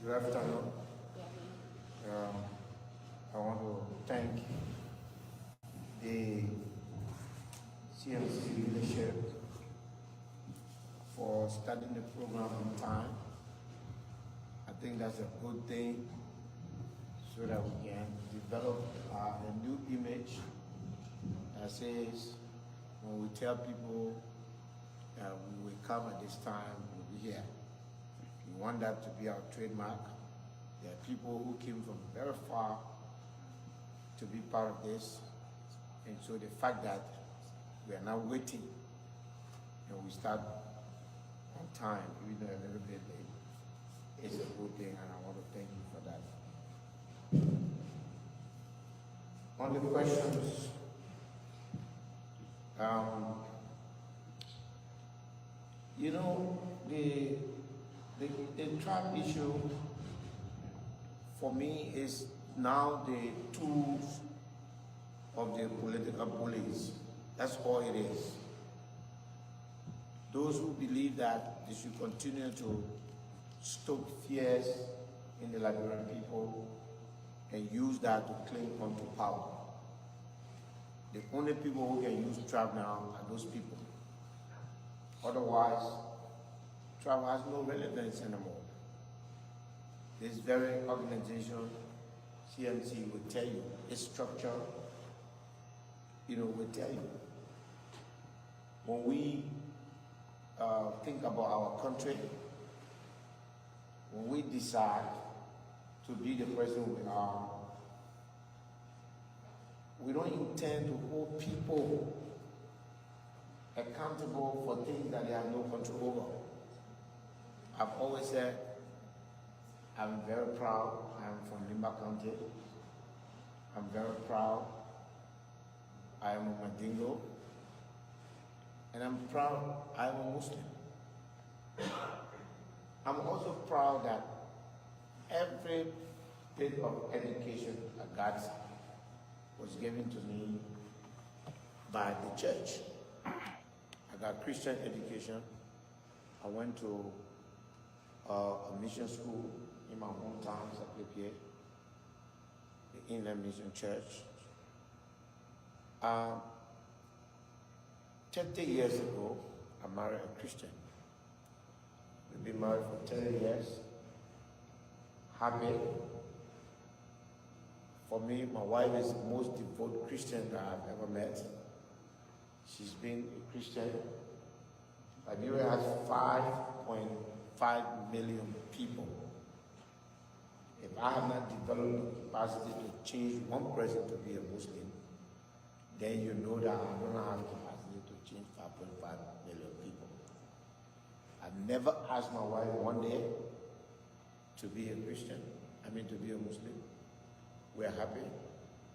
Good afternoon. I want to thank the CMC leadership for starting the program on time. I think that's a good thing so that we can develop a new image that says when we tell people that we will come at this time, we'll be here. We want that to be our trademark. There are people who came from very far to be part of this. And so the fact that we are now waiting and we start on time, even though a little bit late, is a good thing, and I want to thank you for that. On the questions, you know, the tribe issue for me is now the tools of the political bullies. That's all it is. Those who believe that they should continue to stoke fears in the Liberian people and use that to cling onto power. The only people who can use tribe now are those people. Otherwise, tribe has no relevance anymore. This very organization, CMC, will tell you, its structure, will tell you. When we think about our country, when we decide to be the person we are, we don't intend to hold people accountable for things that they have no control over. I've always said, I'm very proud I'm from Limba County. I'm very proud I am a Mandingo. And I'm proud I'm a Muslim. I'm also proud that every bit of education I got was given to me by the church. I got Christian education. I went to a mission school in my hometown, Saplepie, the Inland Mission Church. 30 years ago, I married a Christian. We've been married for 10 years. Happy. For me, my wife is the most devout Christian that I've ever met. She's been a Christian. Liberia has 5.5 million people. If I have not developed the capacity to change one person to be a Muslim, then you know that I don't have the capacity to change 5.5 million people. I've never asked my wife one day to be a Christian, to be a Muslim. We're happy.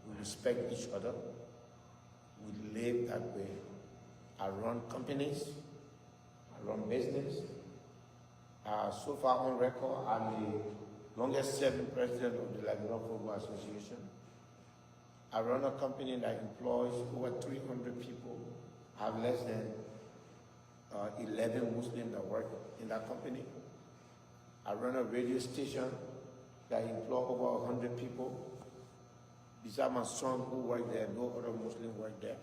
We respect each other. We live that way. I run companies. I run business. So far on record, I'm the longest serving president of the Liberian Football Association. I run a company that employs over 300 people. I have less than 11 Muslims that work in that company. I run a radio station that employs over 100 people. Besides my son who works there, no other Muslim work there.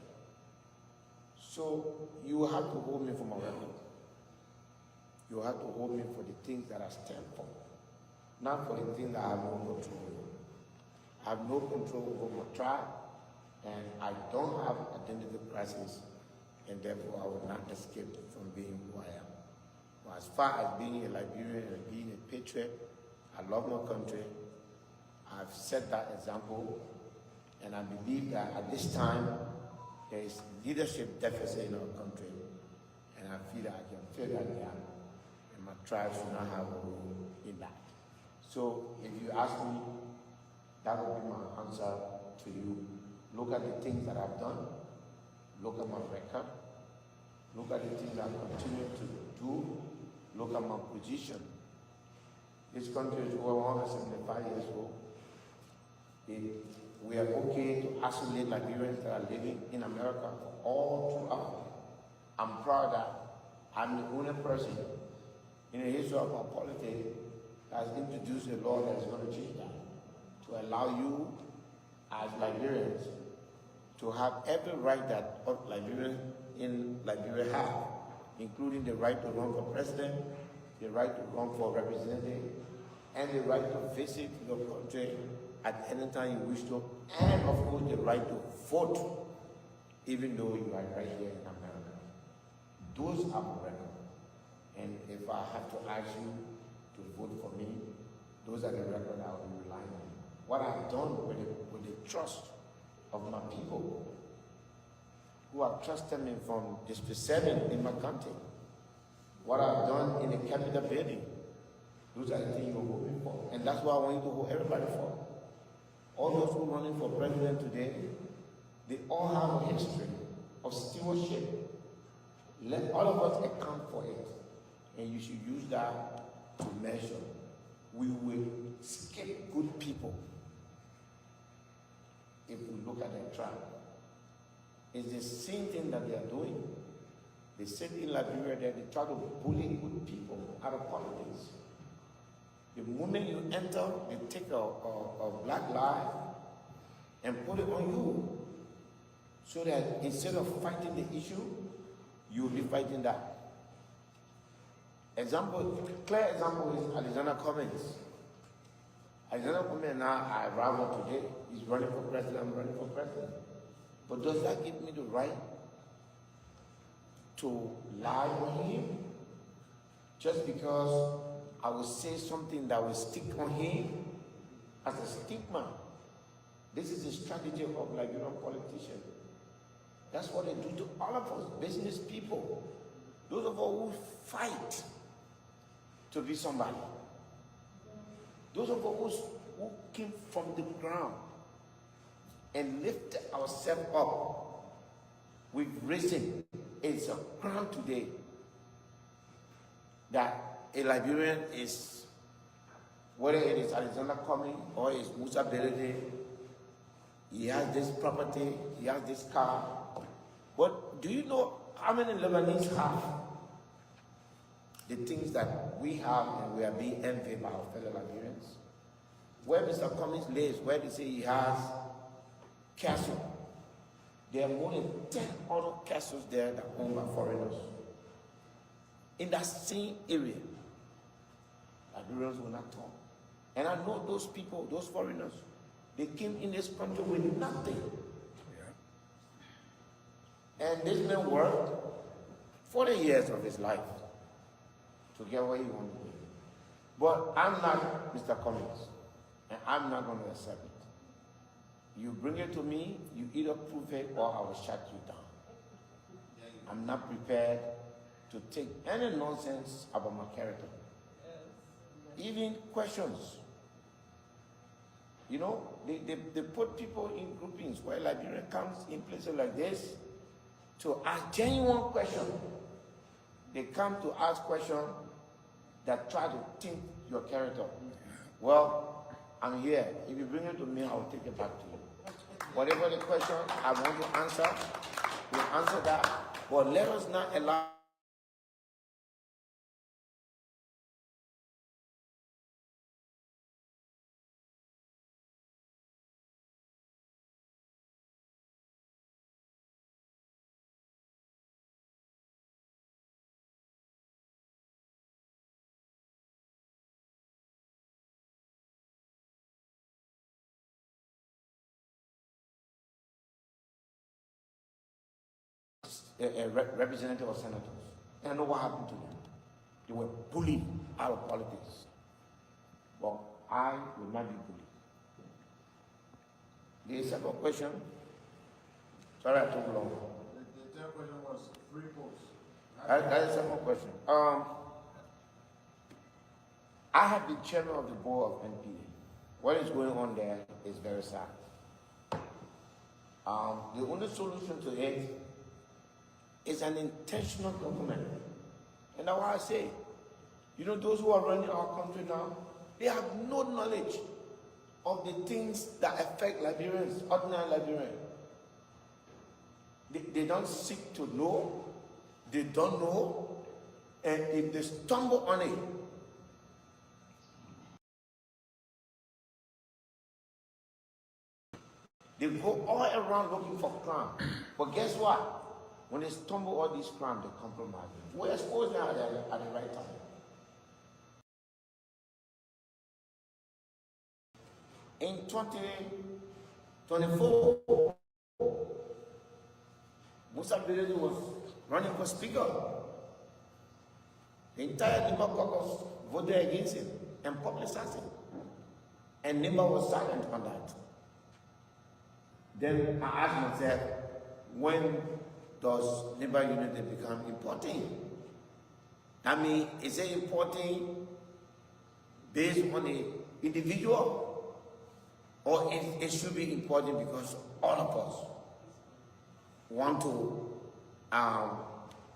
So you have to hold me for my record. You have to hold me for the things that I stand for, not for the things that I have no control over. I have no control over my tribe, and I don't have identity crisis, and therefore I will not escape from being who I am. But as far as being a Liberian and being a patriot, I love my country. I've set that example, and I believe that at this time, there is leadership deficit in our country, and I feel that I can fill that gap, and my tribe should not have a role in that. So if you ask me, that would be my answer to you. Look at the things that I've done. Look at my record. Look at the things I continue to do. Look at my position. This country is over 175 years old. We are okay to isolate Liberians that are living in America all throughout. I'm proud that I'm the only person in the history of our politics has introduced a law that is going to change that, to allow you as Liberians to have every right that Liberians in Liberia have, including the right to run for president, the right to run for representative, and the right to visit your country at any time you wish to, and of course the right to vote, even though you are right here in America. Those are my record. And if I have to ask you to vote for me, those are the records I will be relying on. What I've done with the trust of my people who have trusted me from District 7 in my country. What I've done in the Capitol building, those are the things you're hoping for. And that's what I want you to hold everybody for. All those who are running for president today, they all have a history of stewardship. Let all of us account for it. And you should use that to measure. We will skip good people if we look at their track. It's the same thing that they are doing. They sit in Liberia there, they try to bully good people out of politics. The moment you enter, they take a black lie and put it on you. So that instead of fighting the issue, you'll be fighting that. Clear example is Alexander Cummings. Alexander Cummings now, I arrived today, he's running for president, I'm running for president. But does that give me the right to lie on him? Just because I will say something that will stick on him as a stigma. This is the strategy of Liberian politicians. That's what they do to all of us, business people. Those of us who fight to be somebody. Those of us who came from the ground and lifted ourselves up. We've risen. It's a crown today that a Liberian is, whether it is Alexander Cummings or it's Musa Belede, he has this property, he has this car. But do you know how many Lebanese have the things that we have and we are being envied by our fellow Liberians? Where Mr. Cummings lives, where they say he has castle, there are more than 10 other castles there that are owned by foreigners. In that same area, Liberians will not talk. And I know those people, those foreigners, they came in this country with nothing. And this man worked 40 years of his life to get where he wanted to be. But I'm not Mr. Cummings, and I'm not going to accept it. You bring it to me, you either prove it or I will shut you down. I'm not prepared to take any nonsense about my character. Even questions. You know, they put people in groupings where Liberian comes in places like this to ask genuine questions. They come to ask questions that try to think your character. Well, I'm here. If you bring it to me, I will take it back to you. Whatever the question I want to answer, we'll answer that. But let us not allow representatives or senators. And I know what happened to them. They were bullied out of politics. Well, I will not be bullied. The second question, sorry I took long. The third question was free posts. That is the second question. I have been chairman of the board of NPA. What is going on there is very sad. The only solution to it is an intentional document. And that's why I say, you know, those who are running our country now, they have no knowledge of the things that affect Liberians, ordinary Liberians. They don't seek to know, they don't know, and if they stumble on it, They go all around looking for crime. But guess what? When they stumble all these crimes, they compromise. We're exposed now at the right time. In 2024, Musa Beledi was running for speaker. The entire Nimba caucus voted against him and publicized him. And Nimba was silent on that. Then I asked myself, when does Nimba unity become important? I mean, is it important based on the individual? Or it should be important because all of us want to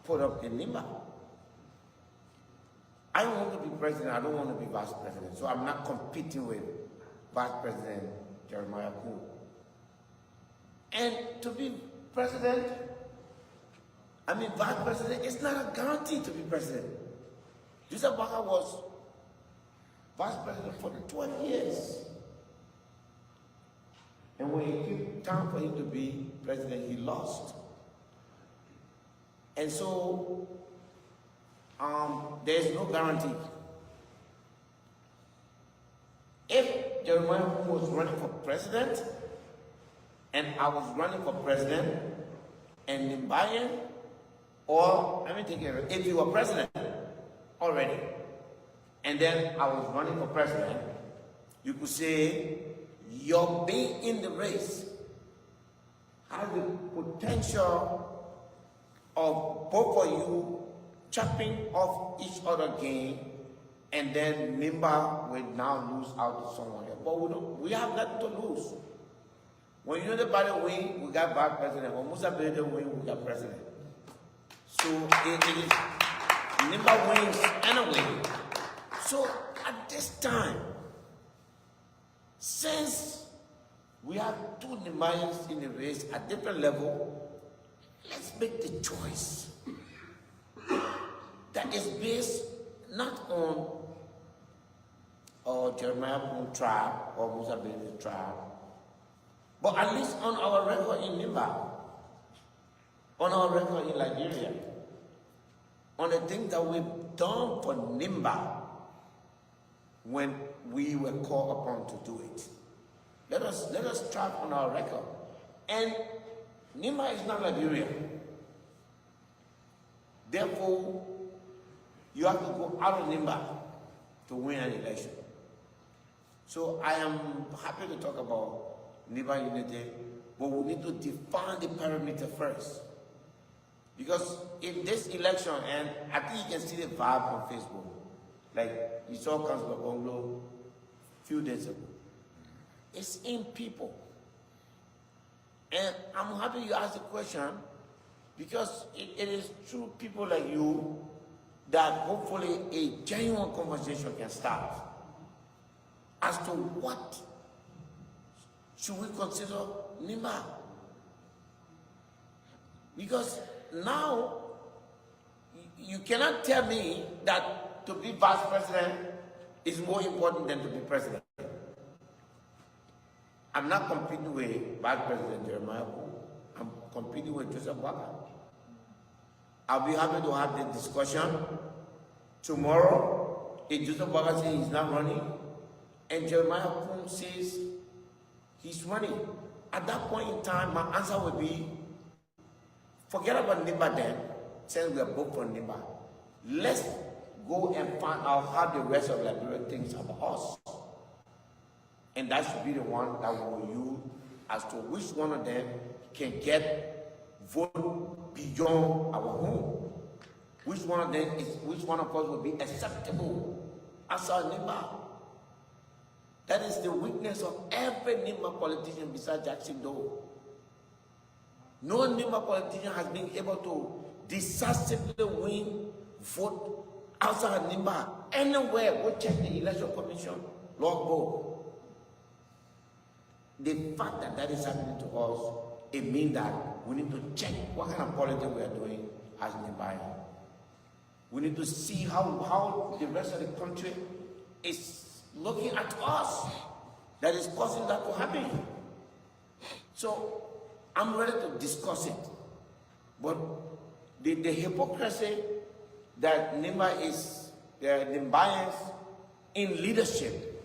put up a Nimba. I want to be president, I don't want to be vice president. So I'm not competing with Vice President Jeremiah Koo. And to be president, vice president, it's not a guarantee to be president. Joseph Baka was vice president for 12 years. And when it came time for him to be president, he lost. And so, there's no guarantee. If Jeremiah was running for president, and I was running for president, and Nimbayan, or let me take it, if you were president already, and then I was running for president, you could say, your being in the race has the potential of both of you chopping off each other game, and then Nimba will now lose out to someone else. But we have nothing to lose. When Unity win, we got vice president. When Musa Beledi win, we got president. So it is Nimba wins anyway. So at this time, since we have two Nimbayans in the race at different level, let's make the choice that is based not on Jeremiah Poon tribe or Musa Beledi tribe, but at least on our record in Nimba, on our record in Nigeria, on the things that we've done for Nimba when we were called upon to do it. Let us strive on our record. And Nimba is not Liberia. Therefore, you have to go out of Nimba to win an election. So I am happy to talk about Nimba unity, but we need to define the parameter first. Because if this election, and I think you can see the vibe on Facebook, like you saw Councilor Bonglo a few days ago, it's in people. And I'm happy you asked the question, because it is through people like you that hopefully a genuine conversation can start as to what should we consider Nimba. Because now you cannot tell me that to be vice president is more important than to be president. I'm not competing with Vice President Jeremiah Koo. I'm competing with Joseph Baka. I'll be happy to have the discussion tomorrow. If Joseph Baka says he's not running, and Jeremiah Koo says he's running, at that point in time, my answer will be, forget about Nimba then, since we are both from Nimba. Let's go and find out how the rest of Liberia thinks about us. And that should be the one that we will use as to which one of them can get vote beyond our home. Which one of us will be acceptable as our Nimba. That is the weakness of every Nimba politician besides Jackson Doe. No Nimba politician has been able to decisively win vote outside Nimba. Anywhere, go check the election commission logbook. The fact that that is happening to us, it means that we need to check what kind of politics we are doing as Nimba. We need to see how the rest of the country is looking at us that is causing that to happen. So I'm ready to discuss it. But the hypocrisy that NIMBA is, the Nimbayans in leadership,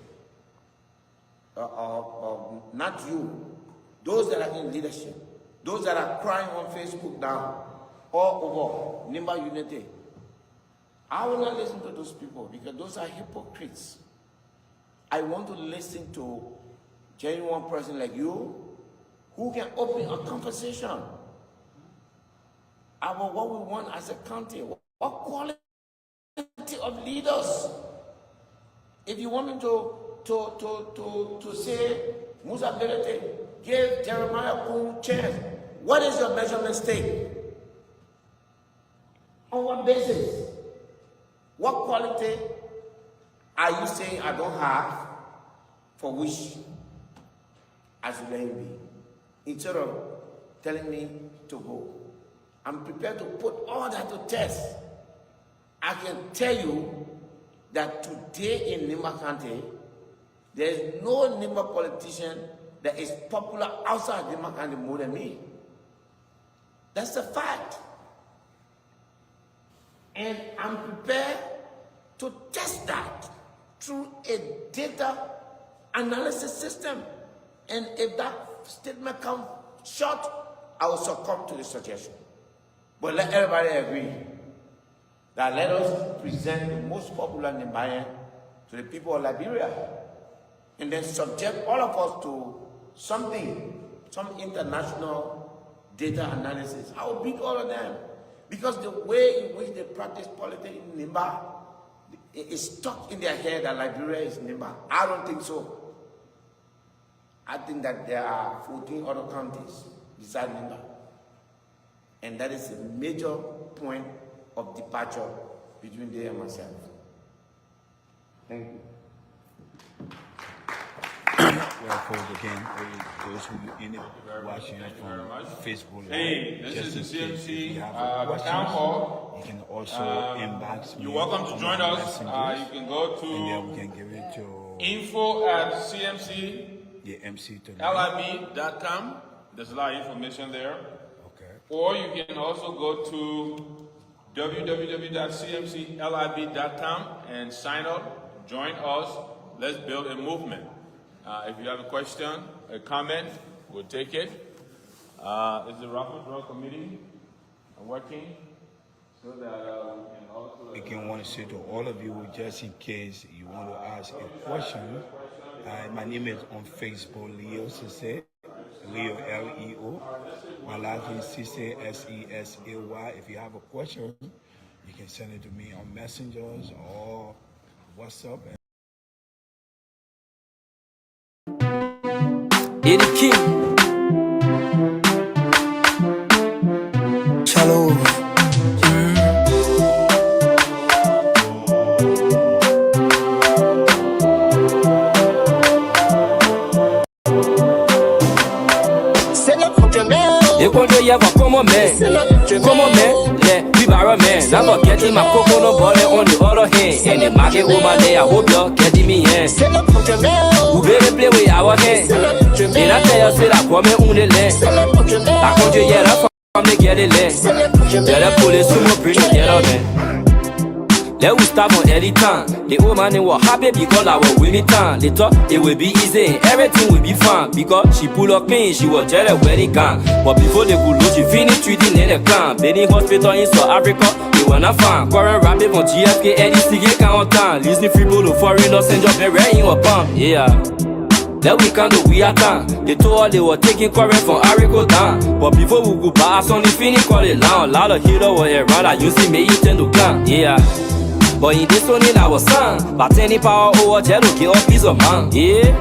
not you, those that are in leadership, those that are crying on Facebook now, all over NIMBA unity, I will not listen to those people because those are hypocrites. I want to listen to genuine person like you who can open a conversation about what we want as a country. What quality of leaders? If you want me to say Musa Belete gave Jeremiah Kung chance, what is your measurement stick? On what basis? What quality are you saying I don't have for which I should let him be? Instead of telling me to go, I'm prepared to put all that to test. I can tell you that today in Nimba County, there is no Nimba politician that is popular outside Nimba County more than me. That's a fact. And I'm prepared to test that through a data analysis system. And if that statement comes short, I will succumb to the suggestion. But let everybody agree that let us present the most popular Nimbayan to the people of Liberia and then subject all of us to something, some international data analysis. I will beat all of them because the way in which they practice politics in Nimba is stuck in their head that Liberia is Nimba. I don't think so. I think that there are 14 other counties besides Nimba. And that is a major point of departure between they and myself. Thank you. Well, folks, again, those who end up watching from Facebook Live, Hey, this just is the in case if CMC you have a question, town hall. you can also inbox me. You're welcome to on join my us. messengers, You can go and then we to can give it to info@cmclib.com. the MC tonight. There's a lot of information there. Okay. Or you can also go to www.cmclib.com and sign up, join us. Let's build a movement. If you have a question, a comment, we'll take it. Is the Rockland Drug Committee working so that we can also... Again, I want to say to all of you, just in case you want to ask a question, my name is on Facebook, Leo Sese, Leo Leo, Malachi Sese Sesay. If you have a question, you can send it to me on messengers or WhatsApp. Eddie King. Shalom. Ekonjo yeva como man, le bibara man. Now go getting my coconut body on the other hand, and the market over there. I hope you're getting me in. Who better play with our hand? Did I tell you say that come on the land? I conjure yera from the get it land. Better pull it sumo bring it get up man. Let we start on any time. The old man was happy because I was with me time. They thought it would be easy and everything would be fine. Because she pulled up clean, she was jealous when it gone. But before they could lose, she finished treating in the clan. Benny Hospital in South Africa, they were not fine. Quarren Rabbit from GFK, Eddie Stiggin count on time. Listening free to foreigners and just been right in a pump. Yeah. That we can't do, we are time. They told her they were taking Quarren from Arico down. But before we go by, I saw the finish call it loud. Lot of hitters were around, I used to make it in the clan. Yeah. But in this one in our son, but any power over jello, give up piece of man. Yeah.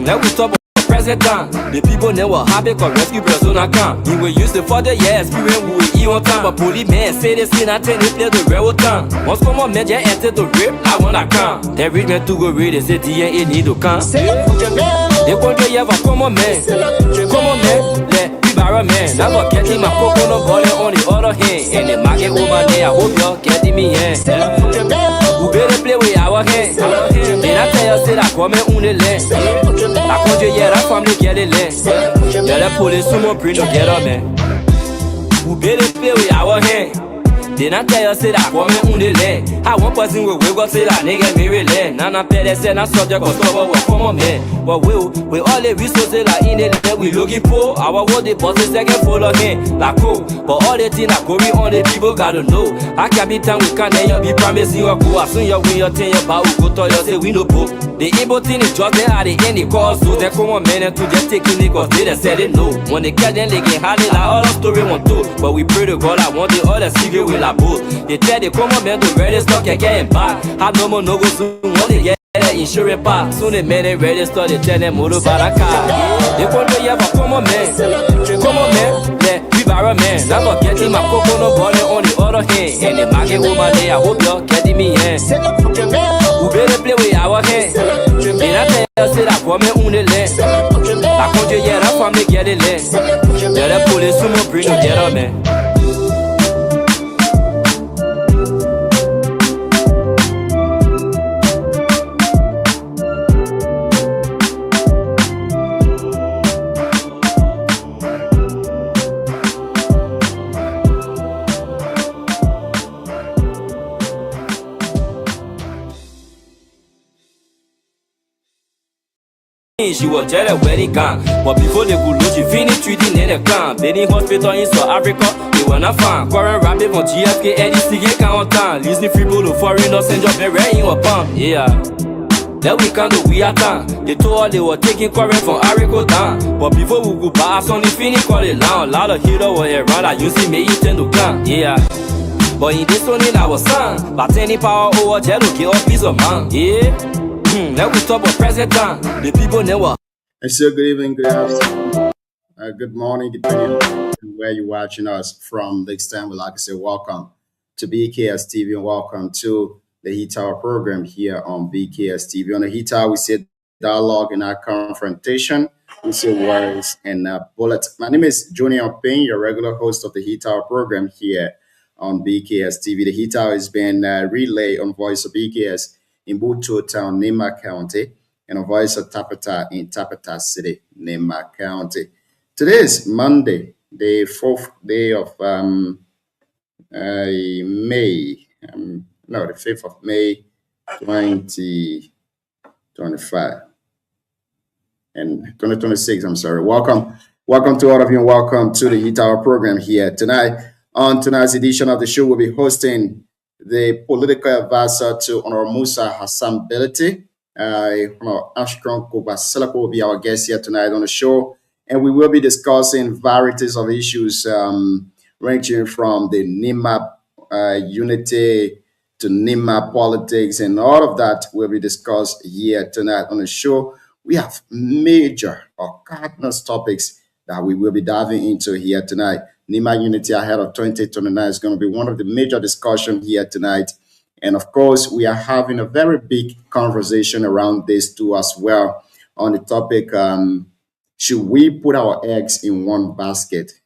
Let we talk about president. The people never happy cause rescue persona come. He will use the father, yeah, experience who will eat one time. But police man say they see nothing, they play the railroad time. Once come on, man, just enter the rip, I wanna come. They read me to go read, they say DNA need to come. They conjure you have come on, man. Come on, man. Let bibara man. Now go getting my coconut body on the other hand. And the market over there, I hope you're getting me in. Who better play with our hand? Did I tell you say that come on the land? I conjure you from the get it land. the police, someone bring together, man. Who better play with our hand? Then I tell you, say that woman on the land. I want person with we go say that nigga me land. Nana pay say na subject cause cover what come on man. But we all the resources like in the land we looking for. Our what the boss is second full again. Like cool. But all the things that going on the people gotta know. I can't be time we can't hear be promising you go. As soon you win your 10 year bow go to you say we no book. The able thing is just they are the end the cause. So they come on man and to just take it cause they said it no. When they catch them they get hardly like all the story want to. But we pray to God I want the other secret with like both. They tell they come on man to ready stock and getting back. I no more no go soon when they get the insurance back. Soon they man they ready start they tell them motor baraka. They want to have a come on man. Yeah, we borrow man. Never getting my coconut bunny on the other hand. And the market woman there, I hope you're getting me in. Who better play with our hand? Then I tell you say that woman on the land. I can't you yet up from the get it land. Tell the police someone bring together man. She was jealous when it come, but before they could lose, she finished treating in the clan. Benin hospital in South Africa, they were not found. Quarren rabbit from GFK, Eddie Stiggin count time. Listening free to foreigners and just very in a palm. Yeah, that we can't do, we are done. They told her they were taking Quarren from Arico down. But before we go pass on the finish, call it loud. Lot of hitters were around, I used to make it in the clan. Yeah. But in this one in our son, but any power over jello, get off piece of man. Yeah. Now we talk about present time. The people never. I say good evening, good afternoon, good morning, depending on where you're watching us from. Next time, we'd like to say welcome to BKS TV and welcome to the Heat Tower program here on BKS TV. On the Heat Tower, we say dialogue and not confrontation. We say words and bullets. My name is Junior Payne, your regular host of the Heat Tower program here on BKS TV. The Heat Tower has been relayed on Voice of BKS in Buto Town, Nema County, and a Voice of Tapata in Tapata City, Nema County. Today is Monday, the 4th day of May, the 5th of May, 2025, and 2026, I'm sorry. Welcome to all of you and welcome to the Heat Hour program here tonight. On tonight's edition of the show, we'll be hosting the political advisor to Honorable Musa Hassan Belete. Honorable Armstrong Kobasela will be our guest here tonight on the show, and we will be discussing varieties of issues ranging from the NIMA unity to NIMA politics, and all of that will be discussed here tonight on the show. We have major or cardinal topics that we will be diving into here tonight. NIMA unity ahead of 2029 is going to be one of the major discussions here tonight. And of course, we are having a very big conversation around this too as well on the topic, should we put our eggs in one basket,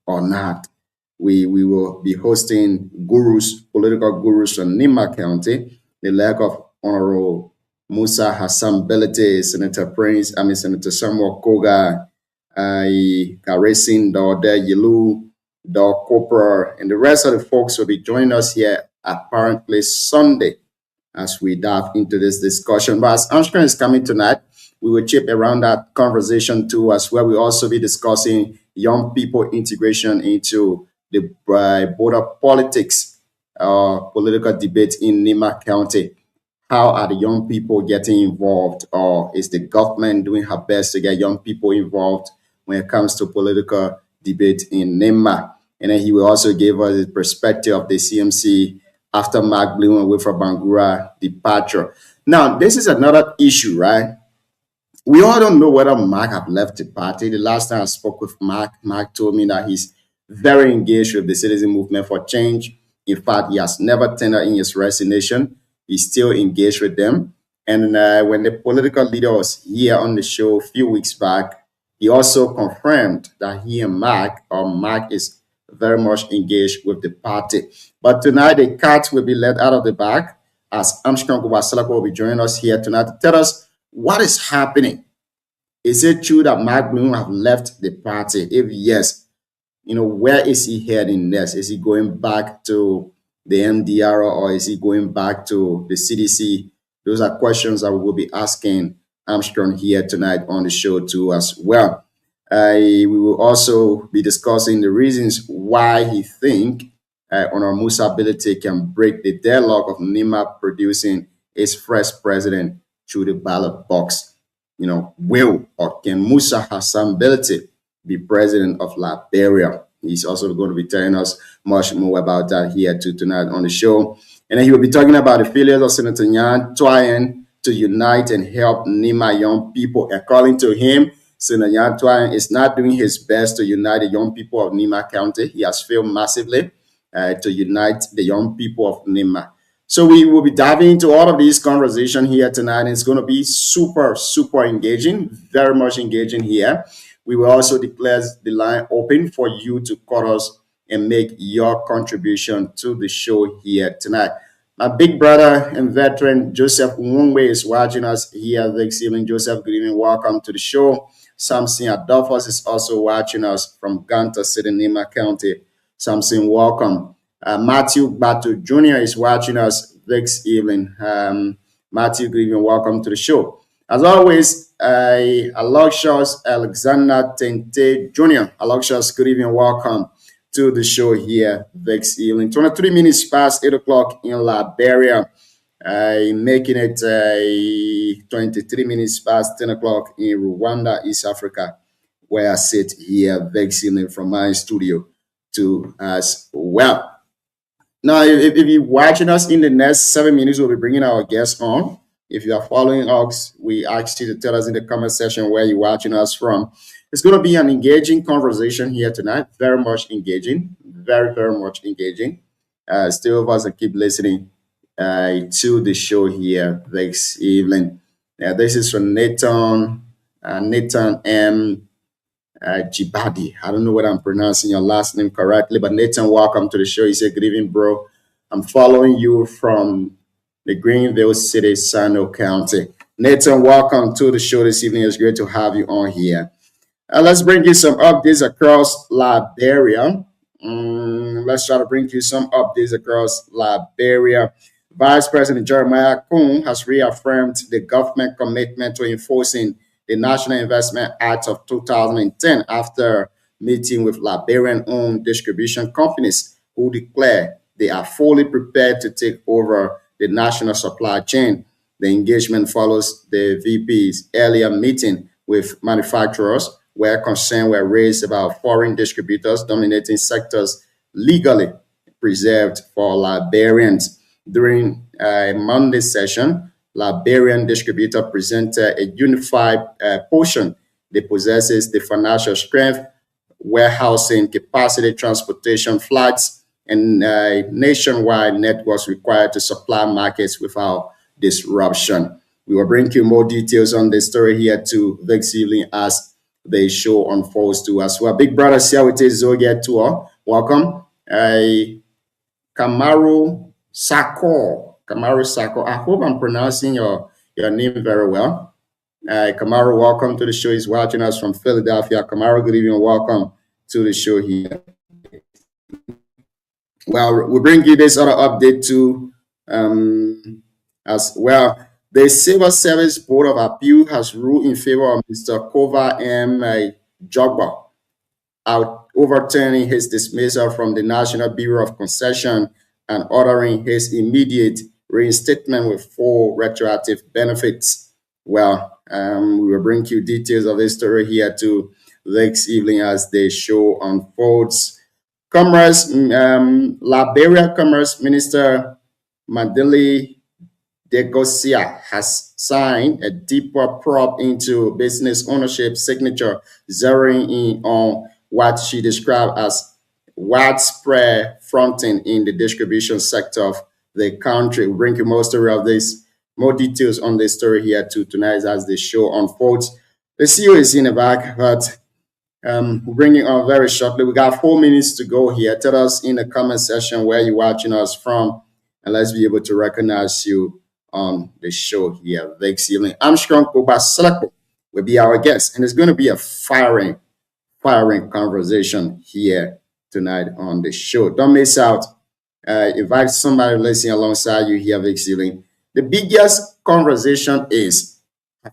or not? We will be hosting political gurus from Nema County, the leg of Honorable Musa Hassan Belete, Senator Samuel Koga, Garrison, Dr. Yelu, Dr. Cooper, and the rest of the folks will be joining us here apparently Sunday as we dive into this discussion. But as Armstrong is coming tonight, we will chip around that conversation too, as well. We'll also be discussing young people integration into the border politics, political debate in Nema County. How are the young people getting involved, or is the government doing her best to get young people involved when it comes to political debate in Nema? And then he will also give us the perspective of the CMC after Mark Blue and Wilfred Bangura departure. Now, this is another issue, right? We all don't know whether Mark have left the party. The last time I spoke with Mark told me that he's very engaged with the citizen movement for change. In fact, he has never tendered in his resignation. He's still engaged with them. And when the political leader was here on the show a few weeks back, he also confirmed that he and Mark is very much engaged with the party. But tonight, the cat will be let out of the bag as Armstrong Kobasela will be joining us here tonight to tell us what is happening Is it true that Mark Bloom have left the party? If yes, where is he heading next? Is he going back to the MDR or is he going back to the CDC? Those are questions that we will be asking Armstrong here tonight on the show too as well. We will also be discussing the reasons why he think Honor Musa Ability can break the deadlock of NIMA producing its first president through the ballot box. Will or can Musa Hassan Ability be president of Liberia? He's also going to be telling us much more about that here too tonight on the show. And then he will be talking about the failures of Senator Nyan Twine to unite and help NIMA young people. According to him, Senator Nyan Twine is not doing his best to unite the young people of Nima County. He has failed massively to unite the young people of Nima. So we will be diving into all of these conversations here tonight. And it's going to be super, super engaging, very much engaging here. We will also declare the line open for you to call us and make your contribution to the show here tonight. My big brother and veteran Joseph Nwungwe is watching us here this evening. Joseph, good evening. Welcome to the show. Samson Adolphus is also watching us from Ganta City, Nima County. Samson, welcome. Matthew Batu Jr. is watching us this evening. Matthew, good evening. Welcome to the show. As always, Aloysius Alexander Tente Jr. Aloysius, good evening. Welcome to the show here this evening. 23 minutes past 8 o'clock in Liberia, making it 23 minutes past 10 o'clock in Rwanda, East Africa, where I sit here this evening from my studio too as well. Now, if you're watching us in the next 7 minutes, we'll be bringing our guests on. If you are following us, we ask you to tell us in the comment section where you're watching us from. It's going to be an engaging conversation here tonight. Very much engaging. Very, very much engaging. Stay with us and keep listening to the show here this evening. This is from Nathan M. Jibadi. I don't know whether I'm pronouncing your last name correctly, but Nathan, welcome to the show. He said, good evening, bro. I'm following you from the Greenville City, Sano County. Nathan, welcome to the show this evening. It's great to have you on here. Let's bring you some updates across Liberia. Let's try to bring you some updates across Liberia. Vice President Jeremiah Kuhn has reaffirmed the government commitment to enforcing the National Investment Act of 2010 after meeting with Liberian-owned distribution companies who declare they are fully prepared to take over the national supply chain. The engagement follows the VP's earlier meeting with manufacturers where concerns were raised about foreign distributors dominating sectors legally preserved for Liberians. During a Monday session, Liberian distributor presented a unified portion that possesses the financial strength, warehousing capacity, transportation flights, and nationwide networks required to supply markets without disruption. We will bring you more details on this story here too this evening as the show unfolds too as well. Big brother Siawite Zogia Tour, welcome. Kamaru Sako. I hope I'm pronouncing your name very well. Kamaru, welcome to the show. He's watching us from Philadelphia. Kamaru, good evening. Welcome to the show here. Well, we'll bring you this other update too as well. The Civil Service Board of Appeal has ruled in favor of Mr. Kova M. Jogba, overturning his dismissal from the National Bureau of Concession and ordering his immediate reinstatement with full retroactive benefits. Well, we will bring you details of this story here too this evening as the show unfolds. Liberia Commerce Minister Mandeli Degosia has signed a deeper probe into business ownership signature, zeroing in on what she described as widespread fronting in the distribution sector of the country. We'll bring you more story of this, more details on this story here too tonight as the show unfolds. The CEO is in the back, but we'll bring it on very shortly. We got 4 minutes to go here. Tell us in the comment section where you're watching us from, and let's be able to recognize you on the show here this evening. Armstrong Koba Seleko will be our guest. And it's going to be a firing conversation here tonight on the show. Don't miss out. Invite somebody listening alongside you here, Vic Sealing. The biggest conversation is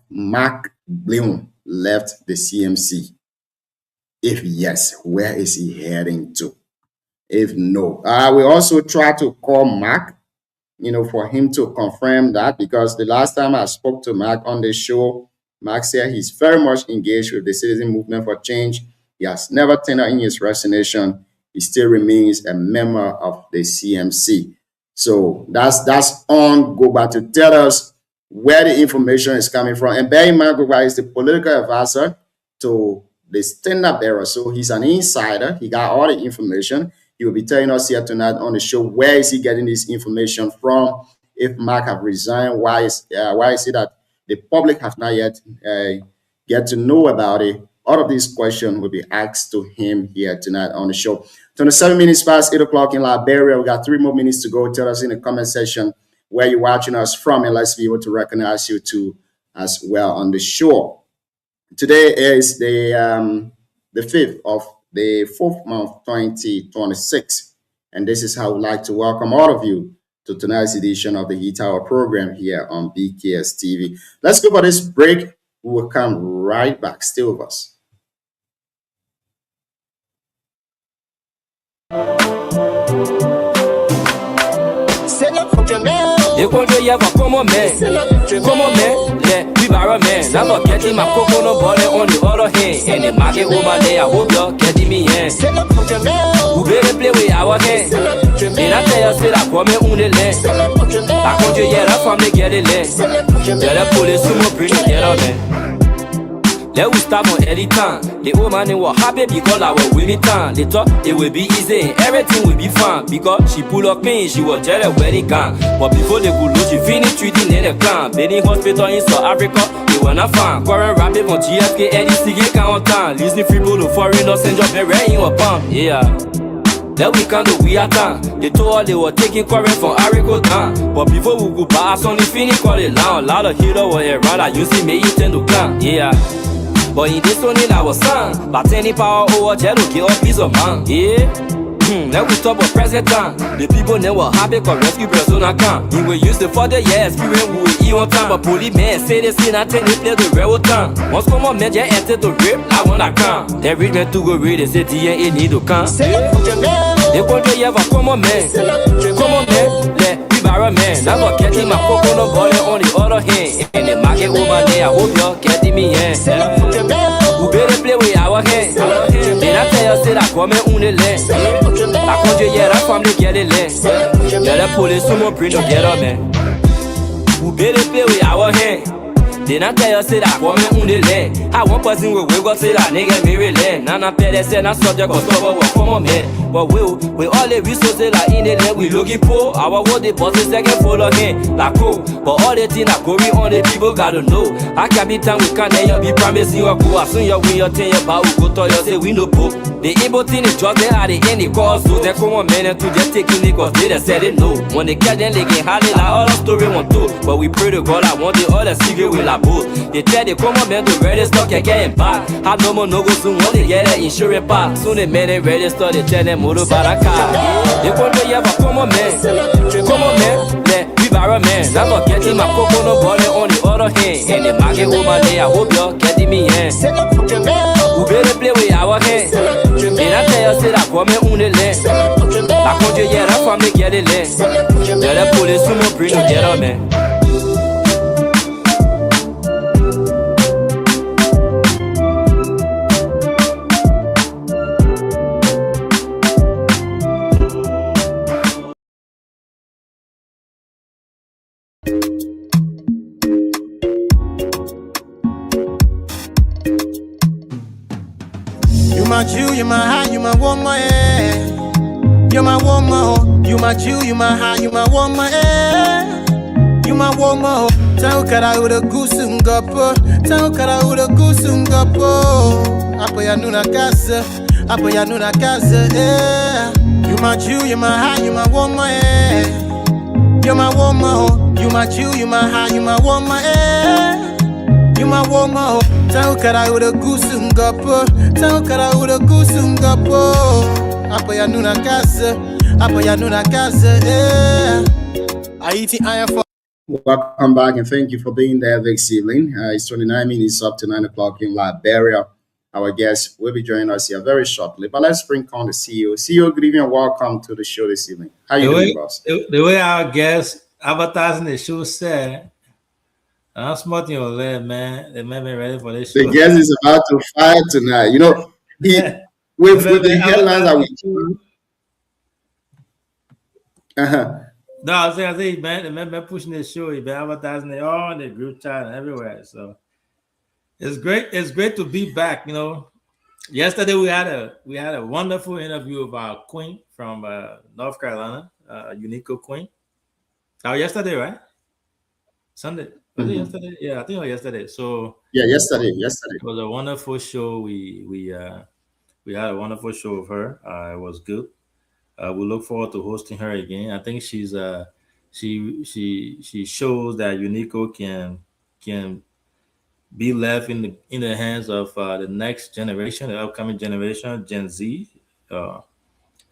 Mark Bloom left the CMC. If yes, where is he heading to? If no, we also try to call Mark, for him to confirm that, because the last time I spoke to Mark on the show, Mark said he's very much engaged with the citizen movement for change. He has never tendered in his resignation. He still remains a member of the CMC. So that's on Goba to tell us where the information is coming from. And bear in mind, Goba is the political advisor to the standard bearer. So he's an insider. He got all the information. He will be telling us here tonight on the show, where is he getting this information from? If Mark have resigned, why is it that the public have not yet get to know about it? All of these questions will be asked to him here tonight on the show. 27 minutes past 8 o'clock in Liberia. We got 3 more minutes to go. Tell us in the comment section where you're watching us from, and let's be able to recognize you too as well on the show. Today is the 5th of the 4th month, 2026. And this is how I would like to welcome all of you to tonight's edition of the Heat Hour program here on BKS TV. Let's go for this break. We will come right back. Stay with us. Ekonjo yeva como man, le vibara man. Never getting my coconut butter on the other hand. And the market woman there, I hope you're getting me in. Who better play with our hand? And I tell you, say that come on the land. I conjure yeah, from the get it land. Tell the police to bring it get up, man. Let we start on any time. The old man was happy because I was with it time. They thought it would be easy and everything would be fine. Because she pulled up clean, she was jealous when it gone. But before they could lose, she finished treating in the clan. Been in hospital in South Africa, they were not fine. Quarrel rapping from GFK, Eddie Siggy count time. Listening free to foreigners and just been in a pump. Yeah. That we can't do, we are time. They told her they were taking quarrel from Arico town. But before we go pass on the finish, call it loud. A lot of heroes were around, I used to make it in the clan. Yeah. But in this one in our son, but any power over jello, give up piece of man. Yeah. Then we talk about present time. The people never happy cause rescue persona come. We were used to for the years, experience we were even time. But police men say they see nothing, they play the real time. Once come on, man, just enter the rip, I wanna come. They read me to go read, they say DNA need to come. They control you ever come on, man. Come on, man, let vibara man. Never getting my coconut butter on the other hand. And the market over there, I hope you're getting me in. Who better play with our hand? Then I tell you, say that come on the land. I conjure yeah, that family get it land. Yeah, the police someone bring together, man. Who better play with our hand? Then I tell you, say that come on the land. I one person will wake up, say that nigga marry land. Nana pay they say not subject or stubborn, well, come on, man. But we all the resources like in the land, we looking for. Our what the boss is second follow again, like cool. But all the things that going on, the people gotta know. I can't be time we can't be promising you go. As soon as you win your 10 year bout, go to you say we no poop. The able thing is just they are the end, they cause so they come on, man, and to just taking it cause they said it no. When they get them, they get hardly like all the story want to. But we pray to God, I want the other secret with like both. They tell they come on, man, to register can get it back. How no more no go soon, when they get an insurance back. Soon they made it register, they tell them motor baraka. They control you ever come on, man. Come on, man, let vibara man. Never getting my coconut butter on the other hand. And the market over there, I hope you're getting me in. Who better play with our hand? Then I tell you, say that come on the land. I conjure yeah, that family get it land. Yeah, the police someone bring together, man. You my Jew, you my high, you my woman, yeah. You my woman, oh. You my Jew, you my high, you my woman, yeah. You my woman, oh. Tau kara uda kusungapo, tau kara uda kusungapo. Apo ya nuna casa, yeah. You my Jew, you my high, you my woman, yeah. You my woman, oh. You my Jew, you my high, you my woman, yeah. You my woman, oh. Taukara uda gusungapo, taukara uda gusungapo. Apa ya nuna casa, eh. Haiti iron for. Welcome back and thank you for being there this evening. It's 29 minutes up to 9 o'clock in Liberia. Our guest will be joining us here very shortly. But let's bring on the CEO. CEO, good evening and welcome to the show this evening. How you doing, boss? The way our guest advertising the show said, I'm smart in your leg, man. They made me ready for this show. The guest is about to fire tonight. You know, with the headlines that we. No, I say, man, the man pushing this show. He been advertising it all in the group chat and everywhere. So it's great. It's great to be back. You know, yesterday we had a wonderful interview of our queen from North Carolina, Unico Queen. Oh, yesterday, right? Sunday. Was it yesterday? Yeah, I think it was yesterday. So yeah, yesterday. It was a wonderful show. We had a wonderful show of her. It was good. We look forward to hosting her again. I think she shows that Unico can be left in the hands of the next generation, the upcoming generation, Gen Z, and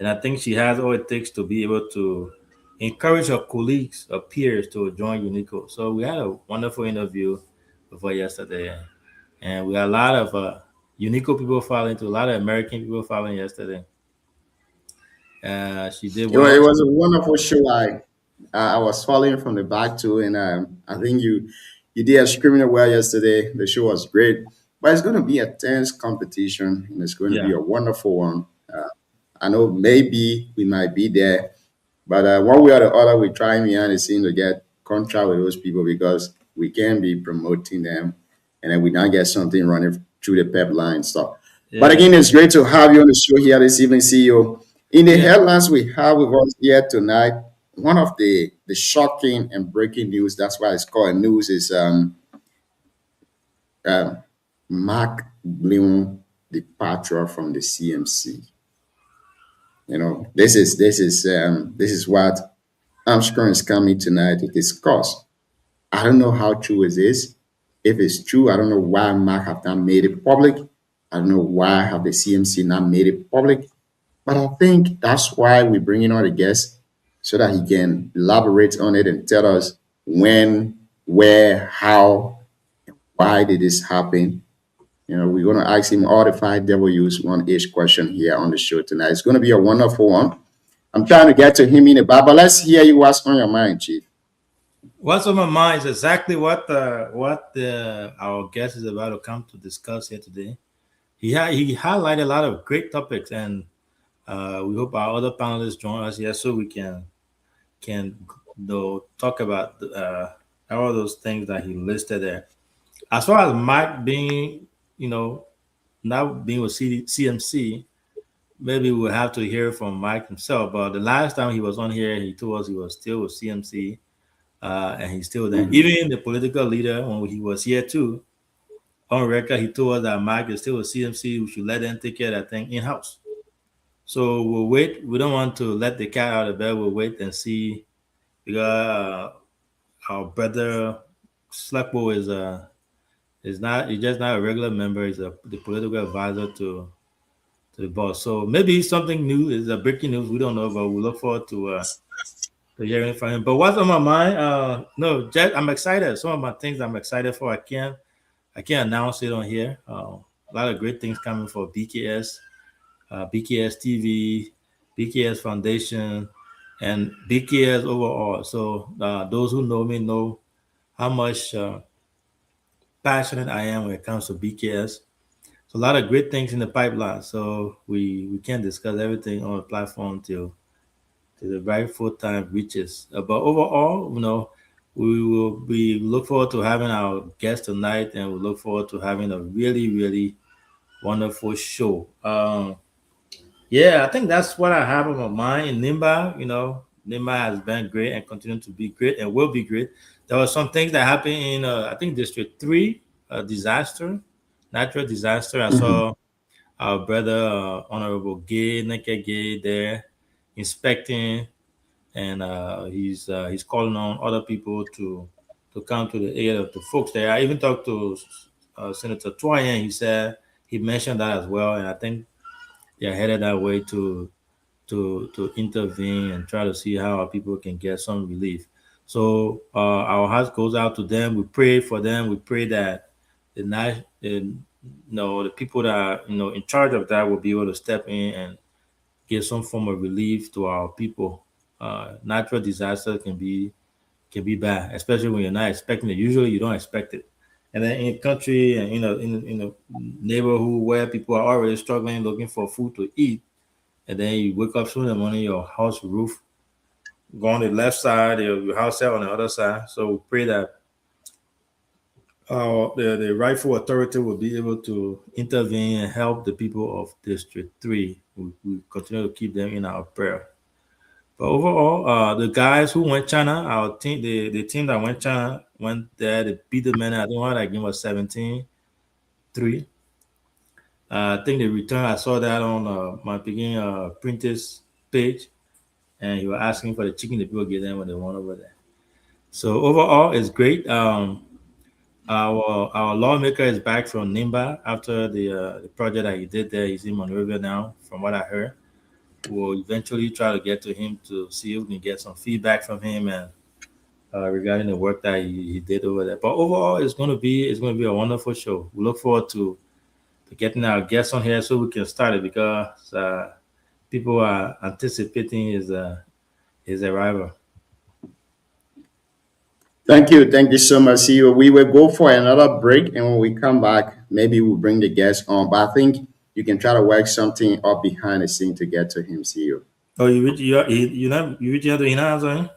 I think she has all it takes to be able to encourage her colleagues, her peers, to join Unico. So we had a wonderful interview with her yesterday, and we had a lot of Unico people following, to a lot of American people following yesterday. She did. It was a wonderful show. I was following from the back too, and I think you did extremely well yesterday. The show was great, but it's going to be a tense competition, and it's going to be a wonderful one. I know maybe we might be there, but one way or the other, we're trying behind the scene to get contract with those people because we can be promoting them, and then we not get something running through the pipeline stuff. Yeah. But again, it's great to have you on the show here this evening, CEO. In the headlines we have with us here tonight, one of the shocking and breaking news, that's why it's called news, is Mark Bloom departure from the CMC. You know, this is what Armstrong is coming tonight to discuss. I don't know how true it is. If it's true, I don't know why Mark have not made it public. I don't know why have the CMC not made it public. But I think that's why we bring in all the guests, so that he can elaborate on it and tell us when, where, how, why did this happen. You know, we're going to ask him all the 5 W's, one each question here on the show tonight. It's going to be a wonderful one. I'm trying to get to him in the bar, but let's hear you. What's on your mind, Chief? What's on my mind is exactly what our guest is about to come to discuss here today. He highlighted a lot of great topics, and we hope our other panelists join us here so we can talk about all those things that he listed there. As far as Mike being, not being with CMC, maybe we'll have to hear from Mike himself. But the last time he was on here, he told us he was still with CMC, and he's still there. Even the political leader, when he was here too, on record, he told us that Mike is still with CMC. We should let them take care of that thing in-house. So we'll wait. We don't want to let the cat out of bed. We'll wait and see, because our brother Slekbo he's just not a regular member. He's the political advisor to the boss. So maybe something new is a breaking news. We don't know, but we look forward to hearing from him. But what's on my mind? I'm excited. Some of my things I'm excited for. I can't announce it on here. A lot of great things coming for BKS. BKS TV, BKS Foundation, and BKS overall. So those who know me know how much passionate I am when it comes to BKS. So a lot of great things in the pipeline. So we can't discuss everything on the platform till the right full time reaches. But overall, we look forward to having our guest tonight, and we look forward to having a really, really wonderful show. I think that's what I have on my mind. Nimba, Nimba has been great and continue to be great and will be great. There were some things that happened in, I think, District 3, natural disaster. I saw our brother, Honorable Neke Gay, there inspecting, and he's calling on other people to come to the aid of the folks there. I even talked to Senator Troyen, he mentioned that as well, and I think they're headed that way to intervene and try to see how our people can get some relief. So our heart goes out to them. We pray for them. We pray that the people that are in charge of that will be able to step in and give some form of relief to our people. Natural disaster can be bad, especially when you're not expecting it. Usually, you don't expect it. And then in a country and in a neighborhood where people are already struggling, looking for food to eat, and then you wake up soon in the morning, your house roof go on the left side, your house set on the other side. So we pray that the rightful authority will be able to intervene and help the people of District 3. We continue to keep them in our prayer. But overall, the guys who went China, our team, the team that went China, went there to beat the men. I think that game was 17-3. I think the return, I saw that on my Peking Printers page, and you were asking for the chicken the people get them when they won over there. So overall, it's great. Our lawmaker is back from Nimba after the project that he did there. He's in Monrovia now, from what I heard. We'll eventually try to get to him to see if we can get some feedback from him and regarding the work that he did over there. But overall, it's going to be a wonderful show. We look forward to getting our guests on here so we can start it, because people are anticipating his arrival. Thank you so much, CEO. We will go for another break, and when we come back, maybe we'll bring the guest on. But I think you can try to work something up behind the scene to get to him, CEO. Oh, you reach out to Hina?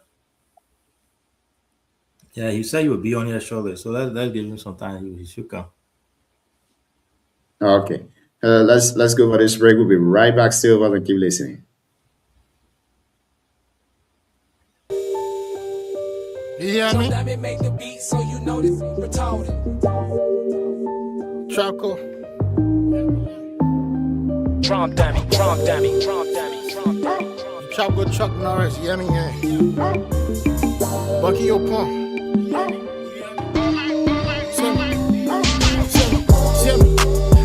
Yeah, he said he would be on here shortly, so let's give him some time. He should come. Okay, let's go for this break. We'll be right back. Still, over and keep listening. You hear me? Let me make the beat so you know this retarded. Choco. Trump dummy, Trump dummy, Trump dummy, Trump dummy. Choco Chuck Norris, you hear me? Yeah. Bucky your pump.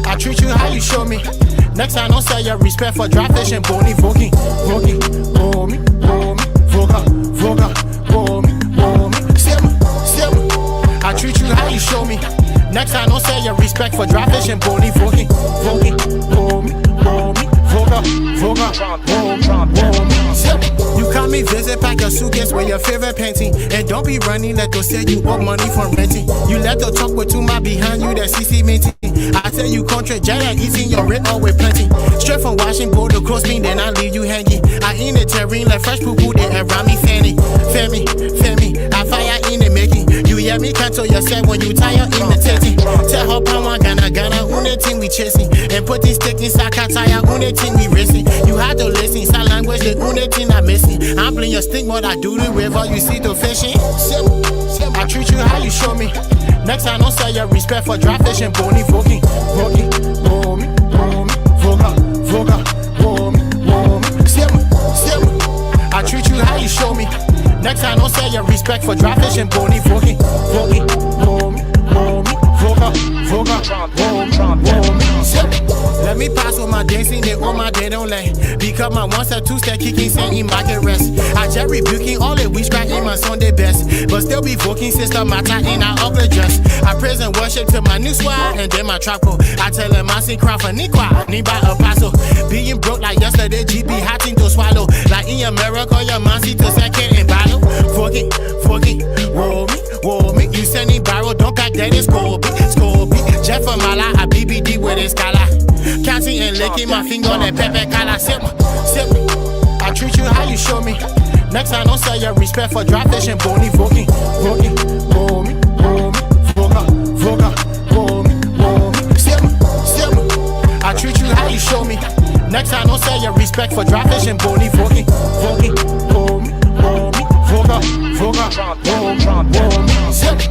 I treat you how you show me. Next time, don't sell your respect for dry fish and bony voking. Voking, boom, voga, boom, simmer. I treat you how you show me. Next time, don't sell your respect for dry fish and bony voking. Voking, boom, voga, boom, simmer. You come me visit, pack your suitcase with your favorite painting. And don't be running, let those say you owe money for renting. You let the talk with too much behind you, that CC minting. I tell you, country, Jaya eating your rent all with plenty. Straight from washing board to close me, then I leave you hanging. I in the terrine like fresh poo poo, they around me fanny. Femi, I fire in the making. You hear me cancel yourself when you tire in the tetty. Tell her power, Ghana, on the team we chasing. And put this stick inside, tire on the team we racing. You had to listen, sign language, the on the team I missing. I'm playing your stick, but I do the river, you see the fishing. I treat you how you show me. Next time, don't sell your respect for dry fish and bony voking. Voking, boom, voga, boom, simmer. I treat you how you show me. Next time, don't sell your respect for dry fish and bony voking. Voking, boom, voga, boom, simmer. Let me pass with my dancing, they on my day don't lay. Because my one step, two step kicking, saying market rest. I just rebuking all the witchcraft in my Sunday best. But still be voking sister matter in our ugly dress. I praise and worship to my new squad and then my trap code. I tell them I sing cry for Nikwa, need by apostle. Being broke like yesterday, GP hatching to swallow. Like in America, your man see to second and battle. Forking, whoa me. You sending barrel, don't pack that is Scobie. Jeff and Mala, a BBD with his collar. Counting and licking my finger on that pepper collar. Simmer. I treat you how you show me. Next time, don't sell your respect for dry fish and bony voking. Boom, voga, boom, simmer. I treat you how you show me. Next time, don't sell your respect for dry fish and bony voking. Boom, voga, boom, simmer.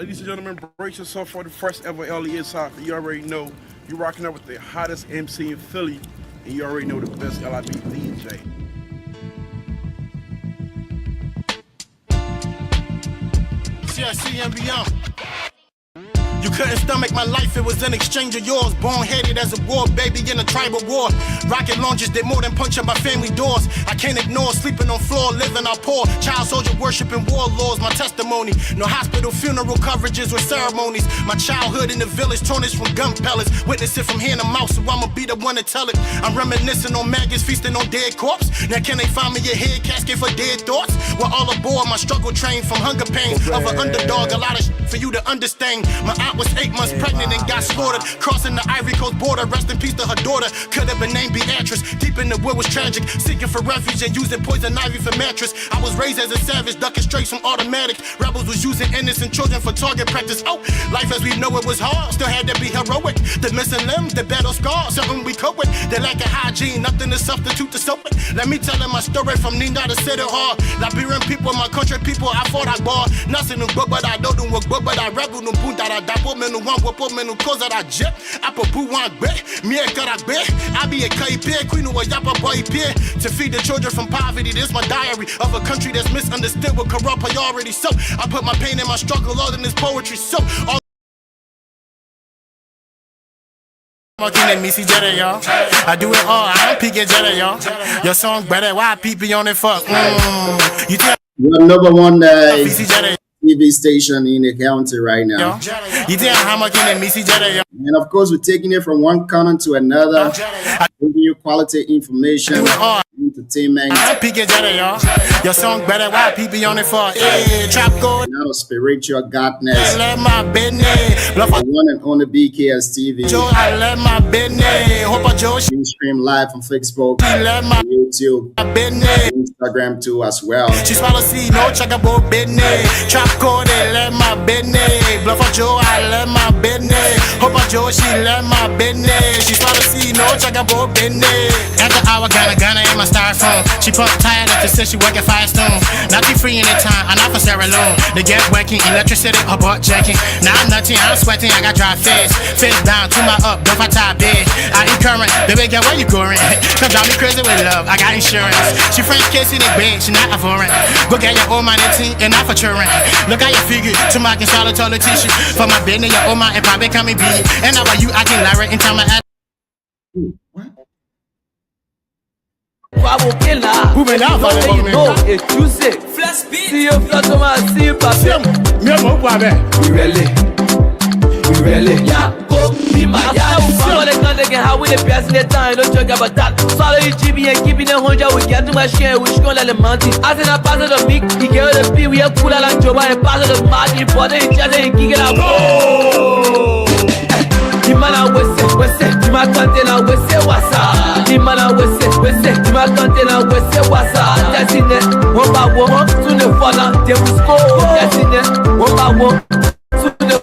Ladies and gentlemen, brace yourself for the first ever LES Hopper. You already know you're rocking up with the hottest MC in Philly, and you already know the best LIB DJ. CSC and beyond. You couldn't stomach my life, it was an exchange of yours. Born-headed as a war baby in a tribal war. Rocket launches did more than punch up my family doors. I can't ignore sleeping on floor, living out poor. Child soldier worshiping warlords, my testimony. No hospital funeral coverages with ceremonies. My childhood in the village, tarnished from gun pellets. Witness it from hand to mouth, so I'ma be the one to tell it. I'm reminiscing on maggots, feasting on dead corpse. Now can they find me a head casket for dead thoughts? We're all aboard my struggle train from hunger pains of an underdog. A lot of for you to understand. My aunt was 8 months pregnant and got slaughtered. Crossing the Ivory Coast border, rest in peace to her daughter. Could have been named Beatrice. Deep in the wood was tragic. Seeking for refuge and using poison ivy for mattress. I was raised as a savage, ducking straight from automatic. Rebels was using innocent children for target practice. Oh, life as we know it was hard. Still had to be heroic. The missing limbs, the battle scars, something we cope with. The lack of hygiene, nothing to substitute to soap it. Let me tell them my story from Nina to City Hall. Liberian people, my country people, I fought I bar. Nothing no but I don't do work, but I rebel no boon that I dapo men no one wapo men no cause that I jet. I put boo one bet, me a karabé. I be a kaipe, queen of a yapa boy peer. To feed the children from poverty, this my diary of a country that's misunderstood with corrupt priorities. So I put my pain and my struggle all in this poetry. So all I do it all, I don't peek at Jetta, y'all. Your song better, why PP on it, fuck? You tell We're number one TV station in the county right now. you tell how much in the Missy Jetta, y'all. And of course, we're taking it from one corner to another, giving you quality information, entertainment, I don't peek at Jetta, y'all. Your song better, why PP on it, fuck? Trap go. and out of spiritual godness. I let my business. Bluff The one and only BKS TV. Joe, I let my business. Hope I Joe, she You stream live on Facebook, let my YouTube, business. Instagram too as well. She swallow seed, no check about business. Trap code, they let my business. Bluff a Joe, I let my business. Hope a Joe, she let my business. She swallow seed, no check about business. After hour, Ghana in my styrofoam. She pump tired after said she working Firestone. Not too free in the time, I'm not for Sarah Lone. The get working, electricity, her butt jacking. Now I'm nothing, I'm sweating, I got dry face. Face down to my up, don't fight tie big. I ain't current, baby girl, where you going? Come drive me crazy with love, I got insurance. She French kissing it big, she not a foreign. Go get your old money team and not for children. Look how you figure, to my solid toilet tissue. For my business, your old man and probably coming big. And now you acting Larry in time my ass. Moving out for the moment. It's Tuesday. See you, Flatoma, see you, Papa. We really. Yeah, go be my yeah. Follow the contact and how we the best in the time. Don't talk about that. Follow the GB and keeping the 100. We get to my share. We should go to the mountain. As in a pass of the big, he get the P. We have cool like Joba and pass of the market. But they just ain't gig it out. The man I was say, the man content I was say what's up. The man I was say, the man content I was say what's up. That's in it. One by one, to the father, they will score. That's in it. One by one, to the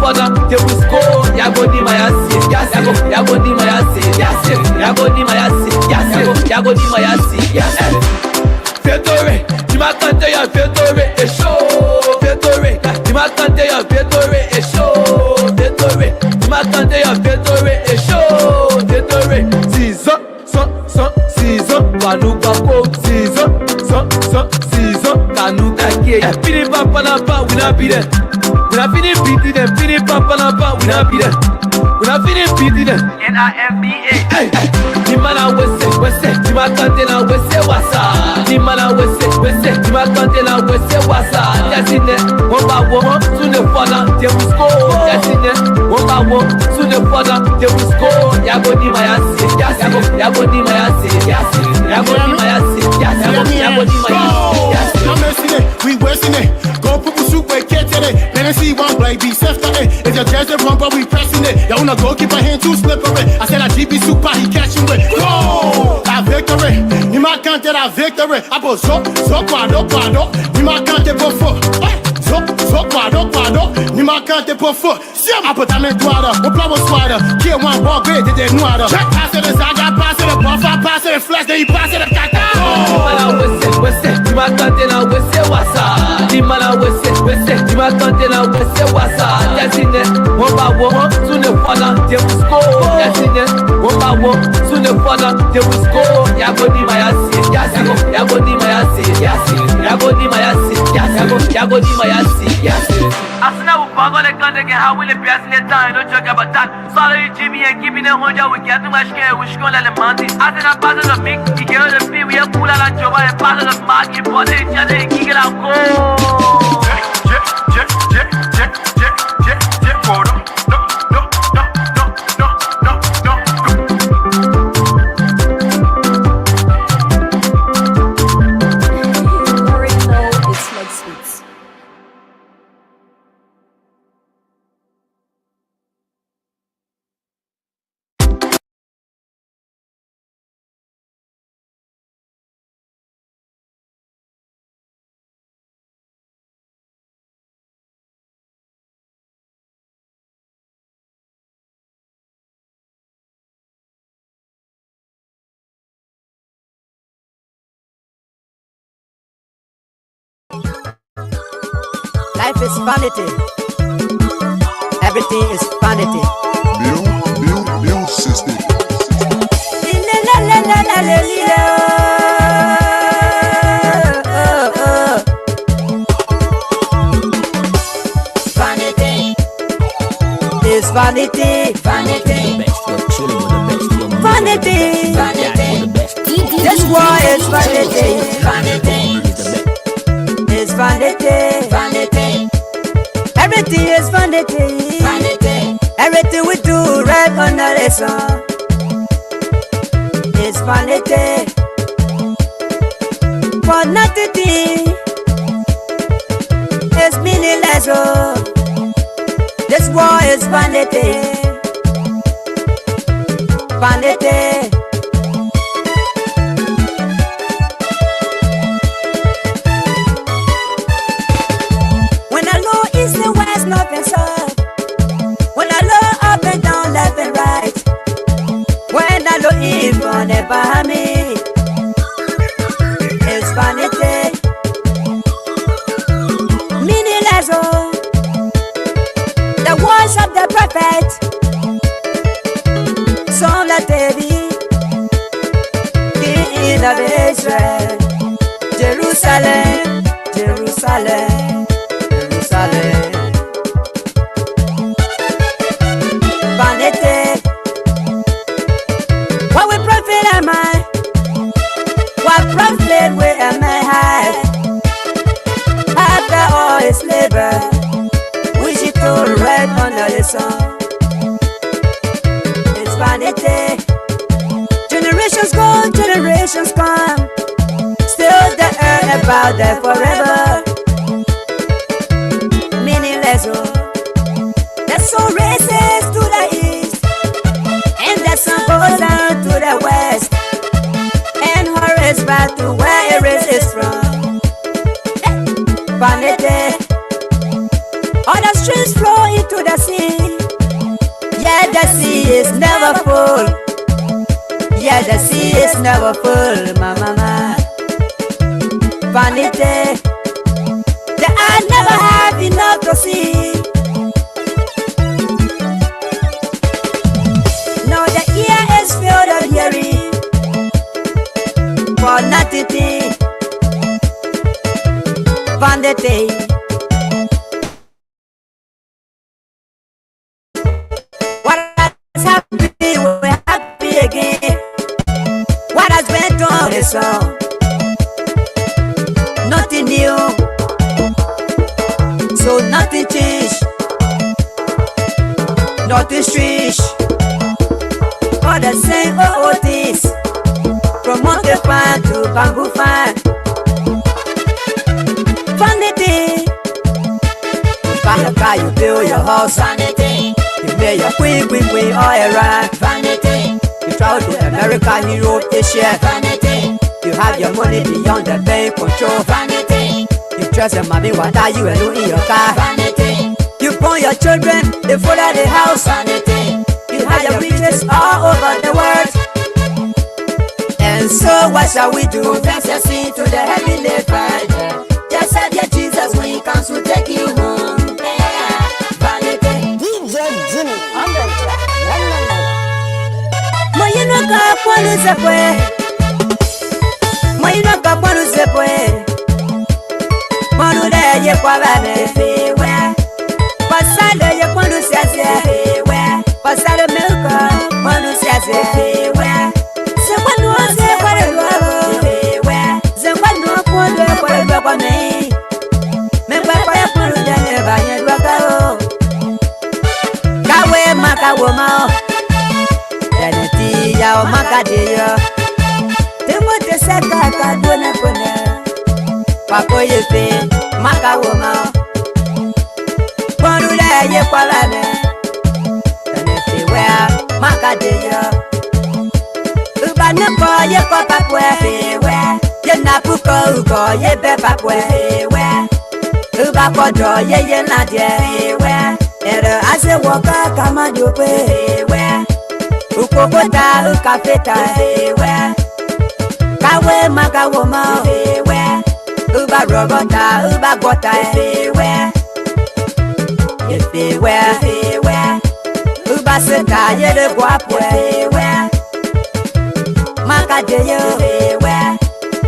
father, they will score. Yago di mayasi, yago di mayasi, yago di mayasi, yago di mayasi, Fetore, the man content ya Fetore, a show. Fetore, the man content ya Fetore, a show. Fetore. Makande ya Fetore e show Fetore Season, season Kanuka ko season Kanuka ke Fini papa na pa, we na be there. We na fini beating them. Fini papa na pa, we na be there. We na fini beating them. NIMBA. Hey, the man I was say, the makande na we say wasa. The man I was say, the makande na we say wasa. That's in it. One by one, to the father, they will score. That's in it. One by one, to the father, they will score. Yago di mayasi, yago di mayasi, yago di mayasi, yago di mayasi. We wasting it. Go put soup where can't tell it. Then I see one play be self it. If your jazz is wrong, but we pressing it. Y'all wanna go keep a hand too slippery. I said I GP super, he catching with. Go! La victory. Ni ma cante la victory. Apo zo quado. Ni ma cante por foot. Zo quado. Ni ma cante por foot. Apo também toada. O plavo suada. Que one ball big, de nuada. Pass it inside, pass it above, pass it flash, then you pass it up. The man I was say, the man content I was say what's up. The man I was say, Tu m'as tenté là, ouais, c'est quoi ça? Dessiné, on va voir, sous le fondant, t'es Wisco. Dessiné, on va voir, sous le fondant, t'es Wisco. Yagoni Mayasi, Yasi, Yagoni Mayasi, Yasi, Yagoni Mayasi, Yasi, Yagoni Mayasi, Yasi. Asna upago le kande ke hawile piasi le time, no joke about that. Sorry Jimmy and give me the honja, we get too much care, we should let the money. Asna pass the big, you get the fee, we are cool la joba, and pass the market, but they just kick it out, go. Life is vanity. Everything is vanity. Build system. Vanity is vanity. Vanity. Vanity. Vanity. This war is vanity. Vanity. It's vanity. Vanity. Everything is vanity. Vanity. Everything we do right under the sun. It's vanity. For nothing is meaningless. Oh. This war is vanity. Vanity. North and south. When I look up and down, left and right. When I look in front and behind me, it's vanity. Meaningless, oh. The words of the prophet, Son of David, King of Israel. Jerusalem, Jerusalem, Jerusalem. Vanity. What will profit am I? What profit will a man have? After all his labor, which he told right under the sun. It's vanity. Generations go, generations come. Still the earth about there forever. Meaningless, oh. That's so racist to the east, and that sun goes down to the west, and hurries back to where it is from. Vanity. All the streams flow into the sea. Yeah, the sea is never full. Yeah, the sea is never full, mama. Vanity. The eye never have enough to see. No, the ear is filled of hearing for nothing. Vanity. What has happened? We're happy again. What has been done is so nothing new, so nothing changed, nothing strange. All the same old things, from monkey fan to bamboo fan. Vanity. You buy a car, you build your house. Vanity. You make your queen all around. Vanity. You travel to America, Europe, Asia. Vanity. You have your money beyond the bank control. Vanity. You dress your mommy, what are you alone in your car? Vanity. You born your children, they follow the house. Vanity. You have your riches all over the world. And so what shall we do? Confess your sin to the heavenly Father. Just have your Jesus when he comes to take you home. Jimmy on the track. Moyino ka kwanu sepwe. Moyino ka kwanu sepwe. Kwanu de ye kwa bane fewe. Pasale ye kwanu siase fewe. Pasale milka kwanu siase fewe. Se kwanu ose kwale lwabo fewe. Se kwanu kwanu kwale lwabo me. Me kwa kwa kwanu de ba ye lwabo. Kawe makawo mao. Teneti ya o makadeyo. Temo te seka kadona kone. Pako ye fe makawo mao. Kwanu le ye kwalane. Teneti wea makadeyo. Uba nepo ye kwa pakwe fewe. Ye napuko uko ye be pakwe fewe. Uba kodo ye nadye fewe. Ere ase woka kama jope fewe. Ukokota ukafeta fewe. Kawe makawo mao fewe. Uba robota uba gota fewe. Fewe fewe. Uba seta yele guapwe fewe. Makadeyo fewe.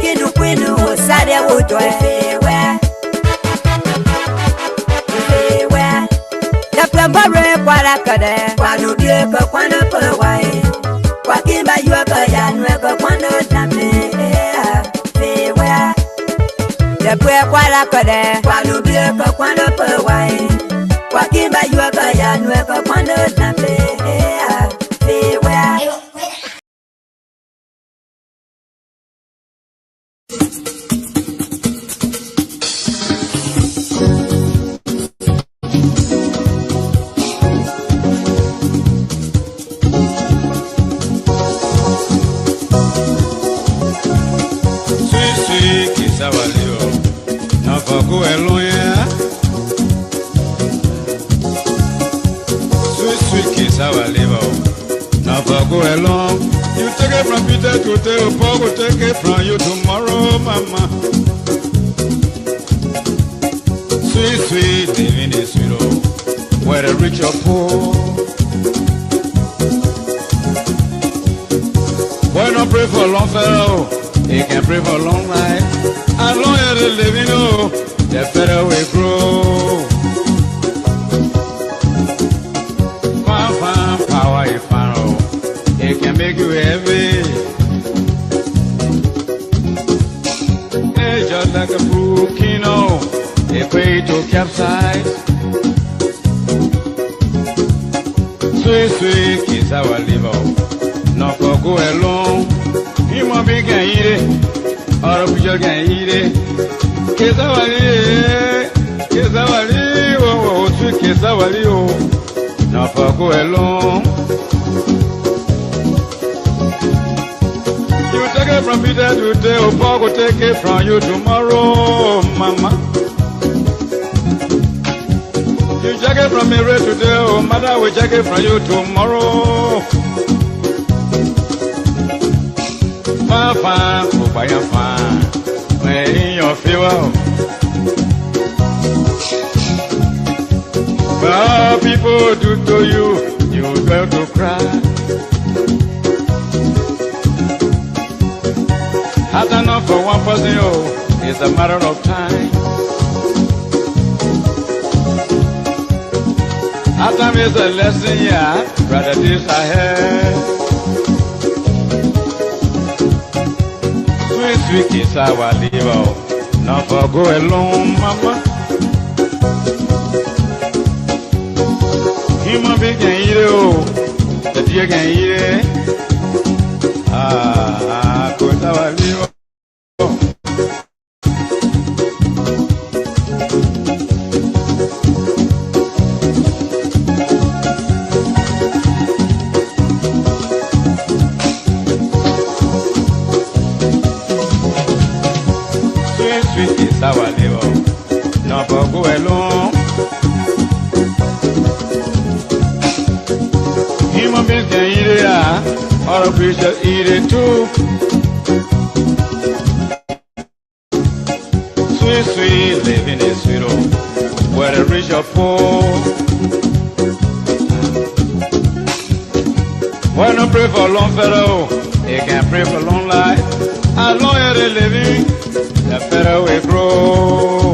Kinu kwinu osade udoe fewe. Fewe. Yapambare kwala kade. Kwanu bieko kwanu pewai. Wakimba yueko yanueko kwanu tambe. Fewe. Yapwe kwala kade. Kwanu bieko kwanu pewai. Wakimba yueko yanueko kwanu tambe. Fewe. You take it from Peter to tell Paul, will take it from you tomorrow, mama. Sweet, sweet, living is sweet, oh, whether rich or poor. Why not pray for a long fellow? He can pray for a long life. As long as they living, oh, the better we grow. Fine, power is fine, oh. It can make you heavy. It's just like a volcano. It way to capsize. Sweet, sweet kiss our liver. Not for go alone. Human being can eat it. Or a picture can eat it. Kiss our liver. Kiss our liver. Oh, sweet kiss our liver. Not for go alone. You take it from Peter today, or Paul will take it from you tomorrow, mama. You take it from Mary today, or mother will take it from you tomorrow. Fine, fine, oh, fine, fine. May in your favor. Well, people do to you, you dare to cry. Had enough for one person, oh, it's a matter of time. Our time is a lesson, yeah, brother, this I had. Sweet, sweet kiss, I will leave out. Not for go alone, mama. Human being can eat it, oh, the deer can eat it. Cause I will leave out. No for go alone. Human beings can eat it, or a creature eat it too. Sweet, sweet, living is sweet, oh, whether rich or poor. When I pray for long fellow, he can pray for long life. As long as they living, the better we grow.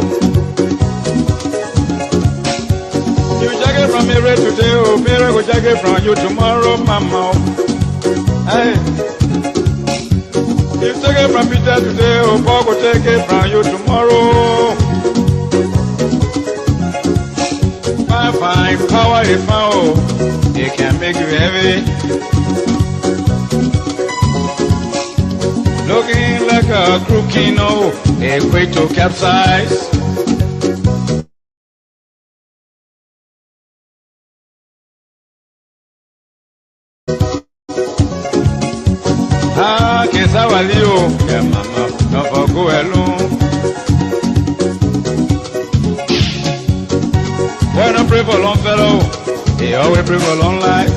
You check it from me right today, oh, Mira go check it from you tomorrow, mama. Hey. You take it from Peter today, oh, Paul go take it from you tomorrow. Fine power is found, it can make you heavy. Looking like a crooked, no, equate to capsize. Ah, que savalio, que mama, no for go alone. When I pray for long fellow, he always pray for long life.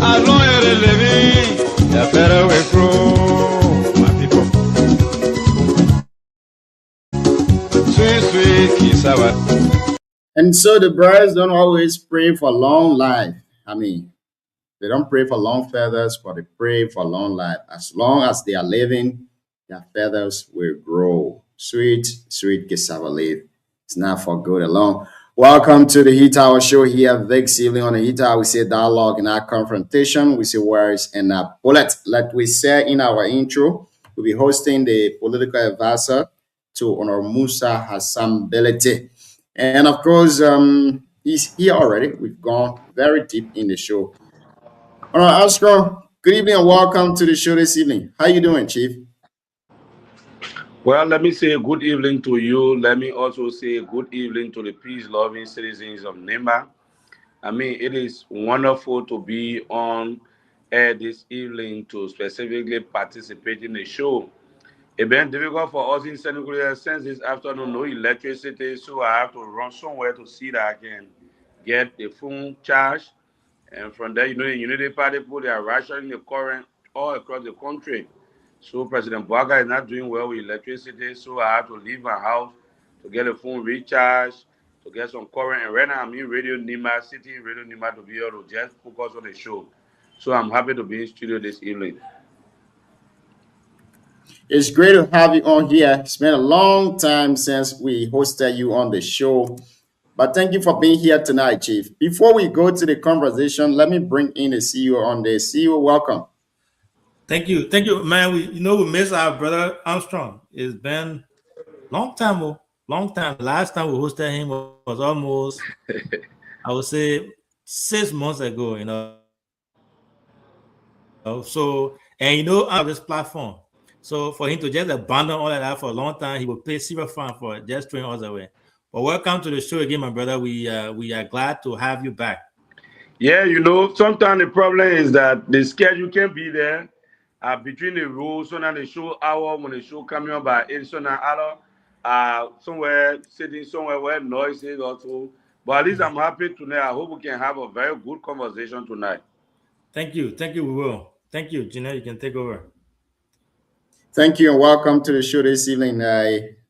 As long as they living, the better we grow, my people. Sweet, sweet, kiss our. And so the brides don't always pray for long life. I mean, they don't pray for long feathers, but they pray for long life. As long as they are living, their feathers will grow. Sweet, sweet cassava leaf. It's not for good alone. Welcome to the Heat Hour Show here. Vic Sealy on the Heat Hour. We say dialogue and not confrontation. We say words and not bullet. Like we said in our intro, we'll be hosting the political advisor to Honor Musa Hassan Belete. And of course, he's here already. We've gone very deep in the show. All right, Oscar, good evening and welcome to the show this evening. How you doing, Chief? Well, let me say good evening to you. Let me also say good evening to the peace-loving citizens of Nema. I mean, it is wonderful to be on air this evening to specifically participate in the show. It's been difficult for us in Senegal since this afternoon, no electricity, so I have to run somewhere to see that I can get the phone charged. And from there, the Unity Party put their rationing the current all across the country. So President Bouaga is not doing well with electricity, so I have to leave my house to get a phone recharged, to get some current. And right now I'm in Radio Nima, sitting in Radio Nima to be able to just focus on the show. So I'm happy to be in studio this evening. It's great to have you on here. It's been a long time since we hosted you on the show. But thank you for being here tonight, Chief. Before we go to the conversation, let me bring in the CEO on the CEO. Welcome. Thank you, man. We miss our brother Armstrong. It's been long time. Last time we hosted him was almost, I would say, 6 months ago. So and on this platform. So for him to just abandon all of that for a long time, he will pay zero fine for just throwing us away. But welcome to the show again, my brother. We are glad to have you back. Yeah, sometimes the problem is that the schedule can't be there. Between the rules, so now the show hour when the show coming up by 8, so now somewhere sitting somewhere where noise is also. But at least I'm happy tonight. I hope we can have a very good conversation tonight. Thank you, we will. Thank you, Gina. You can take over. Thank you and welcome to the show this evening,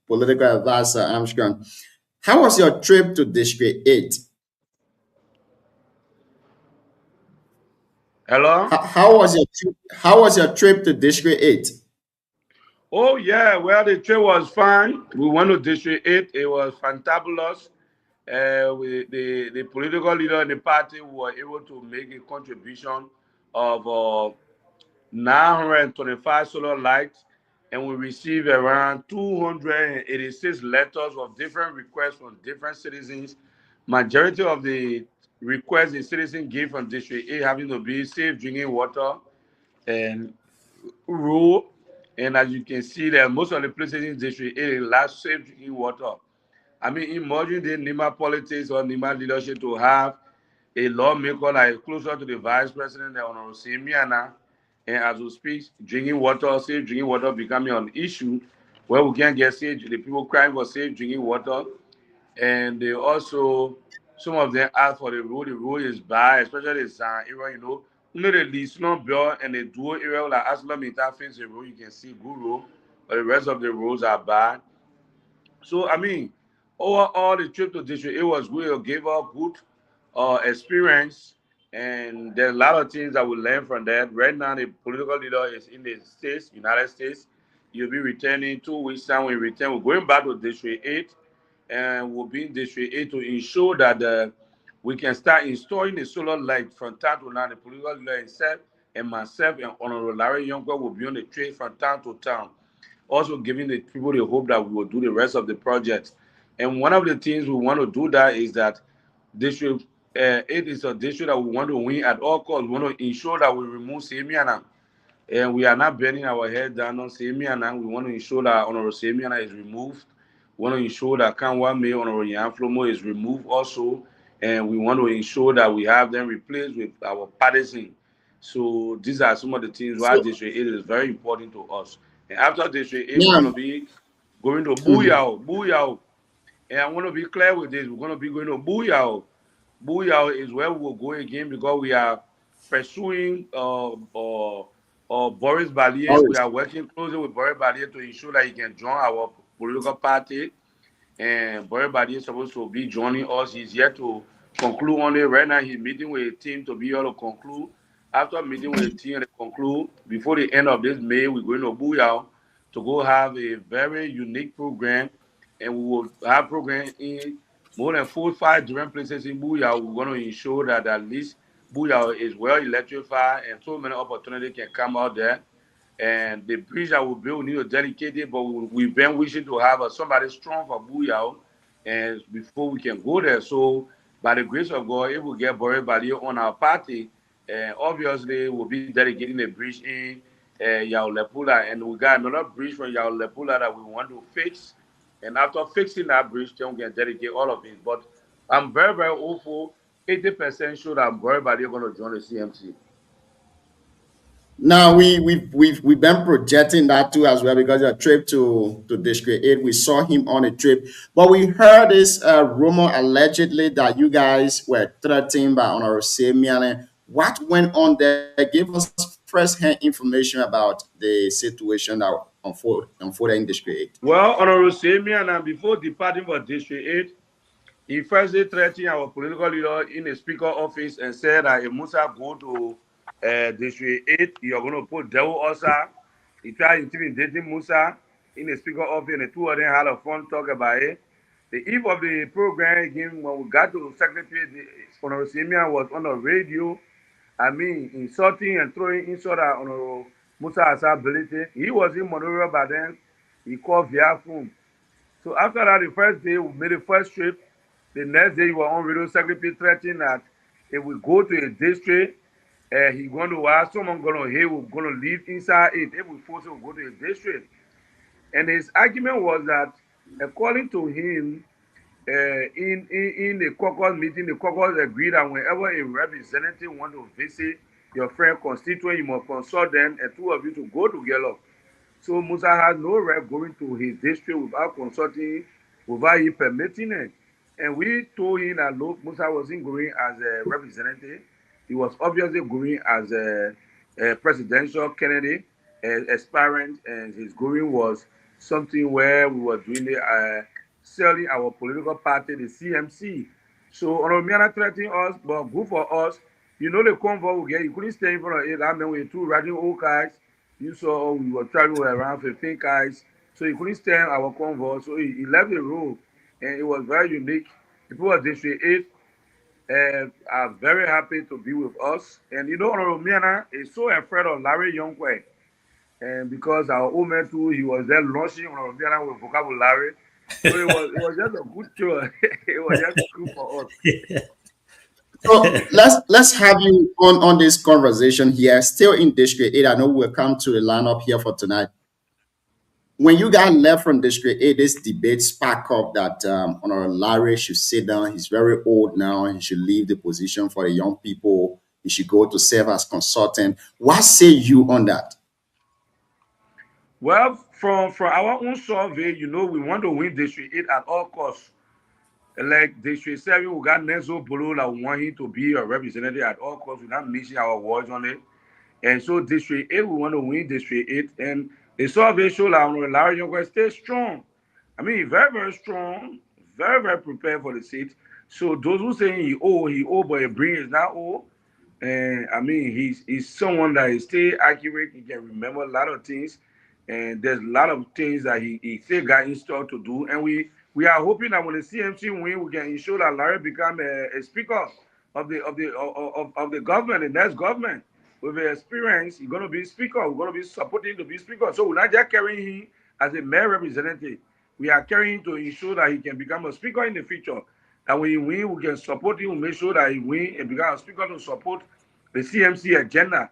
political advisor Armstrong. How was your trip to District 8? Hello? How was your trip to District 8? Oh, yeah. Well, the trip was fine. We went to District 8. It was fantabulous. The political leader in the party were able to make a contribution of 925 solar lights, and we received around 286 letters of different requests from different citizens. Majority of the requests the citizens give from District 8 having to be safe drinking water and road. And as you can see, that most of the places in District 8 lack safe drinking water. I mean, imagine the Nima politics or Nima leadership to have a lawmaker like closer to the vice president, the Honorable Semiana, and as we speak, safe drinking water becoming an issue where we can't get the people crying for safe drinking water. And they also, some of them ask for the road. The road is bad, especially the Zan area, Only the Lisnon Bell and the Duo area, like Aslam interface the road, you can see good road, but the rest of the roads are bad. So, I mean, overall, the trip to District 8 was good. It gave us good experience. And there are a lot of things that we learn from that. Right now, the political leader is in the States, United States. You'll be returning 2 weeks time. When we return, we're going back to District 8, and we'll be in District 8 to ensure that we can start installing the solar light from town to town. The political leader himself and myself and Honorable Larry Younger will be on the train from town to town, also giving the people the hope that we will do the rest of the project. And one of the things we want to do that is that District 8 is a district that we want to win at all costs. We want to ensure that we remove Semiana. And we are not burning our head down on Semiana. We want to ensure that Honorable Semiana is removed. We want to ensure that Kanwa May Honorable Yan Flomo is removed also. And we want to ensure that we have them replaced with our partisan. So these are some of the things why District 8 is very important to us. And after District 8, we're going to be going to Buyao. Buyao. And I want to be clear with this. We're going to be going to Buyao. Buyao is where we will go again because we are pursuing Boris Balier. We are working closely with Boris Balier to ensure that he can join our political party. And Boris Balier is supposed to be joining us. He's yet to conclude on it. Right now, he's meeting with a team to be able to conclude. After meeting with a team to conclude, before the end of this May, we're going to Buyao to go have a very unique program. And we will have programs in more than 4 or 5 different places in Buyao. We're going to ensure that at least Buyao is well electrified and so many opportunities can come out there. And the bridge that we build, we need to dedicate it, but we've been wishing to have somebody strong for Buyao and before we can go there. So by the grace of God, if we get Boris Balier on our party, obviously we'll be dedicating the bridge in Yaolepula. And we got another bridge from Yaolepula that we want to fix. And after fixing that bridge, then we can dedicate all of it. But I'm very, very hopeful. 80% sure that Boris Balier going to join the CMC. Now we've been projecting that too as well because a trip to District 8, we saw him on a trip, but we heard this rumor allegedly that you guys were threatened by Honorable Semiana. What went on there? Give us first-hand information about the situation that unfolded in District 8. Well, Honorable Semiana, before departing for District 8, he first threatened our political leader in the speaker office and said that if Musa go to District 8, you're going to put Dewo Osa. He tried intimidating Musa in the speaker office, and the two of them had a fun talk about it. The eve of the program, again, when we got to the secretary, Honorable Semiana was on the radio, insulting and throwing insult at Honorable Musa Assa's ability. He was in Monrovia by then. He called via phone. So after that, the first day, we made the first trip. The next day, we were on radio, secretary threatening that if we go to a district, he's going to ask someone we're going to leave inside it. If we force it, we'll go to a district. And his argument was that, according to him, in the caucus meeting, the caucus agreed that whenever a representative wants to visit your friend constituent, you must consult them and two of you to go together. So Musa has no right going to his district without consulting, without him permitting it. And we told him that, look, Musa wasn't going as a representative. He was obviously going as a presidential candidate, aspirant, and his going was something where we were doing selling our political party, the CMC. So Honorable threatening us, but good for us. You know the convoy we get, you couldn't stay in front of it. I mean, we had 2 riding old cars. You saw we were traveling around 15 cars. So he couldn't stand our convoy. So he left the road, and it was very unique. People of District 8 are very happy to be with us. And you know, Honorable Miana is so afraid of Larry Youngquay. And because our old man too, he was there launching Honorable Miana with vocabulary. So it was just a good show. It was just good for us. So let's have you on this conversation here. Still in District 8, I know we'll come to the lineup here for tonight. When you guys left from District 8, this debate sparked up that Honorable Larry should sit down. He's very old now. He should leave the position for the young people. He should go to serve as consultant. What say you on that? Well, from our own survey, you know, we want to win District 8 at all costs. Like District 7, we got Nenzo Bolo that want him to be a representative at all costs. We're not missing our words on it. And so District 8, we want to win District 8. And the survey showed that Larry Youngquay stay strong. I mean, very, very strong, very, very prepared for the seat. So those who say he old, but his brain is not old. And I mean, he's someone that is still accurate. He can remember a lot of things, and there's a lot of things that he still got in store to do. And we are hoping that when the CMC win, we can ensure that Larry become a speaker of the government, the next government. With the experience, he's going to be speaker. We're going to be supporting to be speaker. So we're not just carrying him as a mayor representative. We are carrying him to ensure that he can become a speaker in the future. And when he win, we can support him, make sure that he win and become a speaker to support the CMC agenda.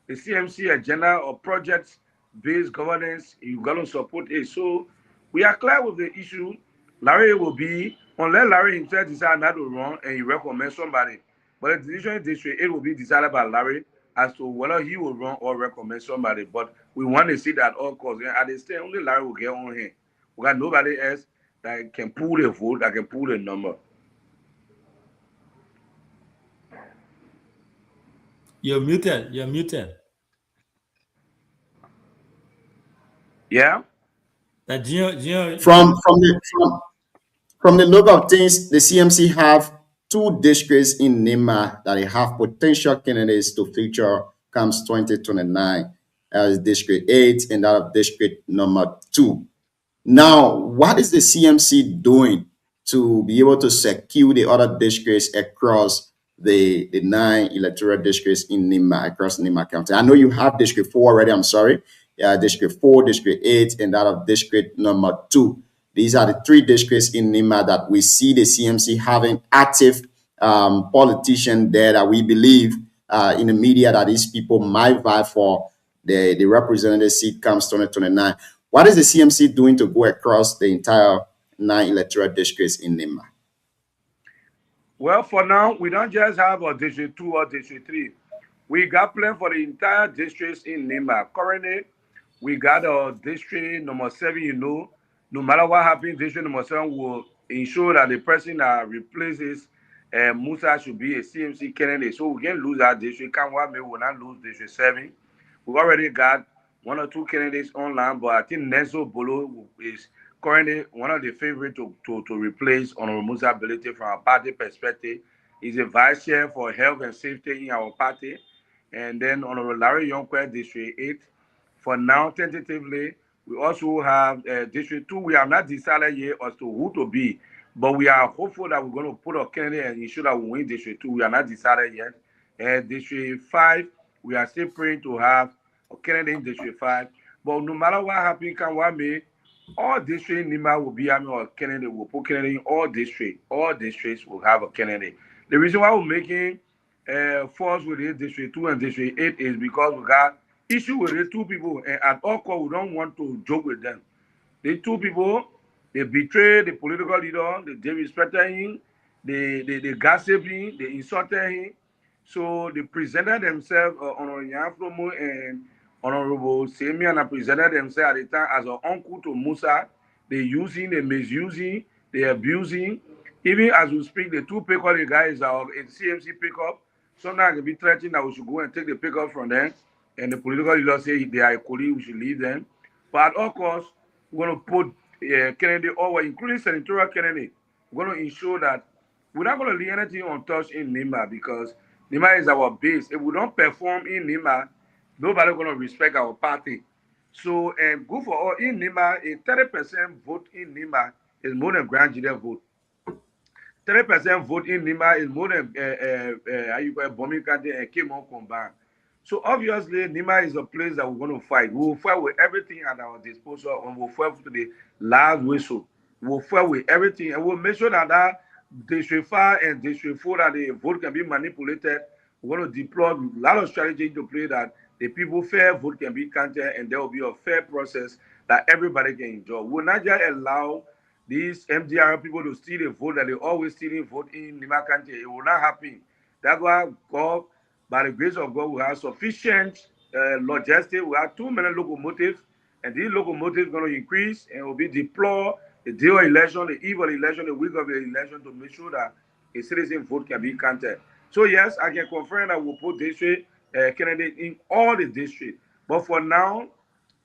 The CMC agenda of projects-based governance, you got to support it. So we are clear with the issue. Larry will be, unless Larry himself decides not to run and he recommends somebody, but the decision in District 8 will be decided by Larry as to whether he will run or recommend somebody. But we want to see that all costs. And at the stage, only Larry will get on here. We got nobody else that can pull the vote, that can pull the number. You're muted. You're muted. Yeah. From the look of things, the CMC have 2 districts in Nima that they have potential candidates to feature comes 2029 as District 8 and that of District number 2. Now, what is the CMC doing to be able to secure the other districts across the 9 electoral districts in Nima, across Nima County? I know you have District 4 already, I'm sorry. District 4, District 8, and that of District number 2. These are the 3 districts in Nima that we see the CMC having active politicians there that we believe in the media that these people might vie for the representative seat comes 2029. What is the CMC doing to go across the entire 9 electoral districts in Nima? Well, for now, we don't just have a District 2 or District 3. We got plan for the entire districts in Nima. Currently, we got a District number 7, you know. No matter what happens, District number 7 will ensure that the person that replaces Musa should be a CMC candidate. So we can lose our district. Kanwa may will not lose District 7. We've already got 1 or 2 candidates online, but I think Nezo Bolo is currently one of the favorites to replace Honorable Musa ability from our party perspective. He's a vice chair for health and safety in our party. And then Honorable Larry Yonkwe, District 8. For now, tentatively, we also have District 2. We have not decided yet as to who to be, but we are hopeful that we're going to put a candidate and ensure that we win District 2. We are not decided yet. District 5, we are still praying to have a candidate in District 5. But no matter what happens, all districts in Nima will be having a candidate. We'll put candidate in all districts. All districts will have a candidate. The reason why we're making force with this District 2 and District 8 is because we got issue with the 2 people, and at all costs, we don't want to joke with them. The 2 people, they betray the political leader, they disrespected him, they gossip him, they insulted him. So they presented themselves, Honorable Yanflomo and Honorable Semian presented themselves at the time as an uncle to Musa. They using, they misusing, they abusing. Even as we speak, the 2 pickup the guys are in CMC pickup. Sometimes they be threatening that we should go and take the pickup from them. And the political leaders say they are a colleague, we should leave them. But at all costs, we're going to put Kennedy over, including senatorial Kennedy. We're going to ensure that we're not going to leave anything untouched in Nima because Nima is our base. If we don't perform in Nima, nobody going to respect our party. So, good for all in Nima, a 30% vote in Nima is more than Grand Judah vote. 30% vote in Nima is more than Bomi Kante and Kimon combined. So obviously, Nima is a place that we're going to fight. We will fight with everything at our disposal, and we'll fight to the last whistle. We'll fight with everything, and we'll make sure that District 5 and District 4 that the vote can be manipulated. We're going to deploy a lot of strategy to play that the people fair vote can be counted, and there will be a fair process that everybody can enjoy. We'll not just allow these MDR people to steal the vote that they always steal vote in Nima County. It will not happen. That's why God, by the grace of God, we have sufficient logistics. We have too many locomotives, and these locomotives are going to increase and will be deployed the day of election, the eve of election, the week of the election to make sure that a citizen vote can be counted. So yes, I can confirm that we'll put district candidates in all the districts. But for now,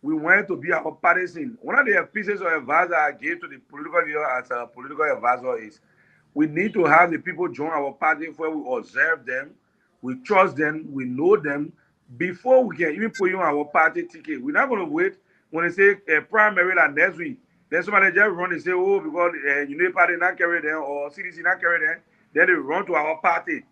we want to be our partisan. One of the pieces of advice I gave to the political leader as a political advisor is we need to have the people join our party where we observe them. We trust them. We know them. Before we can even put you on our party ticket, we're not going to wait when they say primary like next week. Then somebody just run and say, oh, because party not carry them or CDC not carry them. Then they run to our party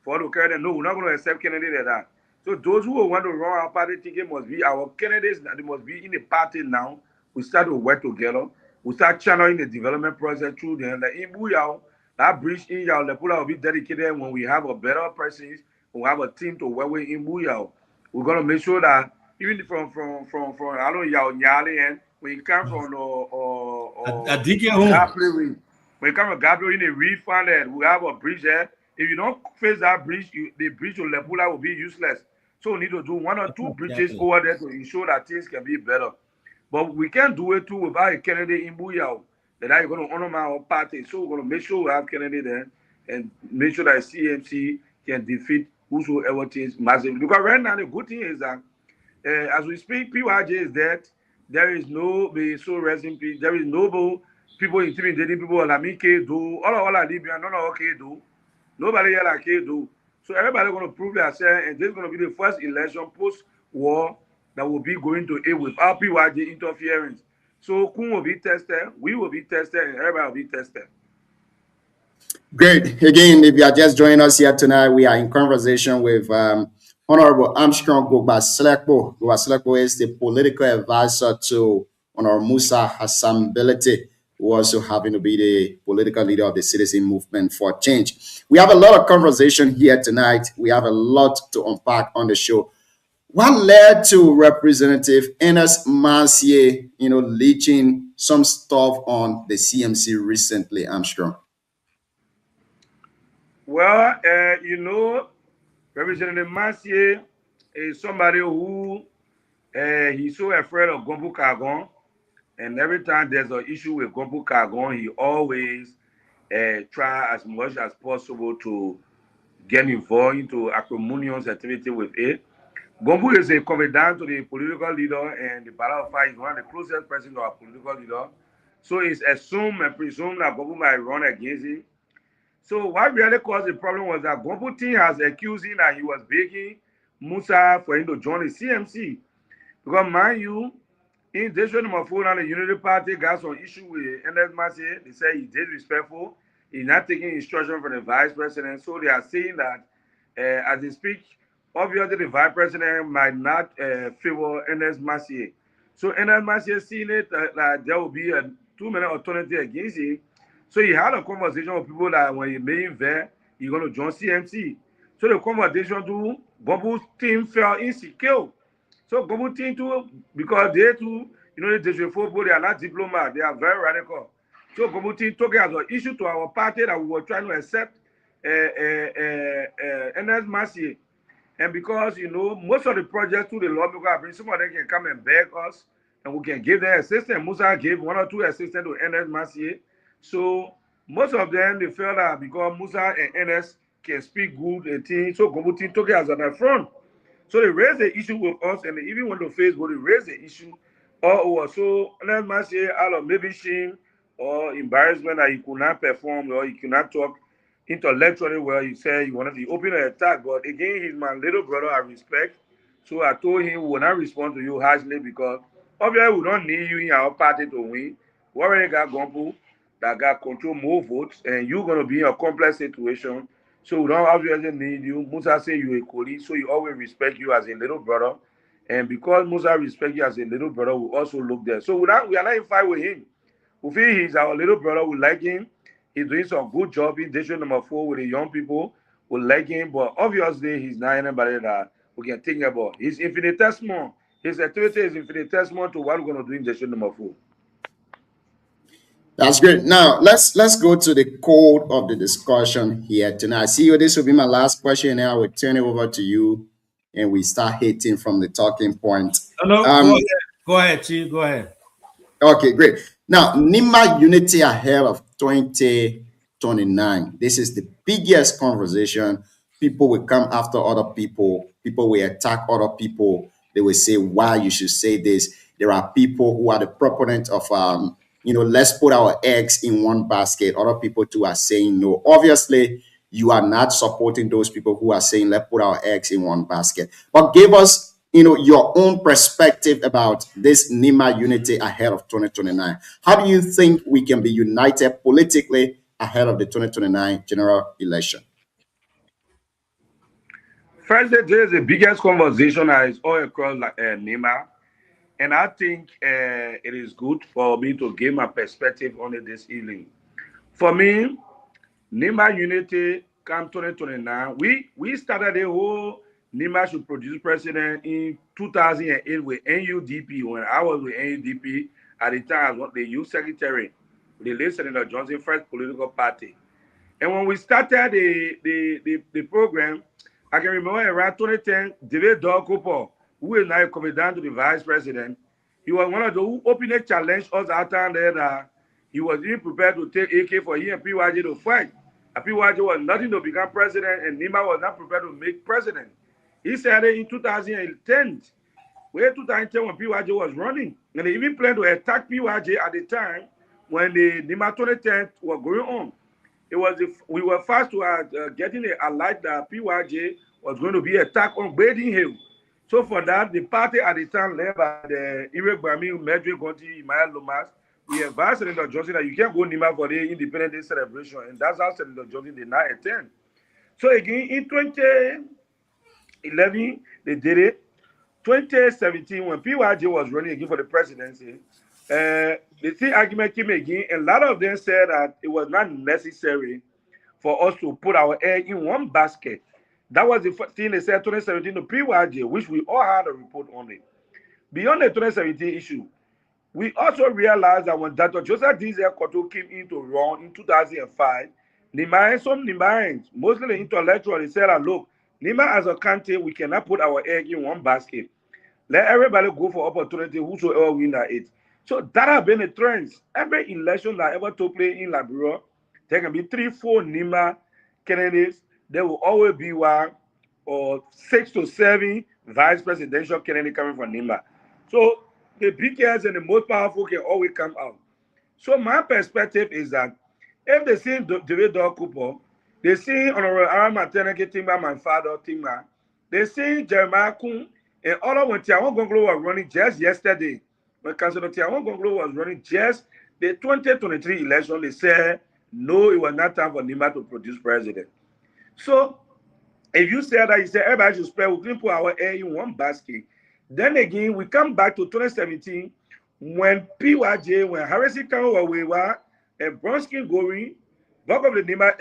for to carry them. No, we're not going to accept candidate like that. So those who want to run our party ticket must be our candidates. They must be in the party now. We start to work together. We start channeling the development process through them. Like in Buyao, that bridge in Yao, Lepula will be dedicated when we have a better persons, we have a team to work with in Buyao. We're gonna make sure that even from I don't know Yao Nyali and when you come from Gapley, when you come from Gapley in a refund and we have a bridge there. If you don't face that bridge, the bridge to Lepula will be useless. So we need to do one or two bridges over there to ensure that things can be better. But we can't do it too without a candidate in Buyao that are going to honor our party. So we're going to make sure we have candidate there and make sure that CMC can defeat whosoever things massively. Because right now the good thing is that as we speak, PYJ is dead. There is no so rest in peace. There is no people intimidating people like me, do all of Libya, none of do. Nobody here like do. So everybody going to prove themselves, and this is going to be the first election post-war that will be going to aid without PYJ interference. So Kun will be tested, we will be tested, and everybody will be tested. Great. Again, if you are just joining us here tonight, we are in conversation with Honorable Armstrong Gogba Selekpo. Gogba Selekpo is the political advisor to Honorable Musa Hassan Belete, who also happen to be the political leader of the Citizen Movement for Change. We have a lot of conversation here tonight. We have a lot to unpack on the show. What led to Representative Ernest Mansier, leaching some stuff on the CMC recently, Armstrong? Well, Representative Mansier is somebody who he's so afraid of Gombo Kagon, and every time there's an issue with Gombo Kagon, he always try as much as possible to get involved into acrimonious activity with it. Gombo is a confidant to the political leader, and the Battle of Fire is one of the closest persons to our political leader. So it's assumed and presumed that Gombo might run against him. So what really caused the problem was that Gombo team has accused him that he was begging Musa for him to join the CMC. Because mind you, in district number 4 now, the Unity Party got some issue with Ernest Mansier. They say he's disrespectful. He's not taking instruction from the vice president. So they are saying that as they speak, obviously the vice president might not favor Ernest Mansier. So Ernest Mansier seen it that there will be too many alternatives against him. So he had a conversation with people that when he made him there, he's going to join CMC. So the conversation to Gombo's team fell insecure. So Gombo team too, because they too, the district football, they are not diplomats, they are very radical. So Gombo team took it as an issue to our party that we were trying to accept Ernest Mansier. And because, most of the projects to the lawmaker have been, some of them can come and beg us, and we can give them assistance. Musa gave 1 or 2 assistants to Ernest Mansier. So most of them, they felt that because Musa and Ernest can speak good and things, so Gombo team took it as an affront. So they raised the issue with us, and they even went to Facebook, they raised the issue all over. So Ernest Mansier, out of maybe shame or embarrassment that he could not perform or he could not talk intellectually well, he said he wanted to open an attack. But again, he's my little brother, I respect. So I told him we will not respond to you harshly because obviously we don't need you in our party to win. We already got Gombo that got control more votes, and you're going to be in a complex situation. So we don't obviously need you. Musa say you're a colleague, so he always respect you as a little brother. And because Musa respect you as a little brother, we also look there. So we are not in fight with him. We feel he's our little brother. We like him. He's doing some good job in district number 4 with the young people. We like him, but obviously he's not anybody that we can think about. He's infinitesimal. His activity is infinitesimal to what we're going to do in district number 4. That's great. Now let's go to the core of the discussion here tonight. See you. This will be my last question, and I will turn it over to you, and we start hitting from the talking point. No, go ahead, Chief. Go ahead. Okay, great. Now, NIMA unity ahead of 2029. This is the biggest conversation. People will come after other people. People will attack other people. They will say why you should say this. There are people who are the proponents of let's put our eggs in one basket. Other people too are saying no. Obviously, you are not supporting those people who are saying, let's put our eggs in one basket. But give us, your own perspective about this NEMA unity ahead of 2029. How do you think we can be united politically ahead of the 2029 general election? First, there is the biggest conversation that is all across NEMA, and I think it is good for me to give my perspective on it this evening. For me, NEMA unity come 2029. We started the whole NEMA should produce president in 2008 with NUDP. When I was with NUDP at the time, I was the youth secretary, the late Senator Johnson, first political party. And when we started the program, I can remember around 2010, David Dokupo, who is now coming down to the vice president, he was one of those who openly challenged us out there that he was even prepared to take AK for him and PYJ to fight. And PYJ was nothing to become president, and NEMA was not prepared to make president. He said it in 2010, when PYJ was running, and they even planned to attack PYJ at the time when the NEMA 2010 was going on. We were fast to getting a alert that PYJ was going to be attacked on Bading Hill. So for that, the party at the time led by the Irek Bami, Medri Gonti, Imaya Lomas, we advised Senator Johnson that you can't go NEMA for the Independence Day celebration, and that's how Senator Johnson did not attend. So again, in 2011, they did it. 2017, when PYJ was running again for the presidency, the same argument came again, and a lot of them said that it was not necessary for us to put our egg in one basket. That was the first thing they said 2017 to PYJ, which we all had a report on it. Beyond the 2017 issue, we also realized that when Dr. Joseph Dizel Koto came into run in 2005, some Nimaeans, mostly the intellectuals, they said that, look, NEMA as a country, we cannot put our egg in one basket. Let everybody go for opportunity, whosoever win that it. So that has been a trend. Every election that ever took place in Liberia, there can be 3-4 NEMA candidates. There will always be 1 or 6 to 7 vice presidential candidates coming from NEMA. So the biggest and the most powerful can always come out. So my perspective is that if they see David Dokupo, they see Honorable Arama Teneke Timba, my father Timba, they see Jeremiah Kun, and all of when Tiawan Gonglo was running just yesterday, when Councilor Tiawan Gonglo was running just the 2023 election, they said, no, it was not time for NEMA to produce president. So, if you say that, you say everybody should spend, we can put our egg in one basket. Then again, we come back to 2017 when PYJ, when Harrison Kawawewa, and Bronsky Goring, back of the NEMA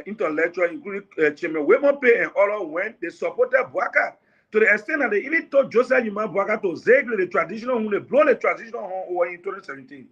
intellectual, including Chairman Wemope and all when they supported Bwaka to the extent that they even told Joseph Yuma Bwaka to zegle the traditional home, they blow the traditional home over in 2017.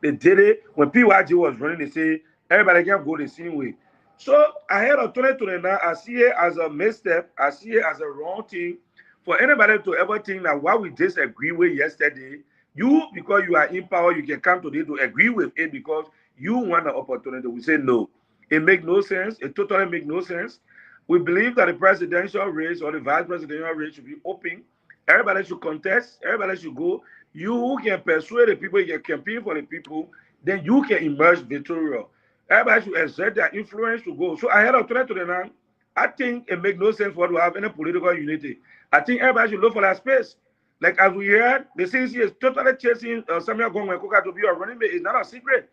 They did it when PYJ was running, they say everybody can go the same way. So ahead of 2029, I see it as a misstep. I see it as a wrong thing for anybody to ever think that what we disagree with yesterday, you, because you are in power, you can come today to agree with it because you want the opportunity. We say no. It makes no sense. It totally makes no sense. We believe that the presidential race or the vice presidential race should be open. Everybody should contest. Everybody should go. You can persuade the people, you can campaign for the people, then you can emerge victorious. Everybody should exert their influence to go. So ahead of 2029, I think it makes no sense for us to have any political unity. I think everybody should look for that space. Like as we heard, the CNC is totally chasing Samuel Gongwe Koka to be a running mate. It's not a secret.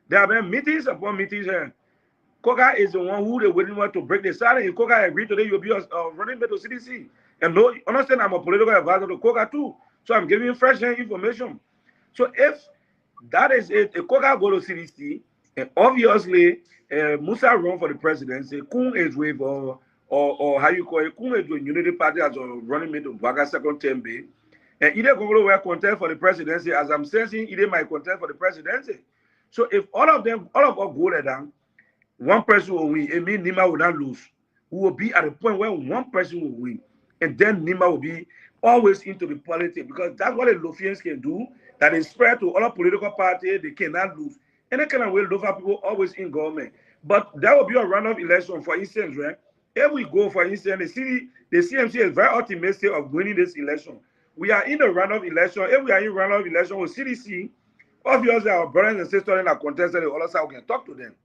There have been meetings upon meetings here. Koka is the one who they wouldn't want to break the silence. If Koka agreed today, you'll be a running mate to CDC. And no, understand I'm a political advisor to Koka too. So I'm giving you fresh information. So if that is it, if Koka go to CDC, and obviously Musa run for the presidency, Kun is with or how you call it, Kun is with Unity Party as a running mate of Baga second term bay. And either Gongolo will contest for the presidency, as I'm sensing, either might contest for the presidency. So if all of us go there down, one person will win. It means NEMA will not lose. We will be at a point where one person will win. And then NEMA will be always into the politics because that's what the Lofians can do. That is spread to other political parties, they cannot lose. And that kind of way, Lofa people always in government. But that will be a runoff election, for instance, right? If we go, for instance, the CMC is very optimistic of winning this election. We are in the runoff election. If we are in runoff election with CDC, obviously our brothers and sisters in our contested, the other side, we can talk to them.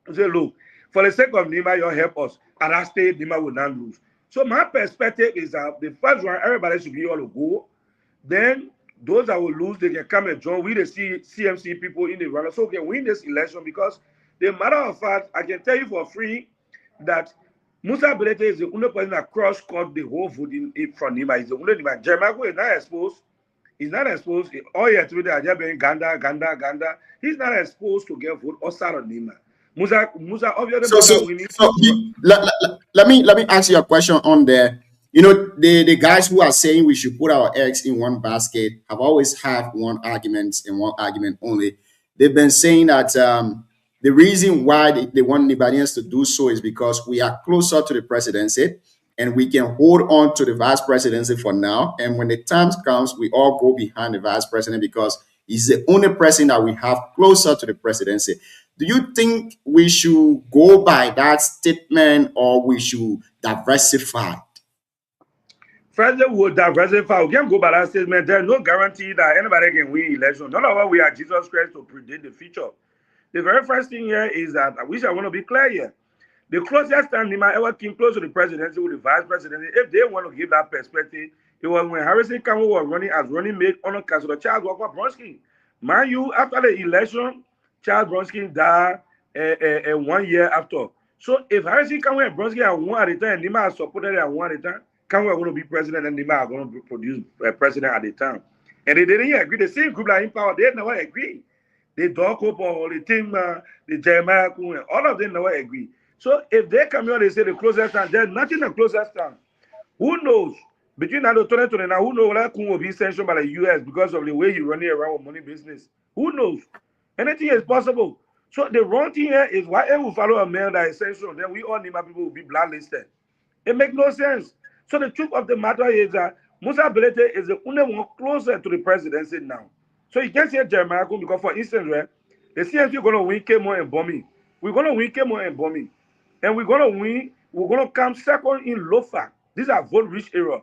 And say, look, For the sake of Nima, you help us. And I state Nima will not lose. So my perspective is that the first one, everybody should be all to go. Then those that will lose, they can come and join. We the CMC people in the runner, so we can win this election. Because the matter of fact, I can tell you for free that Musa Belete is the only person that cross-cut the whole vote from Nima. He's the only Nima. Jeremiah is not exposed. He's not exposed. All you have to do is just being Ganda. He's not exposed to get vote outside of Nima. Musa obviously. Let me ask you a question on there. You know, the guys who are saying we should put our eggs in one basket have always had one argument and one argument only. They've been saying that the reason why they want Libanians to do so is because we are closer to the presidency and we can hold on to the vice presidency for now. And when the time comes, we all go behind the vice president because he's the only person that we have closer to the presidency. Do you think we should go by that statement or we should diversify? First, we will diversify. We can't go by that statement. There's no guarantee that anybody can win election. None of us we are Jesus Christ to predict the future. The very first thing here is that I wish I want to be clear here. The closest time Nima ever came close to the presidency with the vice presidency, if they want to give that perspective, it was when Harrison Campbell was running as running mate on a council of Charles Walker Bronski. Mind you, after the election, Charles Bronski died 1 year after. So if Harrison Campbell and Bronski are one at a time, Nima has supported at one at a time, Campbell are going to be president and Nima are going to produce president at the time. And they didn't agree. The same group that in power, they never agree. The Dokopo, the Timma, the Jeremiah, all of them never agree. So if they come here, they say the closest time, there's nothing the closest time. Who knows? Between now and 2029, who knows whether Kun will be sanctioned by the US because of the way he's running around with money business? Who knows? Anything is possible. So the wrong thing here is why we follow a man that is sanctioned, then we all Nima people will be blacklisted. It makes no sense. So the truth of the matter is that Musa Belete is the only one closer to the presidency now. So you can't say Jeremiah Kun because, for instance, right, the CNC are going to win Kemo and Bomi. We're going to win Kemo and Bomi. And we're going to win, we're going to come second in Lofa. These are vote-rich area.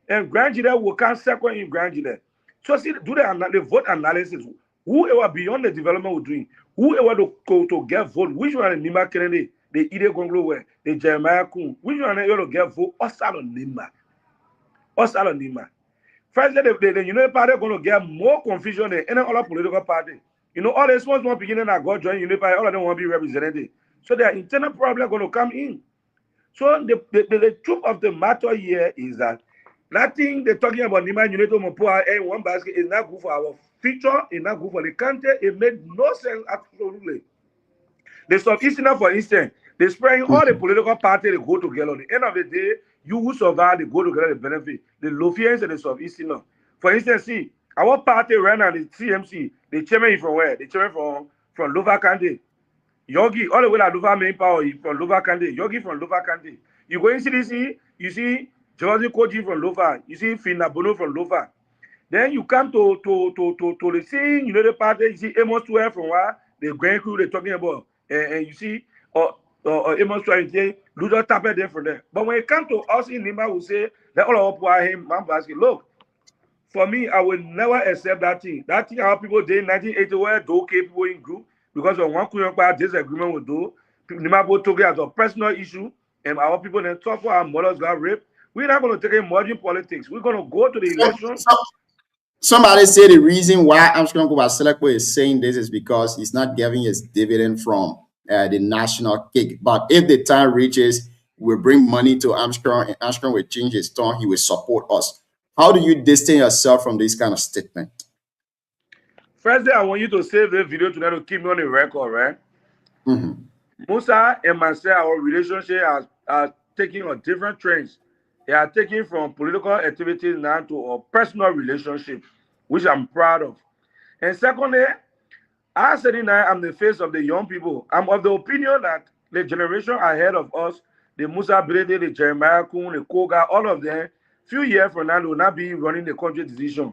And Grand Jide will come second in Grand Jide. So see, do the vote analysis. Whoever beyond the development we're doing, whoever to get vote, which one is Nima Kennedy, the Ide Gonglo, the Jeremiah Kun, which one is to get vote, outside of Nima. Outside of Nima. First, the United Party are going to get more confusion than any other political party. You know, all the small beginning that got joined United Party, all of them want to be represented. So their internal problem are going to come in. So the truth of the matter here is that nothing they're talking about Nima United Mopoa in one basket is not good for our future, it's not good for the country. It made no sense absolutely. The Southeasterner, for instance, they're spraying all the political parties, they go together. At the end of the day, you who survive, they go together, the benefit. The Lofians and the Southeasterner. For instance, see, our party ran on the CMC, the chairman is from where? The chairman from Lova Kande. Yogi, all the way to Lova main power from Lova Kande. Yogi from Lova Kande. You go in CDC, you see George Koji from Lova, you see Fina Bono from Lova. Then you come to the scene, you know the party, you see Amos 12 from where the Grand Crew they're talking about. And you see Amos 12, say, Ludo Tapper there from there. But when it comes to us in Nima, we say that all of him, man, basket. Look, for me, I will never accept that thing. That thing our people did in 1980 where do people in group because of one disagreement with do. Nima took it as a personal issue, and our people then talk for our mothers got raped. We're not going to take in modern politics. We're going to go to the election. Somebody say the reason why Armstrong Selekpo is saying this is because he's not getting his dividend from the national cake. But if the time reaches, we'll bring money to Armstrong and Armstrong will change his tone, he will support us. How do you distance yourself from this kind of statement? First, I want you to save the video tonight to keep me on the record, right? Musa and myself, our relationship are taking on different trends. They are taking from political activities now to a personal relationship, which I'm proud of. And secondly, I said I'm the face of the young people. I'm of the opinion that the generation ahead of us, the Musa Belete, the Jeremiah Kun, the Koga, all of them, few years from now, will not be running the country decision.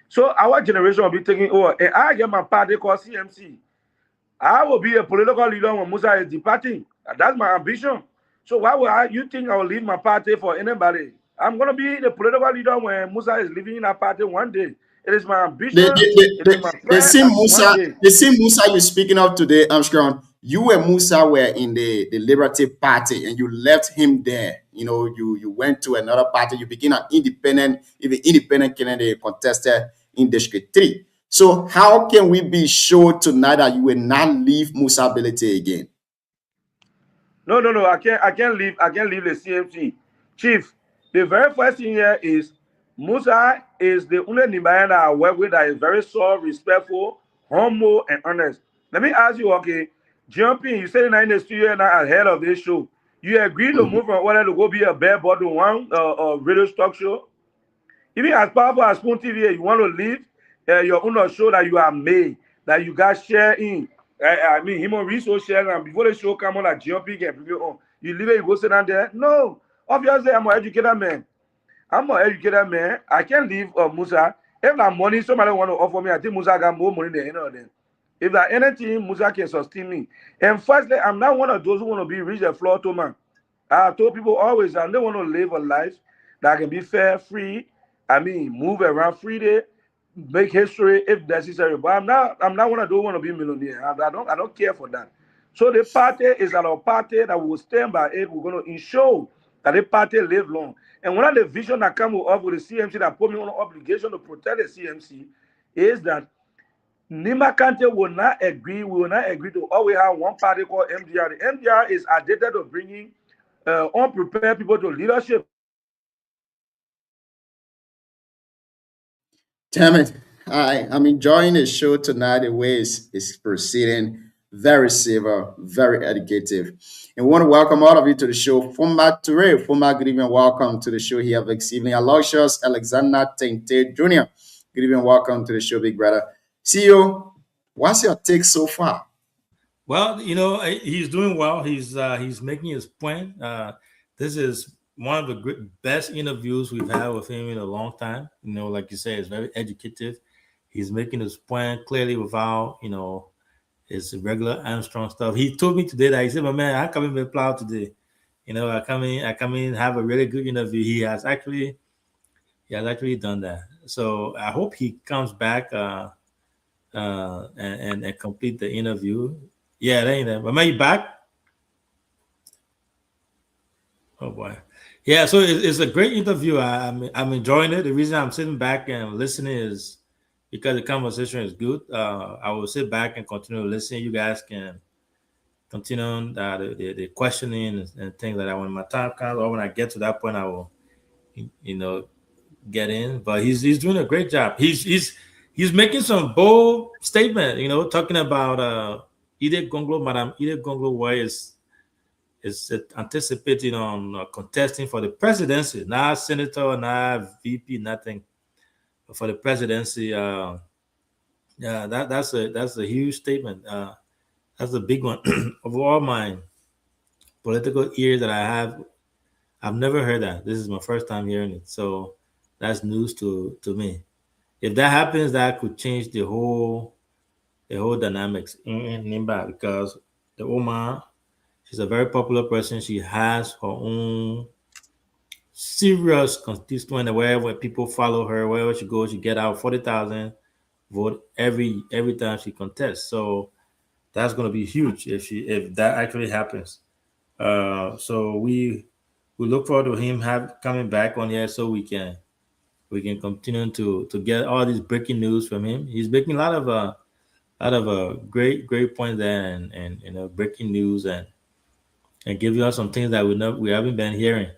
So our generation will be taking over. And I get my party called CMC. I will be a political leader when Musa is departing. That's my ambition. So why would you think I will leave my party for anybody? I'm going to be the political leader when Musa is leaving that party one day. It is my ambition. The same Musa you're speaking of today, Armstrong, You and Musa were in the Liberative Party and you left him there. You went to another party. You became an independent candidate contested in District 3. So how can we be sure tonight that you will not leave Musa Ability again? No. I can't leave the CMC. Chief, the very first thing here is Musa is the only Nimbayan that I work with that is very soft, respectful, humble, and honest. Let me ask you, okay, jumping, you said in the studio now ahead of this show. You agree to move from order to go be a bare bottom one radio talk show? Even as powerful as Spoon TV, you want to leave your own show that you are made, that you got share in. I mean, human resource share, and before the show come on, like jumping and preview on, you leave it, you go sit down there. No, obviously, I'm an educated man. I can't leave Musa. If that money somebody want to offer me, I think Musa got more money than any of them. If that anything, Musa can sustain me. And firstly, I'm not one of those who want to be rich and floor to man. I told people always, I don't want to live a life that can be fair, free. I mean, move around freely, make history if necessary. But I'm not one of those who want to be millionaire. I don't care for that. So the party is our party that will stand by it. We're going to ensure that the party live long. And one of the vision that come up with the CMC that put me on an obligation to protect the CMC is that Nima Kante will not agree to always have one party called MDR. The MDR is addicted to bringing unprepared people to leadership. Damn it. I'm enjoying the show tonight. The way it's proceeding. Very civil, very educative. And we want to welcome all of you to the show. Fuma Ture, Fuma, good evening. Welcome to the show here this evening. Aloysius Alexander Tente Jr. Good evening. Welcome to the show, big brother. CEO, what's your take so far? Well, he's doing well. He's making his point. This is one of the best interviews we've had with him in a long time. Like you say, it's very educative. He's making his point clearly without, his regular Armstrong stuff. He told me today that he said, "My man, I come in with plow today. I come in, have a really good interview." He has actually done that. So I hope he comes back and complete the interview. Yeah, that ain't that. But man, you back? Oh boy. Yeah, so it's a great interview. I'm enjoying it. The reason I'm sitting back and listening is because the conversation is good. I will sit back and continue to listen. You guys can continue on the questioning and things like that. When my time comes, or when I get to that point, I will, get in. But he's doing a great job. He's making some bold statement. Talking about Edith Gonglo, Madam Edith Gonglo, where is anticipating on contesting for the presidency, not senator, not VP, nothing. For the presidency, that's a huge statement. That's a big one. Of all my political ears that I have, I've never heard that. This is my first time hearing it, so that's news to me. If that happens, that could change the whole dynamics in Nimba, because the woman, she's a very popular person. She has her own serious constituent wherever people follow her, wherever she goes, she get out 40,000 vote every time she contests. So that's going to be huge if that actually happens. So we look forward to him coming back on here so we can continue to get all these breaking news from him. He's making a lot of great points there and breaking news and give you some things that we haven't been hearing.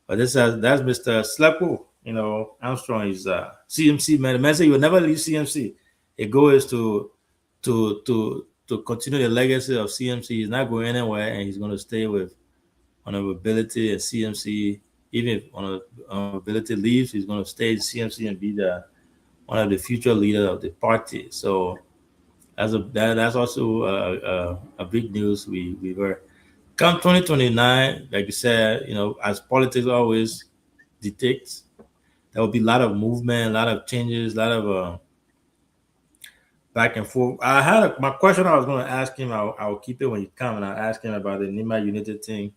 But that's Mr. Slepo. Armstrong is CMC man. The man said you will never leave CMC. The goal is to continue the legacy of CMC. He's not going anywhere, and he's going to stay with Honorability and CMC. Even if Honorability leaves, he's going to stay in CMC and be one of the future leaders of the party. So that's also a big news we were. Come 2029, like you said, as politics always dictates, there will be a lot of movement, a lot of changes, a lot of back and forth. I had my question I was going to ask him. I'll keep it when you come, and I'll ask him about the Nima United thing.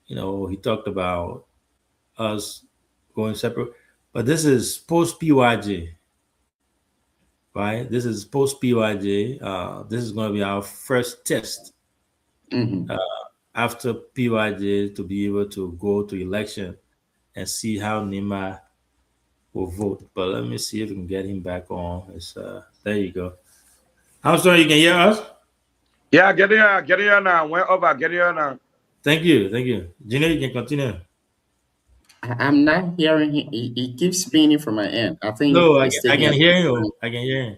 He talked about us going separate, but this is post PYG. right? This is post PYJ. This is going to be our first test after PYJ to be able to go to election and see how Nima will vote. But let me see if we can get him back on. It's there you go. I'm sorry, you can hear us? Yeah, get here now. Went over, get here now. Thank you. Junior, you can continue. I'm not hearing him. He keeps spinning from my end. I think No, it's I taking can a- hear you. I can hear you.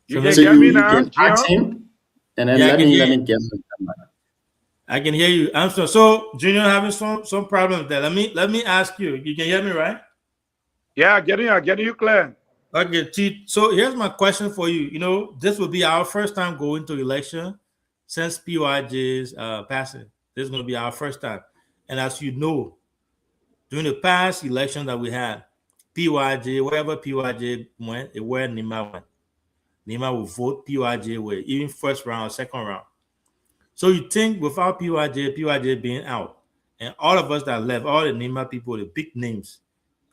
You So can So hear you, me you now, can ask Junior? him, and then Yeah, I let can me hear let you. me get him. I can hear you. I'm sorry. So Junior having some problems there. Let me ask you. You can hear me, right? Yeah, getting you clear. Okay, T. So here's my question for you. You know, this will be our first time going to election since PYJ's passing. This is going to be our first time. And as you know, during the past election that we had, PYJ, wherever PYJ went, it where Nima went. Nima will vote PYJ way, even first round, second round. So you think without PYJ being out, and all of us that left, all the Nima people, the big names,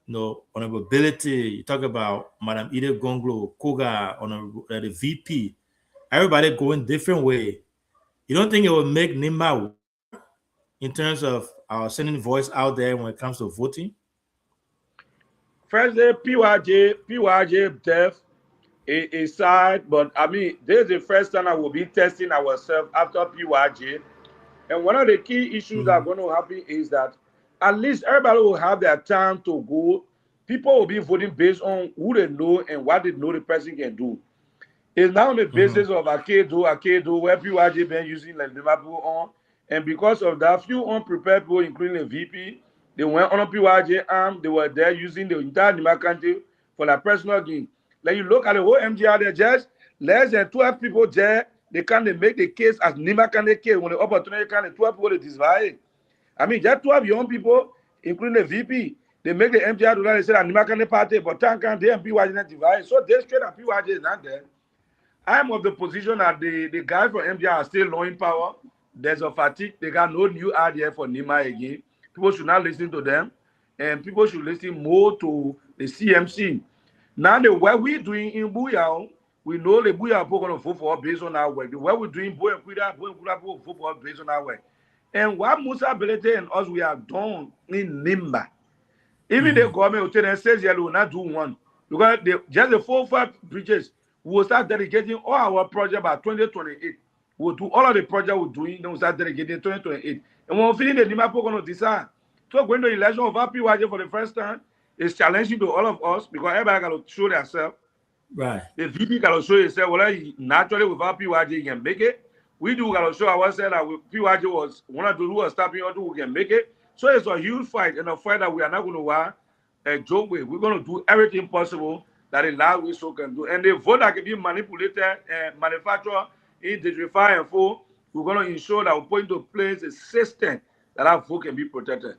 you know, honorability, you talk about Madam Ida Gonglo, Koga, the VP, everybody going different way. You don't think it will make Nima in terms of our sending voice out there when it comes to voting? First day, PYJ death is sad, but I mean, this is the first time I will be testing ourselves after PYJ. And one of the key issues that are going to happen is that at least everybody will have their time to go. People will be voting based on who they know and what they know the person can do. It's now on the basis of Akedo, where PYJ been using like Liverpool on. And because of that, few unprepared people, including the VP, they went on a PYJ arm. They were there using the entire Nima country for their personal gain. Like you look at the whole MGR, there just less than 12 people there. They can't make the case as Nima can case when the opportunity can 12 people they divide. I mean, just 12 young people, including the VP, they make the MGR do that. They say that Nima can party, but Tank and the PYJ not divide. So they straight that PYJ is not there. I'm of the position that the guy from MDR are still low in power. There's a fatigue. They got no new idea for Nima again. People should not listen to them. And people should listen more to the CMC. Now, the what we're doing in Buyao, we know the Buyao people going to vote for us based on our work. The what we're doing, Boy and Kuda will vote for us based on our work. And what Musa Belete and us, we have done in Nimba. Even the government will tell them, says, yeah, we will not do one. Because just the 4 or 5 bridges, we will start dedicating all our projects by 2028. We'll do all of the projects we're doing, then we'll start dedicating 2028. And when we finish the Nima going to decide. So going to the election of our PYJ for the first time is challenging to all of us because everybody got to show themselves. Right. The VP got to show himself, well, naturally without PYJ, he can make it. We do got to show ourselves that PYJ was one of those who was stopping us who can make it. So it's a huge fight and a fight that we are not going to win a joke with. We're going to do everything possible that a lot we so can do. And the vote that can be manipulated and manufactured, identified and full, we're going to ensure that we put into place a system that our vote can be protected.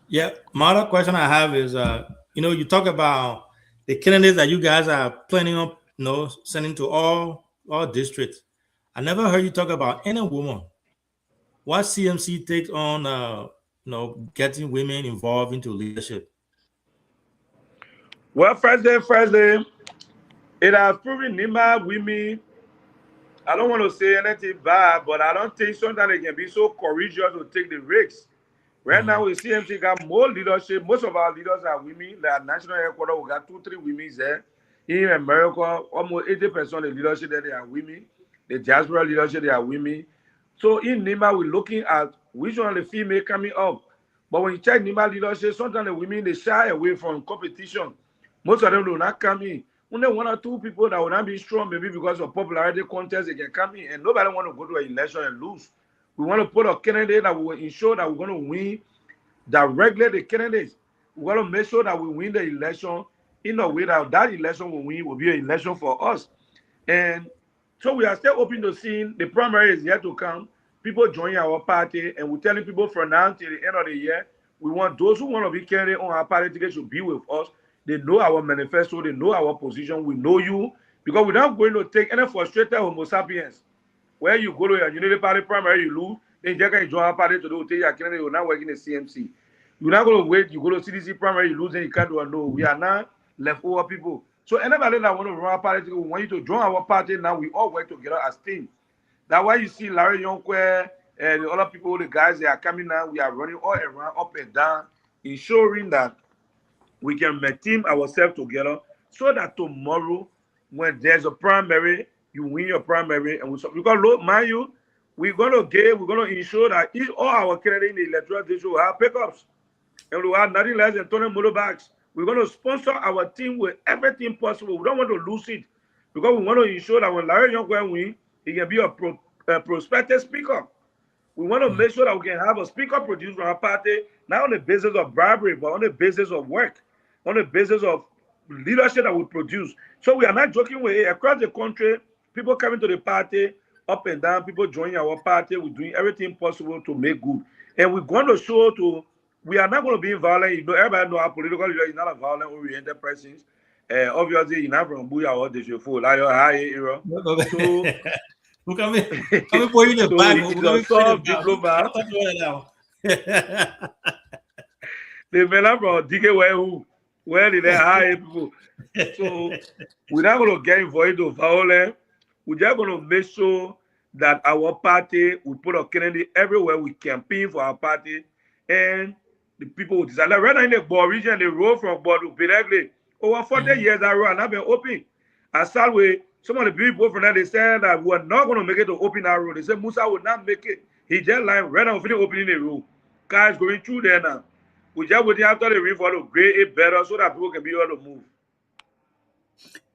Yeah, my other question I have is, you know, you talk about the candidates that you guys are planning on, you know, sending to all districts. I never heard you talk about any woman. What CMC takes on, you know, getting women involved into leadership? Well, first day, it has proven Nima women. I don't want to say anything bad, but I don't think sometimes they can be so courageous to take the risks. Right now, we CMC got more leadership. Most of our leaders are women. Like national headquarters, we got 2-3 women there. In America, almost 80% of the leadership there, they are women. The diaspora leadership, they are women. So in Nima, we're looking at which one of the female coming up. But when you check Nima leadership, sometimes the women, they shy away from competition. Most of them will not come in. Only 1 or 2 people that will not be strong, maybe because of popularity contest, they can come in. And nobody want to go to an election and lose. We want to put a candidate that will ensure that we're going to win, directly the candidates. We're going to make sure that we win the election in a way that that election will win will be an election for us. And so we are still open to seeing the primary is yet to come. People join our party, and we're telling people from now till the end of the year, we want those who want to be candidate on our party ticket should be with us. They know our manifesto, they know our position, we know you, because we're not going to take any frustrated Homo sapiens. Where you go to your unity party primary, you lose, then you can join our party to do your candidate, you're not working the CMC. You're not going to wait, you go to CDC primary, you lose, and you can't do a no. We are not leftover people. So anybody that want to run a party, we want you to join our party. Now we all work together as team. That's why you see Larry Yonkwe and the other people, the guys, they are coming now. We are running all around, up and down, ensuring that we can team ourselves together so that tomorrow, when there's a primary, you win your primary. And because, mind you, we're going to ensure that all our candidates in the electoral district will have pickups. And we will have nothing less than 20 motorbikes. We're going to sponsor our team with everything possible. We don't want to lose it because we want to ensure that when Larry Yonkwe wins, he can be a prospective speaker. We want to make sure that we can have a speaker produced from our party, not on the basis of bribery, but on the basis of work, on the basis of leadership that we produce. So we are not joking with it. Across the country, people coming to the party, up and down, people joining our party. We're doing everything possible to make good. And we're going to show we are not going to be violent. You know, everybody know our political leader is not a violent-oriented person. Obviously, you're not from Booyah or Deshafu. Like your high era. So, who come for you the Bible? He's a soft diplomat. The men from DK where did they hire people? So we're not going to get involved in violence. We're just going to make sure that our party will put a candidate everywhere we campaign for our party, and the people will decide. Like right now in the Boer region, the road from Boer to Piregli, over 40 years that road has not been open. As Salwe, some of the people from there, they said that we are not going to make it to open that road. They said Musa would not make it. He just like right now finish opening the road. Cars going through there now. We just waiting after the rain for to grade it better so that people can be able to move.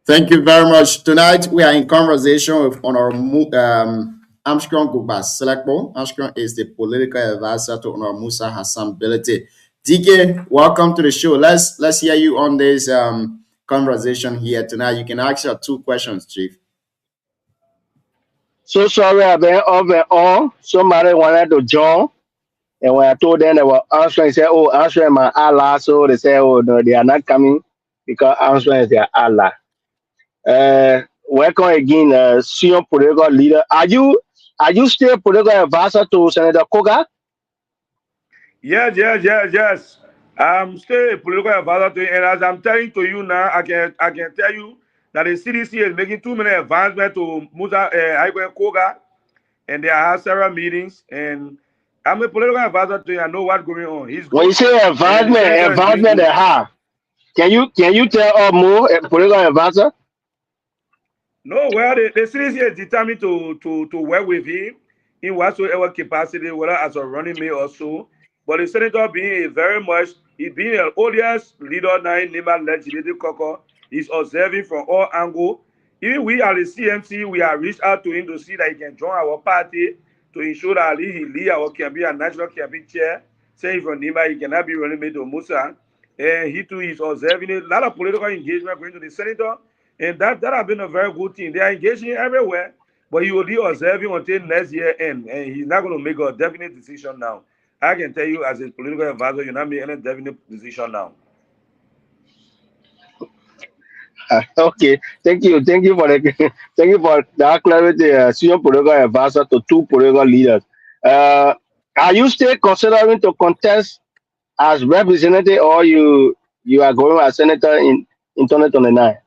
Thank you very much. Tonight we are in conversation with Honorable Armstrong Gubas Selekbo. Armstrong is the political advisor to Honorable Musa Hassan Bility. DK, welcome to the show. Let's hear you on this conversation here tonight. You can ask your 2 questions, Chief. So sorry about all. Somebody wanted to join. And when I told them they were answering, they said, "Oh, answering my Allah." So they said, "Oh no, they are not coming because answering is their Allah." Welcome again, senior political leader. Are you still political advisor to Senator Koga? Yes. I'm still a political advisor to him, and as I'm telling to you now, I can tell you that the CDC is making too many advancements to Musa Koga, and they have several meetings. And I'm a political advisor to him. I know what's going on. When you say advancement, they have. Can you tell us more, political advisor? No, well, the CDC is determined to work with him in whatsoever capacity, whether as a running mate or so. But the senator being he's being the oldest leader now in Nima legislative caucus, he's observing from all angles. Even we at the CMC, we have reached out to him to see that he can join our party to ensure that he lead our campaign and national campaign chair. Saying from Nima, he cannot be running mate to Musa. And he too is observing a lot of political engagement going to the senator. And that has been a very good thing. They are engaging everywhere, but he will be observing until next year end. And he's not going to make a definite decision now. I can tell you as a political advisor, you're not making any definite decision now. Okay, thank you for that clarity, senior political advisor to 2 political leaders. Are you still considering to contest as representative, or you are going as senator in 2029?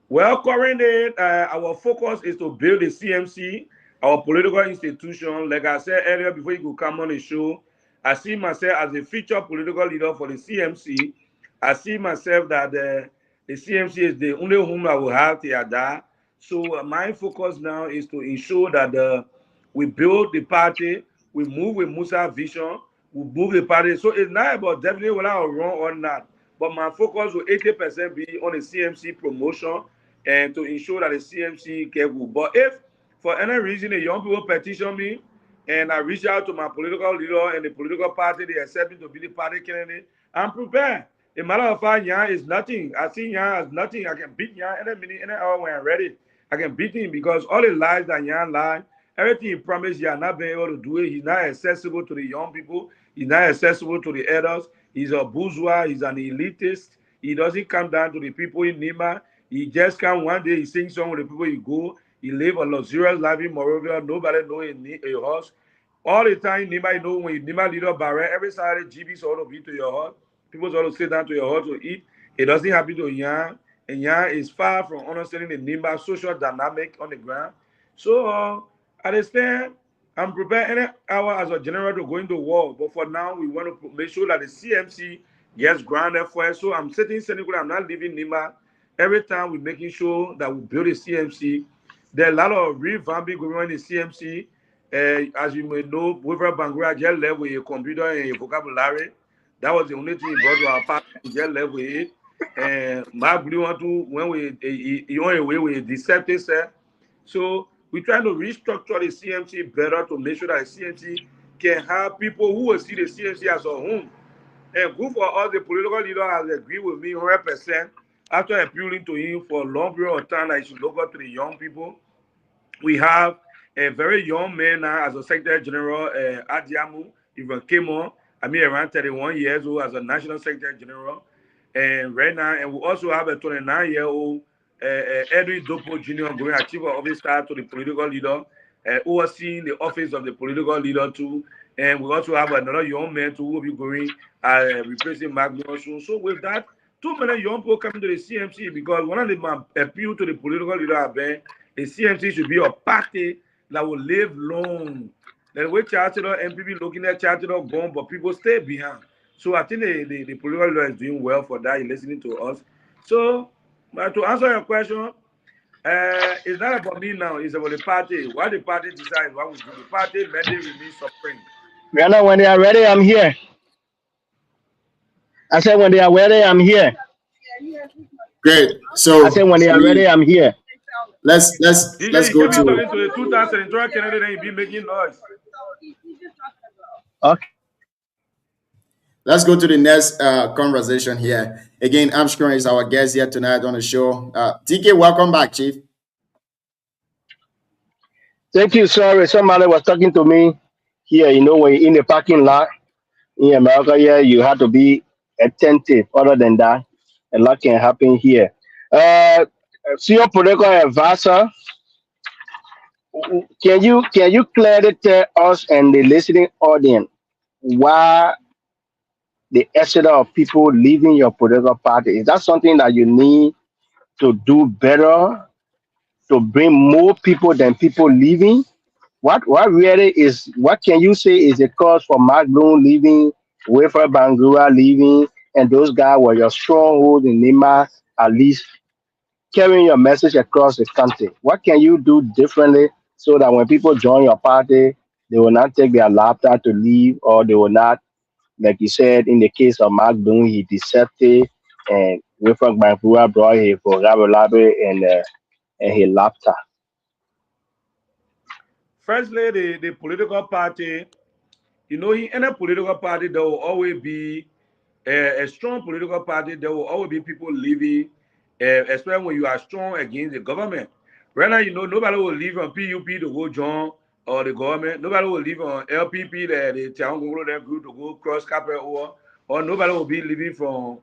Well, currently, our focus is to build the CMC, our political institution. Like I said earlier, before you could come on the show, I see myself as a future political leader for the CMC. I see myself that the CMC is the only home I will have till I die. So my focus now is to ensure that we build the party, we move with Musa's vision, we move the party. So it's not about definitely whether I will run or not, but my focus will 80% be on the CMC promotion and to ensure that the CMC can go. But if for any reason the young people petition me and I reach out to my political leader and the political party, they accept me to be the party candidate, I'm prepared. A matter of fact, Yan is nothing. I see Yan as nothing. I can beat Yan any minute, any hour when I'm ready. I can beat him because all the lies that Yan lied, everything he promised, Yan not being able to do it. He's not accessible to the young people. He's not accessible to the elders. He's a bourgeois. He's an elitist. He doesn't come down to the people in Nima. He just come one day, he sings song with the people he go. He live a luxurious life in Morovia. Nobody know a horse. All the time, Nima, know when Nima leader Barret, every Saturday, GB's all to be to your house. People all to sit down to your house to eat. It doesn't happen to Yan. and yeah, is far from understanding the NIMBA social dynamic on the ground. So I understand I'm prepared any hour as a general to go into war, but for now we want to make sure that the CMC gets grounded first. So I'm sitting cynical, I'm not leaving NIMBA. Every time we're making sure that we build a CMC. There are a lot of revamping going on in the CMC. As you may know, Wilfred Bangura just left with a computer and a vocabulary. That was the only thing he brought to our party. He just left with it. And Mark Blue want to when he on away with a deceptive set. So we're trying to restructure the CMC better to make sure that the CMC can have people who will see the CMC as a home. And good for all the political leader has agreed with me 100% after appealing to him for a long period of time that he should look up to the young people. We have a very young man now as a Secretary General, Adiamu, even came on. I mean, around 31 years old as a National Secretary General. And right now, and we also have a 29-year-old Edwin Dopo Jr. going Chief of Officer to the political leader, overseeing the office of the political leader too. And we also have another young man too who will be going replacing Mark Johnson. So with that, too many young people coming to the CMC because one of the appeal to the political leader have been the CMC should be a party that will live long. The way Chancellor MPP looking at Chancellor gone, but people stay behind. So I think the political leader is doing well for that. He's listening to us. So to answer your question, it's not about me now. It's about the party. What the party decides, what we do. The party mandate remains supreme. Rihanna, when they are ready, I'm here. I said when they are ready, I'm here. Great. So I said when they are ready, I'm here. Let's go to to 2000 and Canada, then you be making noise. Okay. Let's go to the next conversation here. Again, Armstrong is our guest here tonight on the show. TK, welcome back, Chief. Thank you. Sorry, somebody was talking to me here. You know, when you're in the parking lot in America, here you have to be attentive. Other than that, a lot can happen here. Senior political advisor, can you clearly tell us and the listening audience why the exodus of people leaving your political party? Is that something that you need to do better to bring more people than people leaving? What really is, what can you say is the cause for Mark Bloom leaving, Wilfred Bangura leaving, and those guys were your stronghold in Nima, at least carrying your message across the country? What can you do differently so that when people join your party, they will not take their laptop to leave, or they will not, like you said, in the case of Mark Bloom, he deceptive, and Wilfred Bangura brought his vocabulary and his laptop. Firstly, the political party, you know, in any political party, there will always be a strong political party. There will always be people leaving, especially when you are strong against the government. Right now, you know, nobody will leave on PUP to go join or the government. Nobody will leave on LPP, the town group to go cross carpet over, or nobody will be leaving from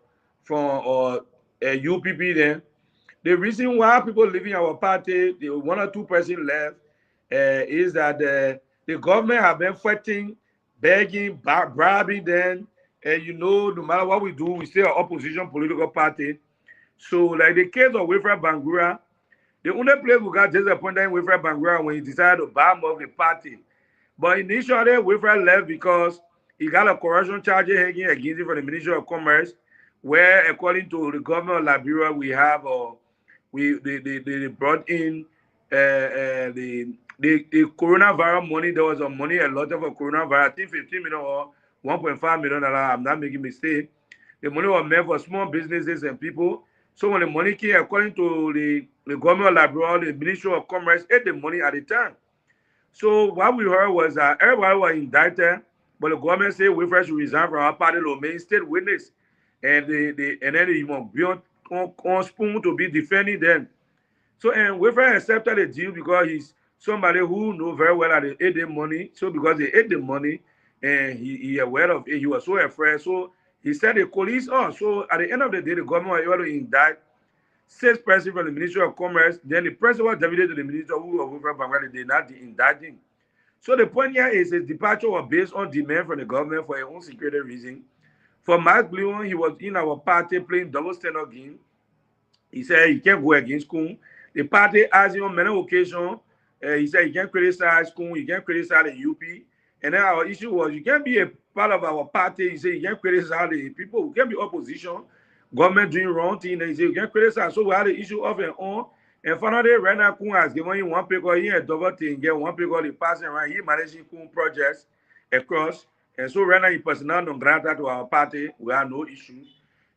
UPP then. The reason why people leaving our party, the 1 or 2 person left, is that the government have been fighting, begging, bribing them. And you know, no matter what we do, we stay an opposition political party. So, like the case of Wilfred Bangura, the only place we got disappointed in Wilfred Bangura when he decided to bomb off the party. But initially, Wilfred left because he got a corruption charge hanging against him from the Ministry of Commerce, where, according to the government of Liberia, we have they brought in the coronavirus money. There was a money allotted for coronavirus, I think 15 million or $1.5 million. I'm not making a mistake. The money was meant for small businesses and people. So when the money came, according to the government of Liberia, the Ministry of Commerce ate the money at the time. So what we heard was that everybody was indicted, but the government said Wilfred should resign from our party to remain state witness, and then he won't be on spoon to be defending them. So and Wilfred accepted the deal because he's somebody who knows very well that they ate the money. So because they ate the money, and he aware of it, he was so afraid. So he said the police on. So at the end of the day, the government was able to indict 6 persons from the Ministry of Commerce. Then the person was deputed to the Minister who was Wilfred Bangura. They did not indict him. So the point here is his departure was based on demand from the government for his own security reason. For Mark Bloom, he was in our party playing double standard game. He said he can't go against Kun. The party asked him on many occasions. He said he can't criticize Kun, he can't criticize the UP. And then our issue was you can't be a part of our party. He said you can't criticize the people who can be opposition. Government doing wrong thing. He said you can't criticize. So we had the issue of and on. And finally, right now, Kun has given him one paper. He had double thing, get one paper, the passing around. He managing Kun projects across. And so right now, he personnel non grata to our party. We have no issues.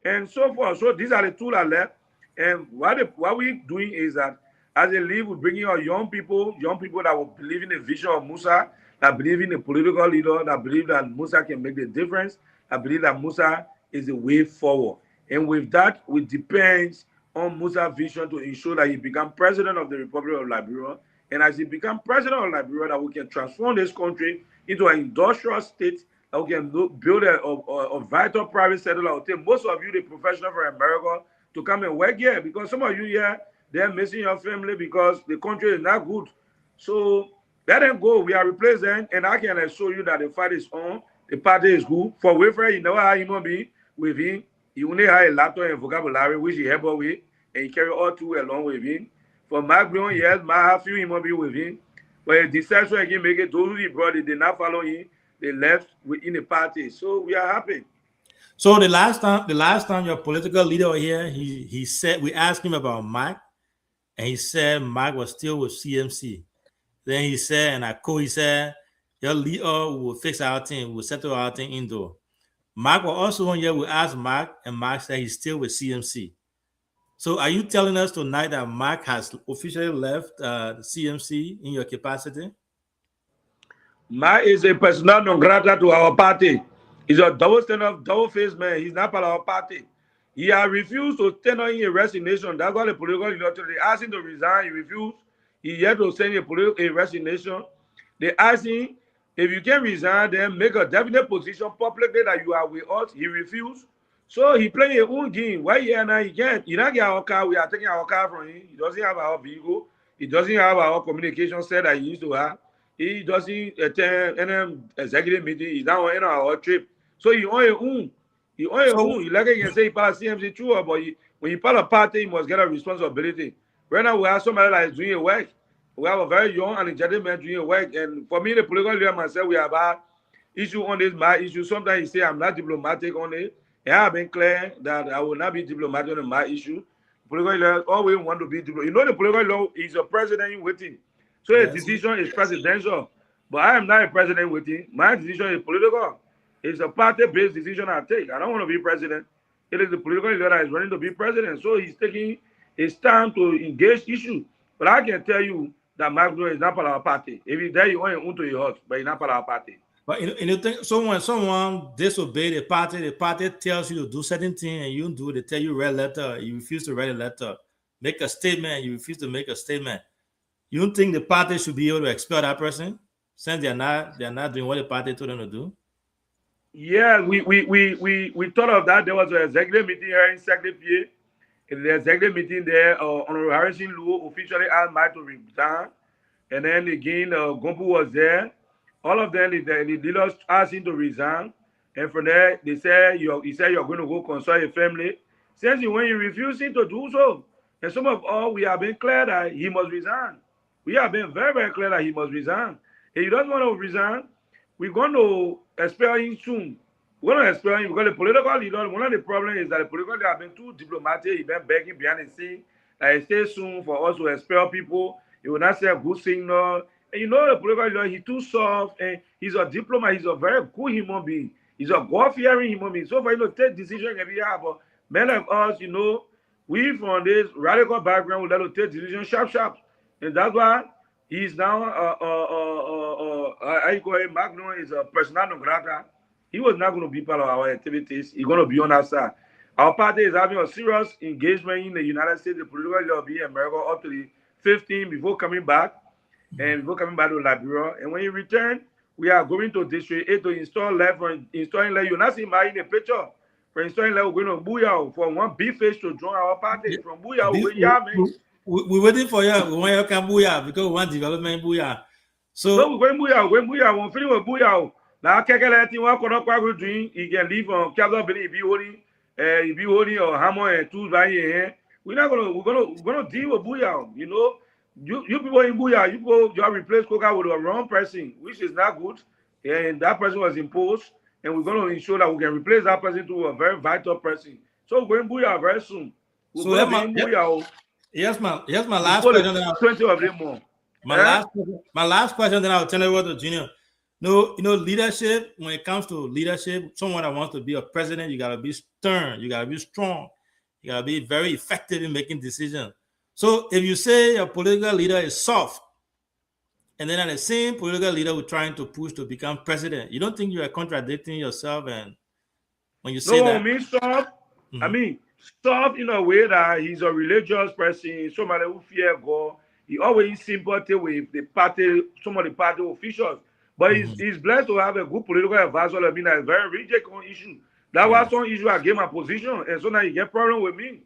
And so forth. So these are the tools that left. And what we're doing is that as a league, we're bringing our young people that will believe in the vision of Musa, that believe in a political leader, that believe that Musa can make the difference, that believe that Musa is the way forward. And with that, we depend on Musa's vision to ensure that he become president of the Republic of Liberia. And as he becomes president of Liberia, that we can transform this country into an industrial state, that we can build a vital private sector that will take most of you, the professional from America, to come and work here. Because some of you here, they're missing your family because the country is not good. So let them go. We are replacing, and I can assure you that the fight is on. The party is good. For Wilfred, you know how human being with him. He only had a laptop and vocabulary, which he helped with, and he carried all two along with him. For Mark Brown, yes, I have few human being with him. But a deception again make it, those who he brought, they did not follow him. They left within the party. So we are happy. So the last time your political leader here, he said, we asked him about Mike, and he said Mike was still with CMC. Then he said, and I quote, he said, your leader will fix our thing, will settle our thing indoor. Mike was also on here, we asked Mike, and Mike said he's still with CMC. So are you telling us tonight that Mike has officially left the CMC in your capacity? Mike is a persona non grata to our party. He's a double-faced man. He's not part of our party. He has refused to tender in a resignation. That's why the political leader, they asked him to resign. He refused. He had to send a resignation. They asked him, if you can resign, then make a definite position publicly that you are with us. He refused. So he playing his own game. Why here now? He can't. He not get our car. We are taking our car from him. He doesn't have our vehicle. He doesn't have our communication set that he used to have. He doesn't attend any executive meeting. He's not on our trip. So he on his own. He on his own. He like I can say he part of CMC true, but when he part of party, he must get a responsibility. Right now, we have somebody that is doing a work. We have a very young and intelligent man doing a work. And for me, the political leader myself, we have had issue on this, my issue. Sometimes he say I'm not diplomatic on it. And I have been clear that I will not be diplomatic on my issue. Political leaders always want to be diplomatic. You know, the political leader is a president waiting. So his decision is presidential. But I am not a president waiting. My decision is political. It's a party-based decision I take. I don't want to be president. It is the political leader that is running to be president. So he's taking his time to engage issue. But I can tell you that Mark Brown is not part of our party. If he's there, you want him to your heart, but he's not part of our party. But you think so when someone disobeys the party tells you to do certain thing and you don't do it, they tell you write a letter, you refuse to write a letter, make a statement, you refuse to make a statement. You don't think the party should be able to expel that person since they're not doing what the party told them to do? Yeah, we thought of that. There was an executive meeting here in Secretary. In the executive meeting there, Honorable Harrison Luo officially asked Mike to resign. And then again, Gompu was there. All of them, the leaders asked him to resign. And from there, he said you're going to go consult your family. Since when you refusing to do so, and some of all, we have been clear that he must resign. We have been very, very clear that he must resign. If he doesn't want to resign, we're going to expel him soon. We're going to expel him because the political leader, one of the problems is that the political leader have been too diplomatic. He's been begging behind the scene that it stays soon for us to expel people. He will not say a good signal. And you know the political leader, he's too soft and he's a diplomat. He's a very good human being. He's a God-fearing human being. So for him to take decisions every hour, but men like us, you know, we from this radical background, we let to take decisions sharp. And that's why he's now, I call him, Mark Brown is a persona non grata. He was not going to be part of our activities. He's going to be on our side. Our party is having a serious engagement in the United States, the political leader will be in America up to the 15th before coming back, and before coming back to Liberia. And when he returns, we are going to District 8 to install left. For installing left, you'll not see my in the picture. For installing left, we're going to Booyah for one big fish to join our party. From Booyah, we're waiting for you. We want you to come Booyah because we want development Booyah. So we're going Booyah. We're feeling with Booyah. Now, Kekeleti, what can I doing? He can leave on Captain Billy, be holding or hammer and tools by here. We're gonna deal with Booyah. You know, you people in Booyah, you have replaced Coca with a wrong person, which is not good. And that person was imposed, and we're gonna ensure that we can replace that person to a very vital person. So we're in Booyah very soon. We're So gonna be in Booyah. Yes, my last Before question. the 20 of them more. My last question, then I'll turn it over to Junior. No, leadership, when it comes to leadership, someone that wants to be a president, you gotta be stern, you gotta be strong, you gotta be very effective in making decisions. So if you say a political leader is soft, and then at the same political leader who's trying to push to become president, you don't think you are contradicting yourself? And when you say that, soft. I mean, soft in a way that he's a religious person, somebody who fear God. He always sympathy with the party, some of the party officials. But he's blessed to have a good political advisor. I mean, that's very rigid on issue. That was some issue I gave my position, and so now you get problem with me.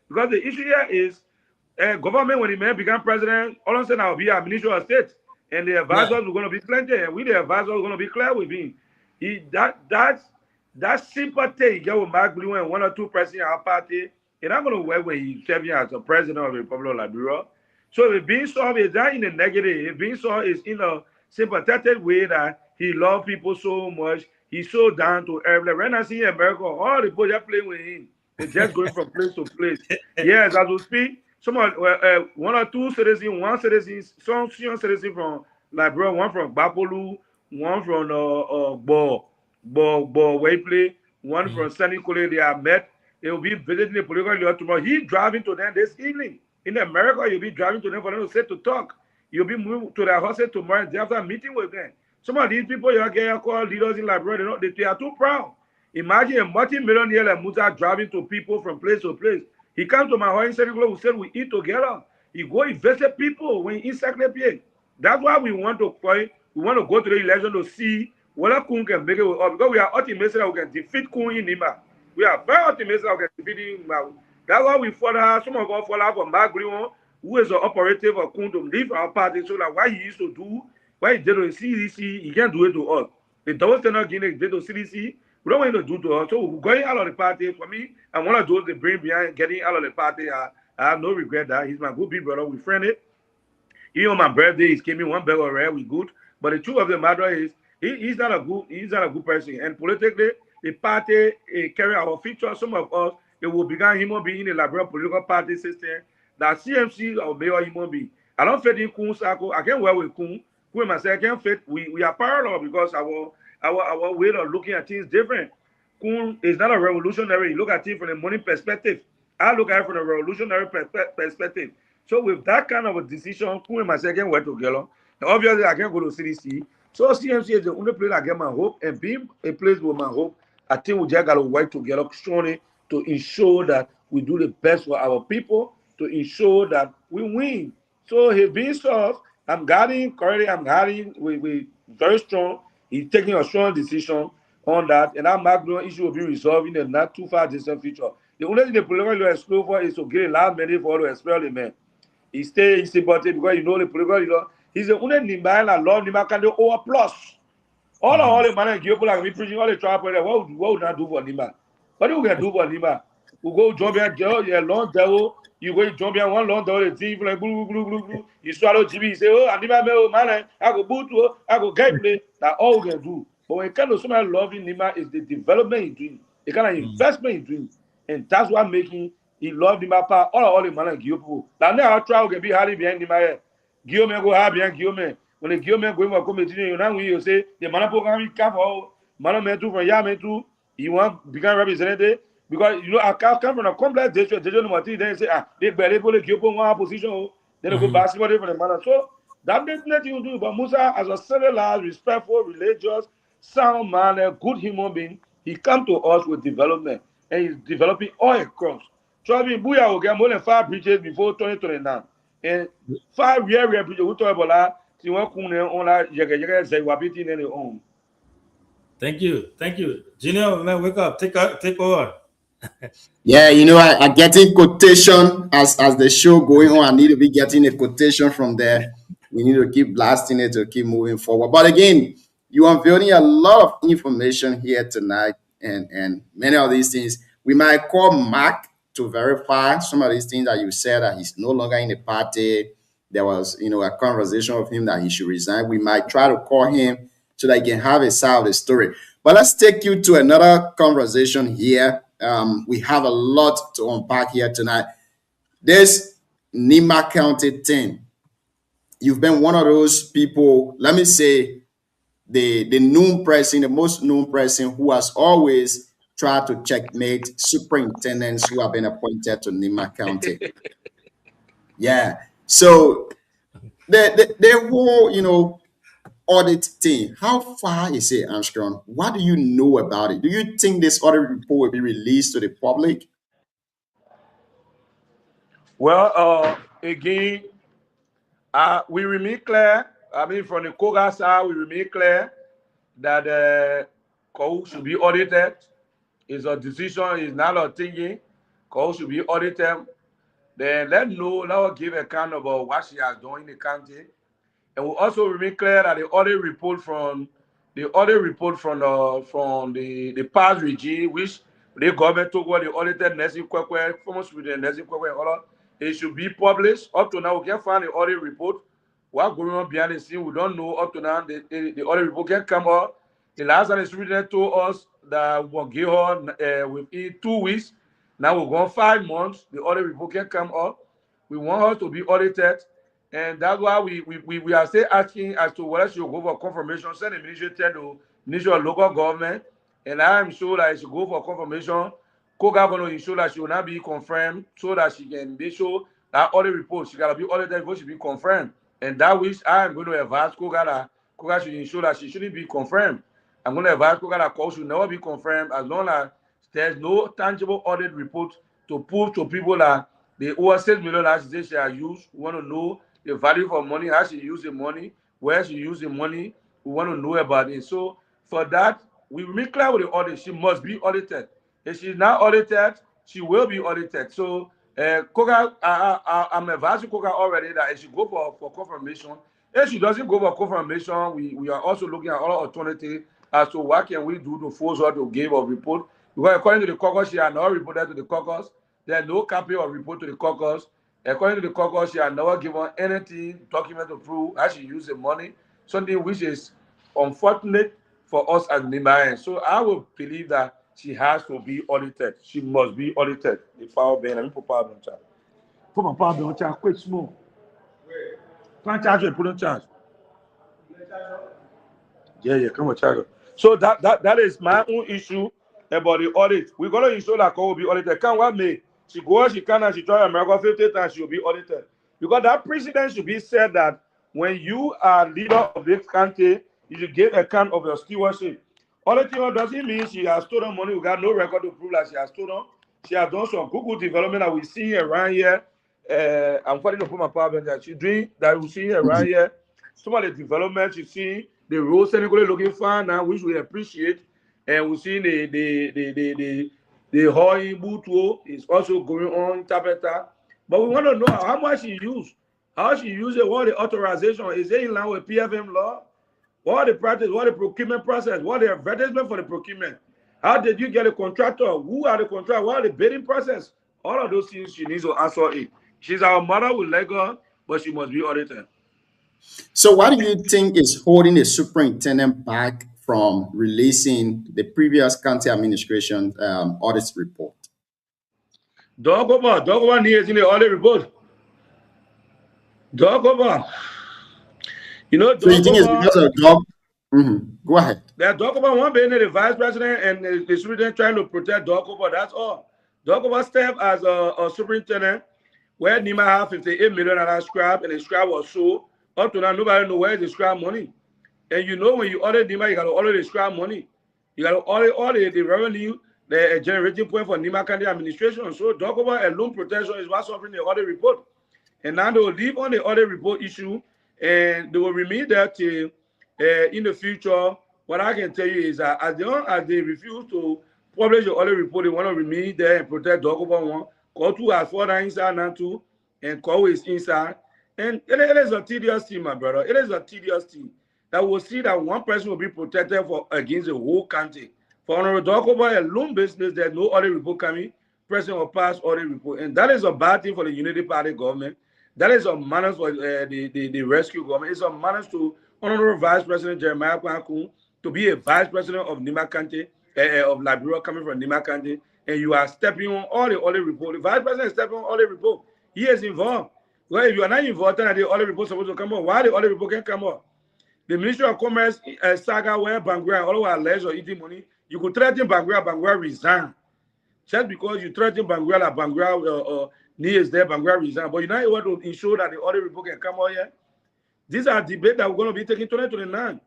Because the issue here is government, when the man became president, all of a sudden I'll be a minister of state. And the advisors were going to be plenty, and we the advisors are going to be clear with him. That sympathy he get with Mark Blue and one or two presidents in our party, and I'm going to work when he's serving as a president of the Republic of Liberia. So if being soft is not in a negative, if being soft is in a sympathetic way that he loves people so much, he's so down to earth. Like when I see in America, all the boys are playing with him. They're just going from place to place. Yes, as we speak, someone, one or two citizens, some senior citizens from Liberia, one from Bapolu, one from Waipley, one from Sunny Kole. They are met. They will be visiting the political leader tomorrow. He's driving to them this evening. In America, you'll be driving to them for them to sit to talk. You'll be moving to their house tomorrow and after a meeting with them. Some of these people you are called leaders in Liberia, they are too proud. Imagine a multi-millionaire like Musa driving to people from place to place. He comes to my house in Senegal, we said we eat together. He go and visit people when he in. That's why we want to fight. We want to go to the election to see whether Kun can make it with us. Because we are optimistic that we can defeat Kun in Nima. We are very optimistic that we can defeat him. That's why we follow, some of us follow for Mark Grion, who is the operative of Kun to leave our party, so that what he used to do, what he did to the CDC, he can't do it to us. The double standard Guinea did to CDC, we don't want to do to us. So we're going out of the party. For me, and one of those they bring behind getting out of the party, I have no regret that. He's my good big brother. We friended. Even on my birthday, he gave me one bag of rare. We good. But the truth of the matter is, he's not a good person. And politically, the party carry our future. Some of us, it will become human being in the Liberia political party system. That CMC or mayor human being. I don't fit in Kun Sako. I can't work with Kun. Kun myself, I can't fit. We are parallel because our way of looking at things different. Kun is not a revolutionary. You look at it from a money perspective. I look at it from a revolutionary perspective. So with that kind of a decision, Kun and myself can work together. And obviously, I can't go to CDC. So CMC is the only place I get my hope. And being a place with my hope, I think we just got to work together strongly to ensure that we do the best for our people, to ensure that we win. So he's being soft. I'm guarding, we very strong. He's taking a strong decision on that. And that Magno issue will be resolved in the not too far distant future. The only thing the political leader is for is to get a lot of money for all to expel the man. He stays sympathetic because you know the political leader. He's the only Nimba and law Nimba can do over plus. All the man and people like me preaching all the trial, what would not do for Nimba? What do we can do for Nimba? We go jump and yeah, long devil. You go jump and one long devil, the thief like blue. You swallow GB, you say, oh, Nimba, man, I go boot to, I go gameplay. That's all we can do. But when it comes to somebody loving Nimba, is the development he's doing, the kind of investment he's doing. And that's what making he love Nimba part all the man and Guillaume. Now our trial can be hardly behind Nimba. Guillaume go hard behind Guillaume. When the Guillaume going to come to now we say the man program come for man metu from Yametu, he want become representative because you know I come from a complex district, then say they barely put the Guillaume one position, then they go basketball for the man. So that there's nothing you do. But Musa, as a civilized, respectful, religious, sound man, a good human being, he come to us with development. And he's developing all across. Trust me, Booyah will get more than 5 bridges before 2029. And 5 year bridges, we talk about that. Thank you. Junior, man, wake up, take over. Yeah, you know, I getting quotation as the show going on. I need to be getting a quotation from there. We need to keep blasting it to keep moving forward. But again, you unveiling a lot of information here tonight. And many of these things we might call Mark to verify some of these things that you said, that he's no longer in the party. There was, a conversation with him that he should resign. We might try to call him so that he can have a side of the story. But let's take you to another conversation here. We have a lot to unpack here tonight. This Nima County thing. You've been one of those people, let me say, the most known person who has always tried to checkmate superintendents who have been appointed to Nima County. Yeah. So the whole, audit thing, how far is it, Armstrong? What do you know about it? Do you think this audit report will be released to the public? Well, again, we remain clear. I mean, from the Koga side, we remain clear that COU should be audited. It's a decision, it's not a thinking. COU should be audited. Then let us give account about what she has done in the county. And we also remain clear that the audit report from the past regime, which the government took what the audited Nessie Kwekwe, former student Nessie Kwekwe, it should be published. Up to now, we can't find the audit report. What going on behind the scene, we don't know. Up to now, the audit report can come out. The last time the student told us that we'll give her within 2 weeks. Now we're going 5 months. The audit report can come out. We want her to be audited. And that's why we are still asking as to whether she will go for confirmation, send the ministry to Ministry of Local Government. And I am sure that she will go for confirmation. Koga going to ensure that she will not be confirmed so that she can be sure that audit report, she got to be audited before she be confirmed. And that which I am going to advise Koga that Koga should ensure that she shouldn't be confirmed. I'm going to advise Koga that COU should never be confirmed as long as there's no tangible audit report to prove to people that the over $6 million she has used. We want to know the value for money, how she used the money, where she used the money. We want to know about it. So for that, we remain clear with the audit. She must be audited. If she's not audited, she will be audited. So Koga, I'm advising Koga already that if she go for confirmation, if she doesn't go for confirmation, we are also looking at other alternatives as to what can we do to force her to give a report. Because according to the caucus, she had not reported to the caucus. There's no copy of report to the caucus. According to the caucus, she had never given anything, document to prove how she used the money, something which is unfortunate for us as Nima. So I will believe that she has to be audited. She must be audited. The power bill, let me put power bill on charge. Put my power bill on charge, quick, small. Can't charge it, put on charge. Yeah, come on, charge it. So that is my own issue about the audit. We're going to ensure that COU will be audited. Can't what me? She goes, she can, and she try America 50 times, she will be audited. Because that precedent should be said that when you are leader of this country, you should give account of your stewardship. Auditing doesn't mean she has stolen money. We got no record to prove that she has stolen. She has done some Google development that we see around here. I'm fighting to put my power that she's doing that we see around here. Some of the development you see, the road technically looking fine now, which we appreciate. And we see the Hoi Butuo is also going on, Tapeta. But we want to know how much she used, how she used it, what the authorization is it in line with PFM law, what the practice, what the procurement process, what the advertisement for the procurement. How did you get a contractor? Who are the contractors? What are the bidding process? All of those things she needs to answer it. She's our mother with Lego, but she must be audited. So what do you think is holding the superintendent back from releasing the previous county administration audit report? Dogoba needs in the audit report. Dogoba. You know, so you think it's because of Dog? Go ahead. That Dogoba one being the vice president and the superintendent trying to protect Dogoba. That's all. Dogoba stepped as a superintendent where Nima had $58 million scrap and the scrap was sold. Up to now, nobody knows where the scrap money. And you know when you audit Nima, you got to audit the scrap money. You got to audit the revenue, the generating point for Nima County administration. So Dogoba and loan protection is what's offering the audit report. And now they will leave on the audit report issue and they will remain there till in the future. What I can tell you is that as long as they refuse to publish the audit report, they want to remain there and protect Dogoba one. COU has further inside now too, and COU is inside. And it is a tedious thing, my brother. It is a tedious thing that will see that one person will be protected for against the whole country. For Honorable Dogoba, a loan business, there's no audit report coming. president will pass audit report. And that is a bad thing for the Unity Party government. That is a manners for the rescue government. It's a manners to Honorable Vice President Jeremiah Kwaku to be a vice president of Nima County, of Liberia, coming from Nima County, and you are stepping on all the audit report. The vice president is stepping on all the report. He is involved. Well, if you are not involved, then the audit report is supposed to come up. Why the audit report can come up? The Ministry of Commerce saga where Bangura all our alleged or eating money, you could threaten Bangura resign. Just because you threaten Bangura, like Bangura needs there, Bangura resign. But you're not able to ensure that the audit report can come out here. These are debates that we're going to be taking 2029.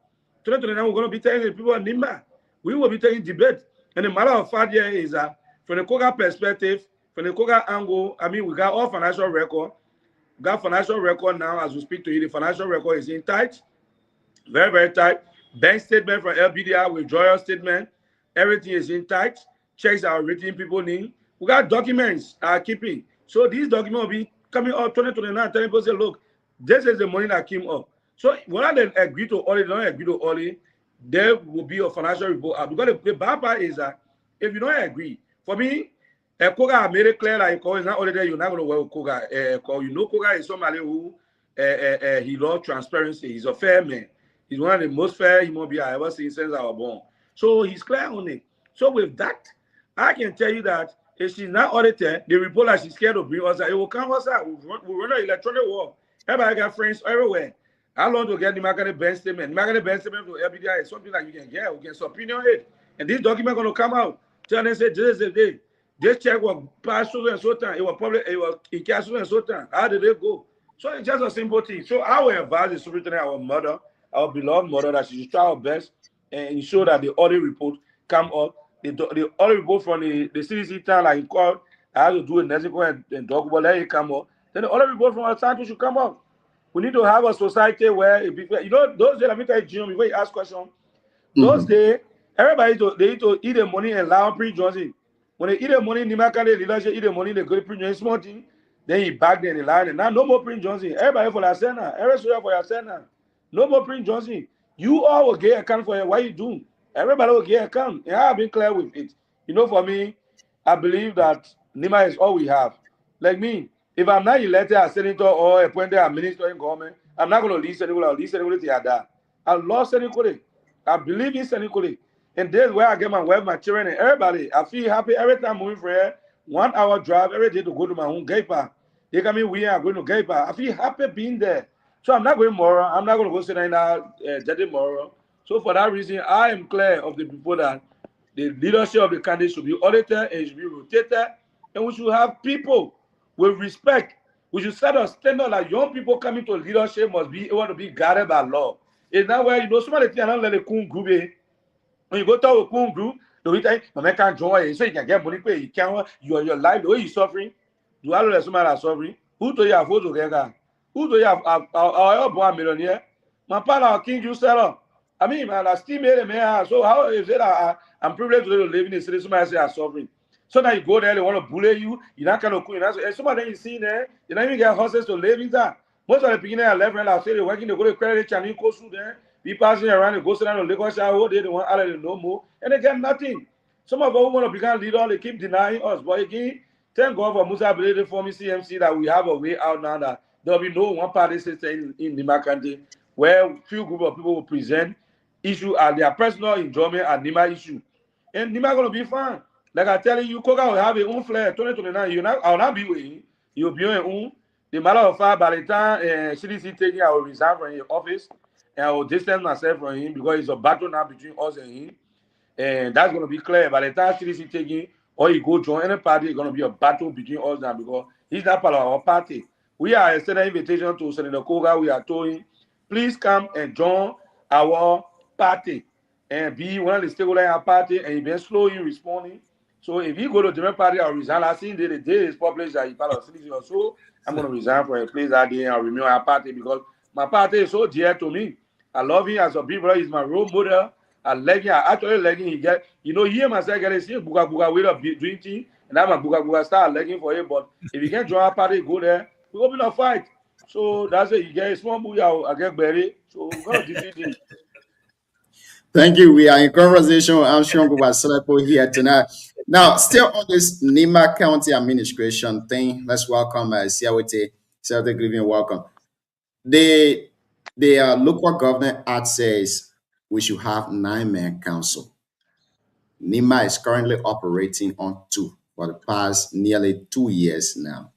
2029, we're going to be taking the people of Nima. We will be taking debate. And the matter of fact here is that from the Koga perspective, from the Koga angle, I mean, we got all financial record. We got financial record now as we speak to you. The financial record is in tight. Very, very tight. Bank statement from LBDR, withdrawal statement. Everything is in tight. Checks are written, people need. We got documents are keeping. So these documents will be coming out 2029. Telling people, say, look, this is the money that came up. So when they agree to audit, don't agree to audit, there will be a financial report. Because the bad part is that if you don't agree, for me, Koga made it clear that Koga is not audited, you're not going to work with Koga. You know, Koga is somebody who he loves transparency. He's a fair man. He's one of the most fair human beings I ever seen since I was born. So he's clear on it. So with that, I can tell you that if she's not audited, the report that she's scared to bring us, it will come us out. We run an electronic war. Everybody got friends everywhere. How long to get the market bank statement? Market bank statement to LBDI is something that you can get. We can subpoena it. And this document going to come out. Tell them, say, this is the day. This check was passed so and so time. It was public, it was in cash so and so time. How did it go? So it's just a simple thing. So I will advise the superintendent, our mother, our beloved mother, that she should try her best and ensure that the audit report come up. The audit report from the CDC town, like called, I have to do it Nezico and talk about let it come up. Then the audit report from our town should come up. We need to have a society where, you know, those days, let me tell you, Jim, before you ask questions, those days, everybody, they need to eat the money and allow Prince Johnson. When they eat the money, Nimaka, the leadership eat the money, they go to Prince Johnson, small thing, then he back there in the line, and now no more Prince Johnson. Everybody for your center, every soldier for your center. No more Prince Johnson. You all will get account for what you do. Everybody will get account. And I have been clear with it. You know, for me, I believe that Nima is all we have. Like me, if I'm not elected as senator or appointed as minister in government, I'm not going to leave Senegal. I'll leave Senegal to Yada. I love Senegal. I believe in Senegal. And that's where I get my wife, my children, and everybody. I feel happy every time moving from here. 1 hour drive every day to go to my own gay park. They come in, we are going to gay park. I feel happy being there. So I'm not going moral. I'm not going to go sit down now, judging moral. So for that reason, I am clear of the people that the leadership of the candidate should be audited and it should be rotated. And we should have people with respect. We should set a standard that young people coming to leadership must be able to be guided by law. It's not where, you know, somebody think I don't let a coon group in. When you go to a coon group, the way you man can't join, so you can get money, pay, you can't, your life, the way you're suffering. Do I know somebody that's suffering? Who told you have photo together? Who do you have our boy millionaire? My partner, King, you sell up. I mean, man, I still made a man. So how is it that I'm privileged to live in the city? Somebody say I'm suffering. So now you go there, they want to bully you. You're not kind of cool. And somebody you see there, you don't even get horses to live in that. Most of the beginning at 11, I'll say they're working, they go to credit channel, go through there, be passing around, they go sit down to Lagos, they don't want to no more, and they get nothing. Some of us who want to become leader, they keep denying us. But again, thank God for Musa ability for me, CMC, that we have a way out now that there will be no one party system in Nima County where few group of people will present issue at their personal enjoyment and Nima issue. And Nima going to be fine. Like I tell you, Koga will have a own flair 2029. I'll not be waiting. You'll be your own. The matter of fact, by the time CDC taking, I will resign from his office and I will distance myself from him because it's a battle now between us and him. And that's going to be clear. By the time CDC taking or he go join any party, it's going to be a battle between us now because he's not part of our party. We are extending an invitation to Senator Koga. We are told him, please come and join our party and be one of the stakeholders in our party. And he's been slow in responding. So if he go to a different party, I'll resign. I seen the day is published that he's part of CDC or so. I'm going to resign for a place that day and I'll remain our party because my party is so dear to me. I love him as a big brother. He's my role model. I like him. I actually like him. He get, you know, he myself get a buga way of doing things. And I'm a buga start liking for him. But if he can't join our party, go there. We open a fight. So that's it. You get a small booyah, I get buried. So we're going to defeat him. Thank you. We are in conversation with Armstrong Wasalapo here tonight. Now, still on this Nima County administration thing, let's welcome Siawete. Siawete Grieving, welcome. The local government act says we should have 9-man council. Nima is currently operating on 2 for the past nearly 2 years now.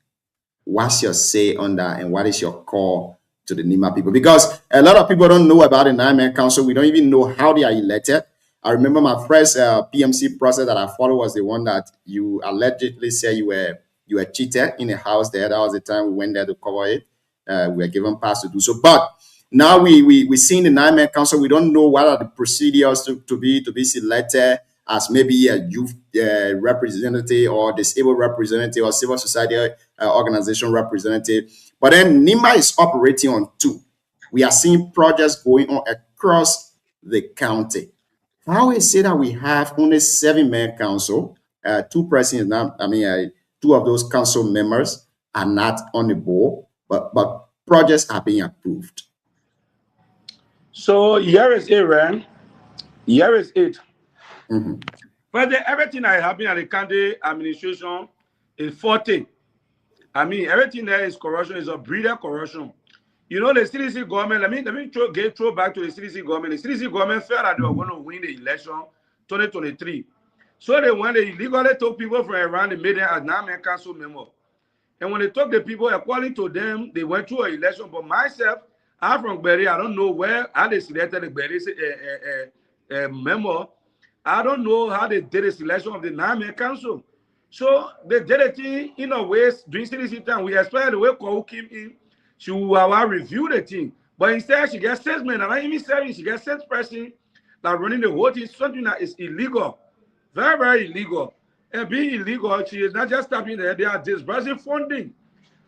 What's your say on that, and what is your call to the Nima people? Because a lot of people don't know about the 9-man council. We don't even know how they are elected. I remember my first PMC process that I followed was the one that you allegedly said you were cheated in a house there. That was the time we went there to cover it. We were given pass to do so. But now we seen the 9-man council. We don't know what are the procedures to be selected as maybe a youth representative or disabled representative or civil society organization representative. But then Nima is operating on 2. We are seeing projects going on across the county. How is it that we have only 7-man council? 2 presidents now, 2 of those council members are not on the board, but projects are being approved. So here is it, Ren. Here is it. Mm-hmm. But everything that happened at the county administration is 40. Everything there is corruption, is a breeder corruption. You know, the CDC government, let me throw back to the CDC government. The CDC government felt that they were going to win the election 2023. So they went, they illegally took people from around the media as 9-man council member. And when they took the people, according to them, they went through an election. But myself, I'm from Berry. I don't know how they selected the Berry member. I don't know how they did the selection of the 9-man council. So they did a thing in a way during CDC time. We expected the way Kou came in, she will review the thing. But instead, she gets 6 men. And I even said she gets 6 person that running the whole thing, something that is illegal. Very, very illegal. And being illegal, she is not just stopping there. They are disbursing funding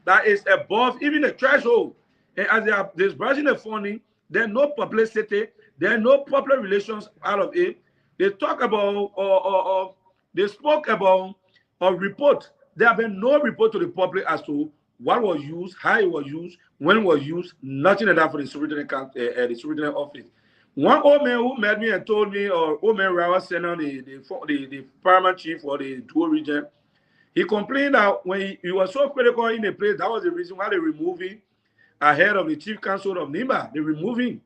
that is above even the threshold. And as they are disbursing the funding, there's no publicity, there's no public relations out of it. They talk about, they spoke about a report. There have been no report to the public as to what was used, how it was used, when it was used, nothing like that for the superintendent office. One old man who met me and told me, or old man Rawa sent on the paramount chief for the Duo region, he complained that when he was so critical in the place, that was the reason why they removed him ahead of the chief counsel of Nima. They removed him.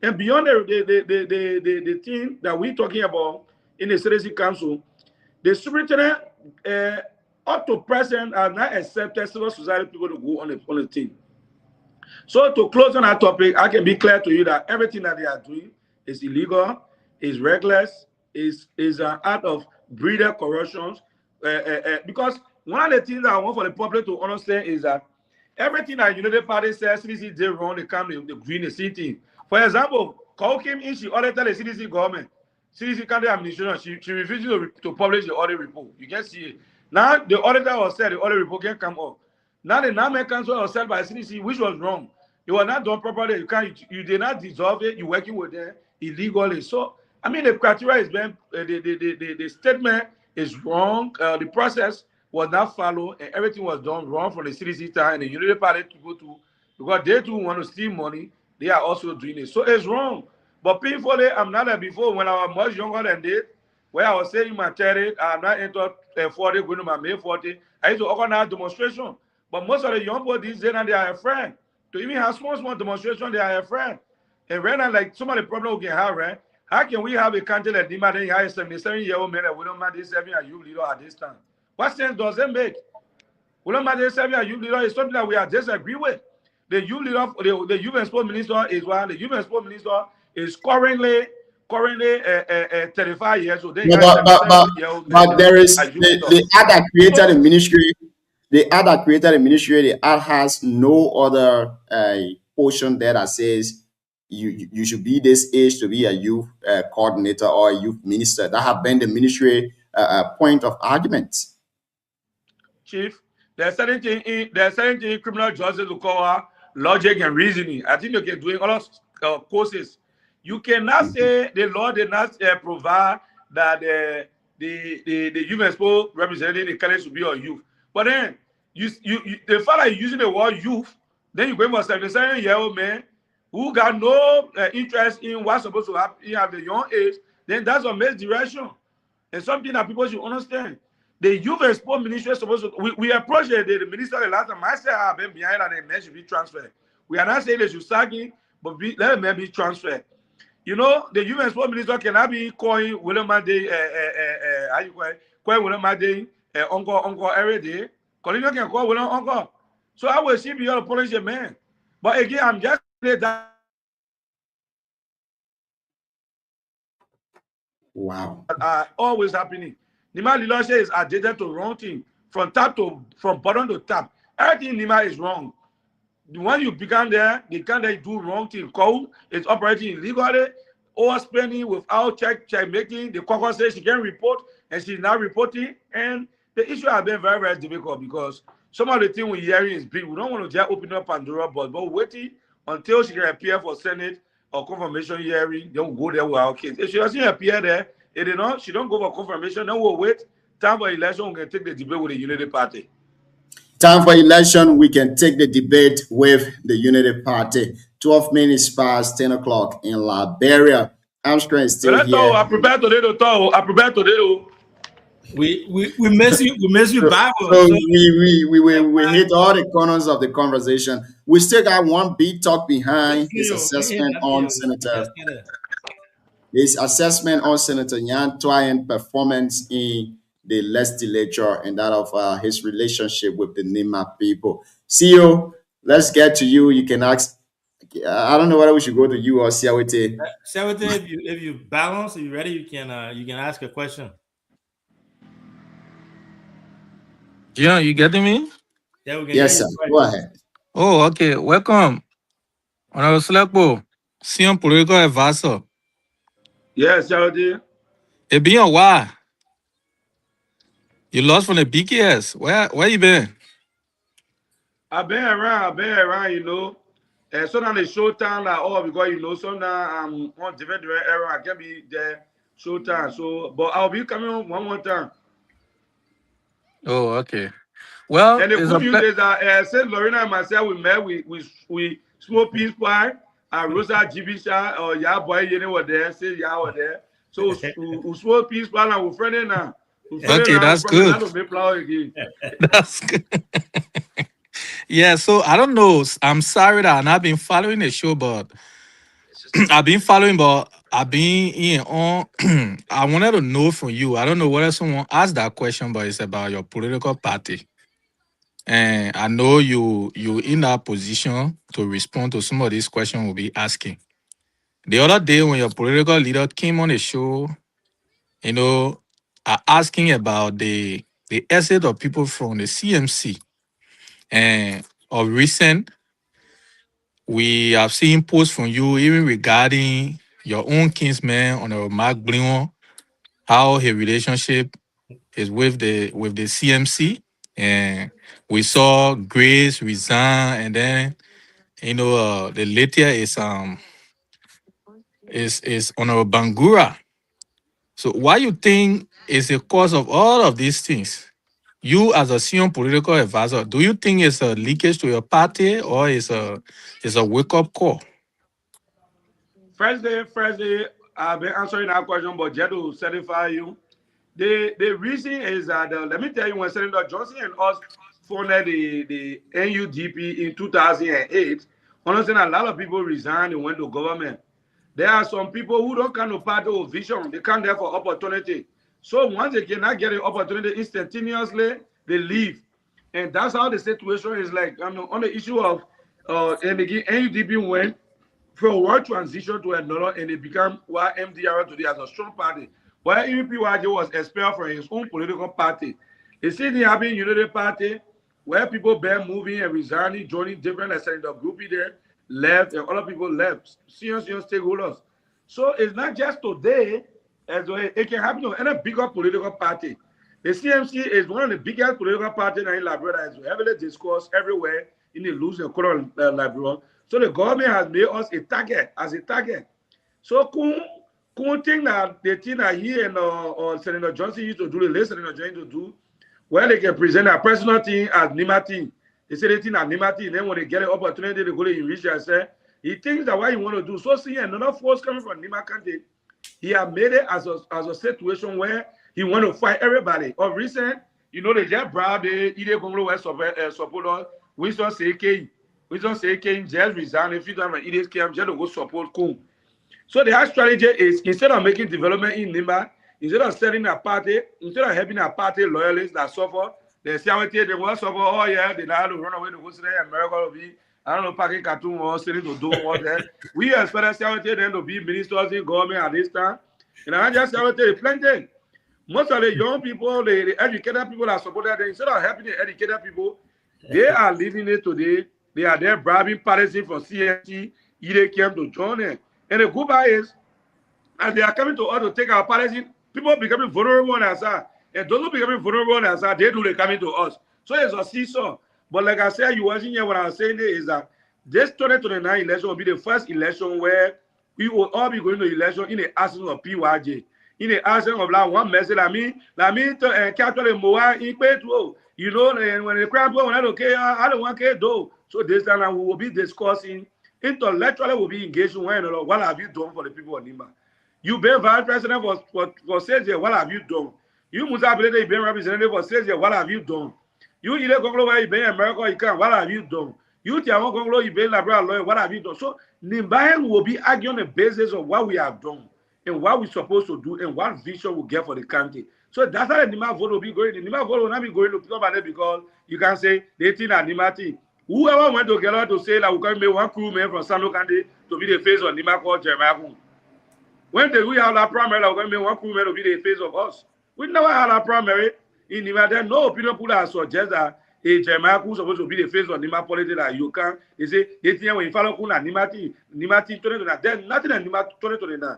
And beyond the thing that we're talking about in the CDC council, the superintendent up to present have not accepted civil society people to go on the team. So to close on that topic, I can be clear to you that everything that they are doing is illegal, is reckless, is an act of breeder corruption. Because one of the things that I want for the public to understand is that everything that United Party says CDC did wrong, they come the green the city. For example, Kou came in, she audited the CDC government, CDC county administration. She refused to publish the audit report. You can see it. Now the auditor was said the audit report can come up. Now the 9-man council was set by CDC, which was wrong. It was not done properly. You did not dissolve it. You're working with them illegally. So the criteria is been the statement is wrong. The process was not followed, and everything was done wrong from the CDC time and the Unity Party to go to, because they too want to steal money. They are also doing it. So it's wrong. But painfully, I'm not like before when I was much younger than this, where I was saying my 30, I'm not into 40, going to my May 40. I used to organize demonstration. But most of the young boys these days, they are afraid. To even have small demonstration, they are afraid. And right now, like some of the problems we can have, right? How can we have a country like Nima, then you have a 77-year-old man that we don't mind this 7-year youth leader at this time? What sense does it make? We don't mind this 7-year youth leader is something that we are disagree with. The youth leader, the youth and sport minister is one. The youth and sport minister is currently 35 years old. But there is the ad that created the ministry. The ad that created the ministry, the ad has no other portion there that says you should be this age to be a youth coordinator or a youth minister. That have been the ministry point of argument. Chief, there's certain thing in criminal justice to call logic and reasoning. I think you can do all of courses. You cannot say the law did not provide that the youth expo representing the college should be a youth. But then the fact that you're using the word youth, then you go for a 77-year-old man who got no interest in what's supposed to happen at the young age, then that's a misdirection. And something that people should understand. The youth and sport ministry is supposed to, we approached the minister the last time. I said I've been behind and the men should be transferred. We are not saying they should sack him, but let them be transferred. You know, the youth and sport minister cannot be calling William Made, how you call William Made, uncle every day. Colin can call William uncle. So I will see be your policy man. But again, I'm just saying that. Wow. Always happening. Nima leadership is addicted to wrong thing from bottom to top. Everything Nima is wrong. When you become there, they can't do wrong thing. Code is operating illegally, overspending without check making. The caucus says she can report, and she's not reporting. And the issue has been very, very difficult because some of the things we're hearing is big. We don't want to just open up Pandora box, but waiting until she can appear for Senate or confirmation hearing, then we'll go there with our kids. If she doesn't appear there, she don't go for confirmation, then we'll wait. Time for election, we can take the debate with the Unity Party. Time for election, we can take the debate with the Unity Party. 12 minutes past 10 o'clock in Liberia. Armstrong is still here. I prepare today to talk. I prepare today to. We miss you. We miss you, Bible. So we hit all the corners of the conversation. We still got one big talk behind his assessment on Senator. His assessment on Senator Nyan Twain performance in the legislature and that of his relationship with the Nima people. CEO, let's get to you. You can ask. I don't know whether we should go to you or Siawete. Siawete, if you balance, if you're ready, you can ask a question. Yeah, you getting me? Yeah, we can. Yes, sir. Go ahead. Oh, okay. Welcome. Honorable Selekpo, Sion political advisor. Yes, Charlie. It been a while. You lost from the BKS. Where you been? I've been around, you know. And so now the showtime, like, oh, because, you know, so now I'm on different era. I can't be there showtime. So, but I'll be coming on one more time. Oh, okay. Well, and the good news is that since Lorena and myself, we met, we smoke peace pie. Rosa Jibisha or Ya boy, you know what there, say Ya were there. So we smoke peace pie and we're friendly now. Okay, that's good. That's good. Yeah, so I don't know. I'm sorry that I've not been following the show, but I've been following, but I've been in on. I wanted to know from you. I don't know whether someone asked that question, but it's about your political party. And I know you in that position to respond to some of these questions we'll be asking. The other day when your political leader came on the show, you know, asking about the exit of people from the CMC. And of recent, we have seen posts from you even regarding your own kinsman on the Mark Blion, how his relationship is with the CMC. And we saw Grace resign, and then you know the later is Honorable Bangura. So why you think is the cause of all of these things? You as a senior political advisor, do you think it's a leakage to your party or it's a wake-up call? First day, I've been answering that question, but just to certify you, the reason is that, let me tell you, when Senator Johnson and us founded the NUDP in 2008, honestly, a lot of people resigned and went to government. There are some people who don't come to party or vision. They come there for opportunity. So once they cannot get an opportunity instantaneously, they leave. And that's how the situation is like. On the issue of, and again, NUDP went from one transition to another, and it became what MDR today as a strong party. While EPYJ was expelled from his own political party. It's still having Unity Party, where people been moving and resigning, joining different Senator groupie there, left, and other people left, senior stakeholders. So it's not just today, as well, it can happen to any bigger political party. The CMC is one of the biggest political parties in Liberia. It's heavily discussed everywhere in the loose and current Liberia. So the government has made us a target. So cool thing that the thing that he and Senator Johnson used to do, the late Senator Johnson to do, where they can present a personal thing as Nima thing. They say the thing as Nima thing, then when they get an opportunity, they go to enrich and say, He thinks that what he want to do. So see another force coming from Nima Kante. He had made it as a situation where he want to fight everybody. Of recent, you know, they just brought the Ide Congolo West support Winston Seke. Winston Seke just resigned. If you don't have Ide KM, just to go support Kung. So the strategy is instead of making development in Nimba, instead of selling a party, instead of helping a party loyalists that suffer, they say they want to suffer. Oh yeah, they now to run away to go to America will be. I don't know, packing cartoon or selling to do all that. We expect them to be ministers in government at this time. And I just tell you plenty. Most of the young people, the educated people that support that, instead of helping the educated people, they are leaving it today. They are there bribing parties from CNT, they came to join it. And the good part is, as they are coming to us to take our parties, people becoming vulnerable on our side. And those who becoming vulnerable on our side, they coming to us. So it's a seesaw. But like I said, you wasn't here. What I was saying is that this 2029 election will be the first election where we will all be going to election in the absence of PYJ. In the absence of like one message, Catholic Moa, you know, when the crowd go, I don't want to do. So this time we will be discussing, intellectually we'll be engaging what have you done for the people of Nimba? You've been vice president for 6 years, what have you done? You must have been representative for 6 years, what have you done? You either Congolo where you been in America, you can. What have you done? You tell Congolo you been Labrador lawyer. What have you done? So Nimbayan will be arguing on the basis of what we have done and what we're supposed to do and what vision we get for the country. So that's how the Nima vote will be going. The Nima vote will not be going to come about it because you can say they think that Nimati. Whoever went to Gelo to say that we can make one crewman from Sando Kande to be the face of Nima called Jeremiah. When did we have that primary? We're going to make one crewman to be the face of us. We never had a primary. In Nima, there no opinion people that suggest that a Jeremiah who's supposed to be the face of Nima politics that you can. They say they think when you follow Kuna Nimati 2029. There's nothing in Nima 2029.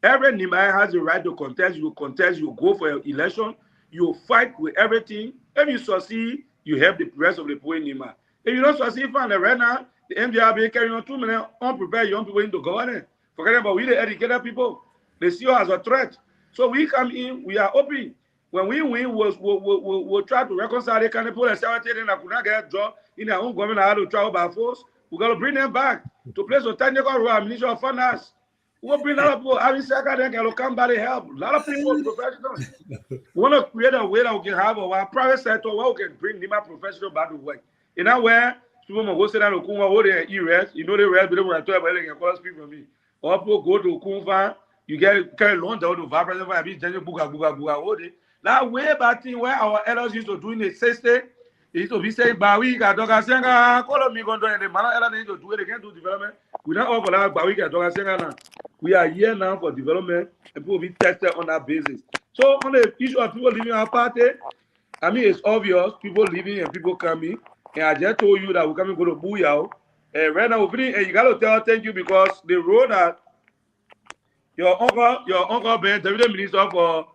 Every Nima has the right to contest. You contest, you go for an election, you fight with everything. If you succeed, you help the rest of the people in Nima. If you don't succeed, fine. Right now, the MDRB carrying on 2 million unprepared young people into government. Forget about we the educated people. They see us as a threat. So we come in, we are open. When we win, we'll try to reconcile the kind of people that say that could not get a job in their own government, how to travel by force. We're going to bring them back to place a technical role, Minister of Finance. We'll bring a lot of people, having second, can come by the help. A lot of people, professionals. We want to create a way that we can have our private sector where we can bring Nima professionals back to work. In that way, people will go say that Okuma, what they rest, you know, they rest, but they will talk about it, they can call us people from me. Or people go to Okuma, you get carry loan down to Vice President, I mean, Buga, that way back thing where our elders used to do in the 60s, they used to be saying, Bawi, Gadoga Senga, call me going to the man, elders need to do it, they can't do development. We don't offer that Bawi, Gadoga Senga now. We are here now for development, and people will be tested on that basis. So, on the issue of people leaving our party, I mean, it's obvious, people leaving and people coming, and I just told you that we're coming to go to Booyah, and right now, and you got to tell thank you because the road that your uncle Ben, the minister for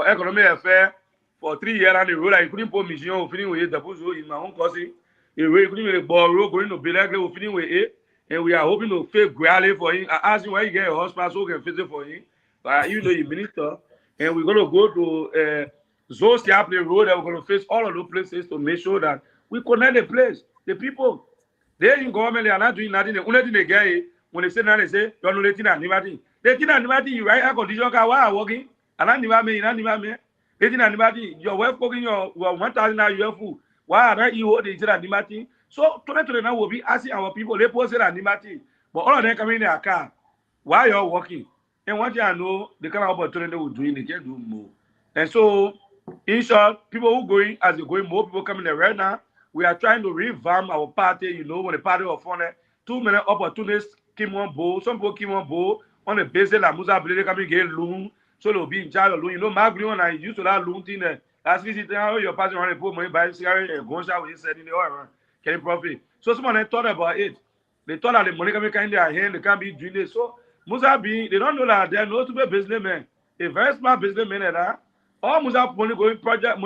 economic affairs for 3 years and the road I couldn't put mission finish with the bush in my own cousin. The way couldn't make a ball road going to be like we finish with it, and we are hoping to fake gradually for him. I asked him why you get a hospital so we can visit for him. But even though he's minister, and we're gonna go to Zosiapne Road and we're gonna face all of those places to make sure that we connect the place, the people. They in government they are not doing nothing. The only thing they get when they say that they say you're not letting anybody. They think anybody you write a condition car while working, and anybody, they think anybody your wife cooking your 1,000 your food. Why are you they say anybody? So 2029 will be asking our people, they post it anybody, but all of them come in their car. Why you're working? And what you know, the kind of opportunity we're doing, they can do more. And so, in short, people who going as they going, more people coming there right now. We are trying to revamp our party. You know, when the party was formed, 2 million opportunities came on board. Some people came on board on the basis that Musa Blade coming get loan, so they'll be in charge of loan. You know, Mark Leon, I used to that loan thing there. As we see, your party want to put money buy cigarette and go shop with said in the oil, getting profit. So someone thought about it. They thought that the money coming in their hand, they can't be doing this. So Musa be, they don't know that they're not to be a businessman, a very smart businessman at that. All Musa money going project.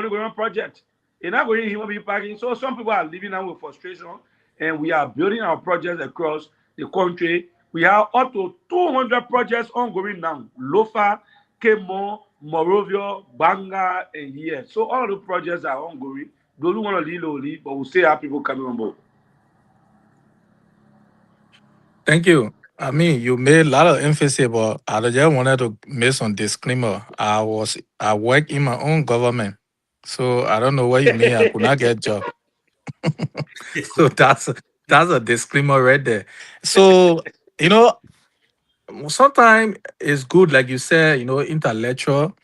They're not going to be packing. So some people are living now with frustration, and we are building our projects across the country. We have up to 200 projects ongoing now. Lofa, Kemo, Morovia, Banga, and here. So all the projects are ongoing. Those who want to lead, but we'll see how people coming on board. Thank you. I mean, you made a lot of emphasis, but I just wanted to make some disclaimer. I work in my own government, so I don't know what you mean. I could not get job. So that's a disclaimer right there. So you know, sometimes it's good, like you said, intellectual.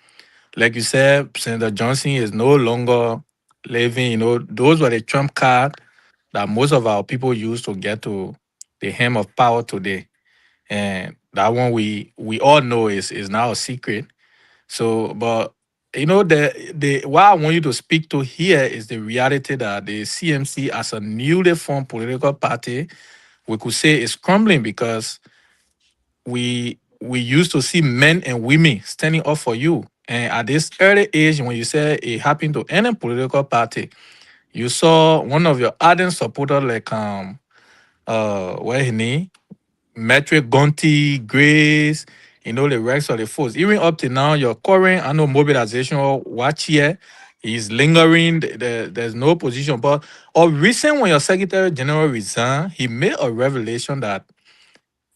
Like you said, Senator Johnson is no longer living. Those were the trump card that most of our people use to get to the hem of power today. And that one we all know is now a secret. So, but the what I want you to speak to here is the reality that the CMC as a newly formed political party, we could say is crumbling because we used to see men and women standing up for you. And at this early age, when you say it happened to any political party, you saw one of your ardent supporters like what his name? Metric Gonti, Grace, the rest of the folks. Even up to now, your current I know mobilization or watch here is lingering. There's no position. But of recent, when your Secretary General resigned, he made a revelation that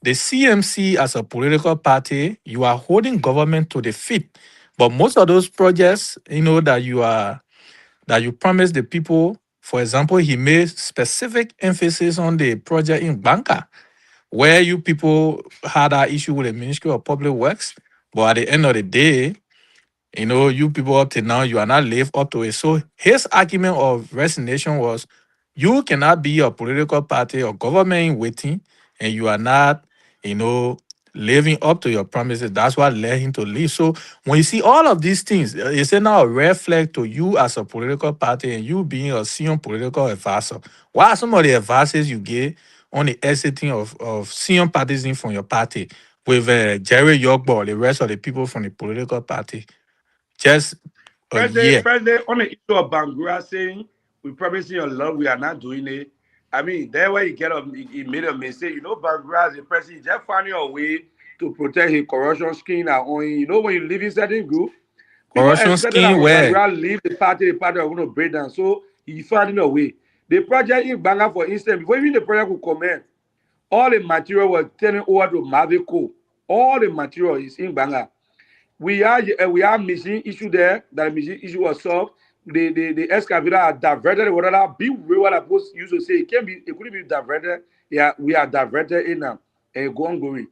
the CMC as a political party, you are holding government to the feet. But most of those projects, that you promised the people, for example, he made specific emphasis on the project in Banca where you people had that issue with the Ministry of Public Works, but at the end of the day, you people up till now, you are not live up to it. So his argument of resignation was, you cannot be a political party or government in waiting, and you are not, living up to your promises. That's what led him to leave. So when you see all of these things, it's now a red flag to you as a political party and you being a senior political advisor. What are some of the advices you gave on the exiting of senior parties in from your party with Jerry Yorkball, the rest of the people from the political party? Just a year. President, on the issue of Bangura saying, we promising your love, we are not doing it. I mean, there where he made a mistake. Bangura as a president, just finding a way to protect his corruption scheme. When you live in certain group, corruption scheme where Bangura leave the party are going to break down. So he finding a way. The project in Bangor, for instance, before even the project would commence, all the material was turning over to Mavico. All the material is in Bangor. We have machine issue there. That machine issue was solved. The excavator are diverted. Whatever big what I used to say, it couldn't be diverted. Yeah, we are diverted in now and going.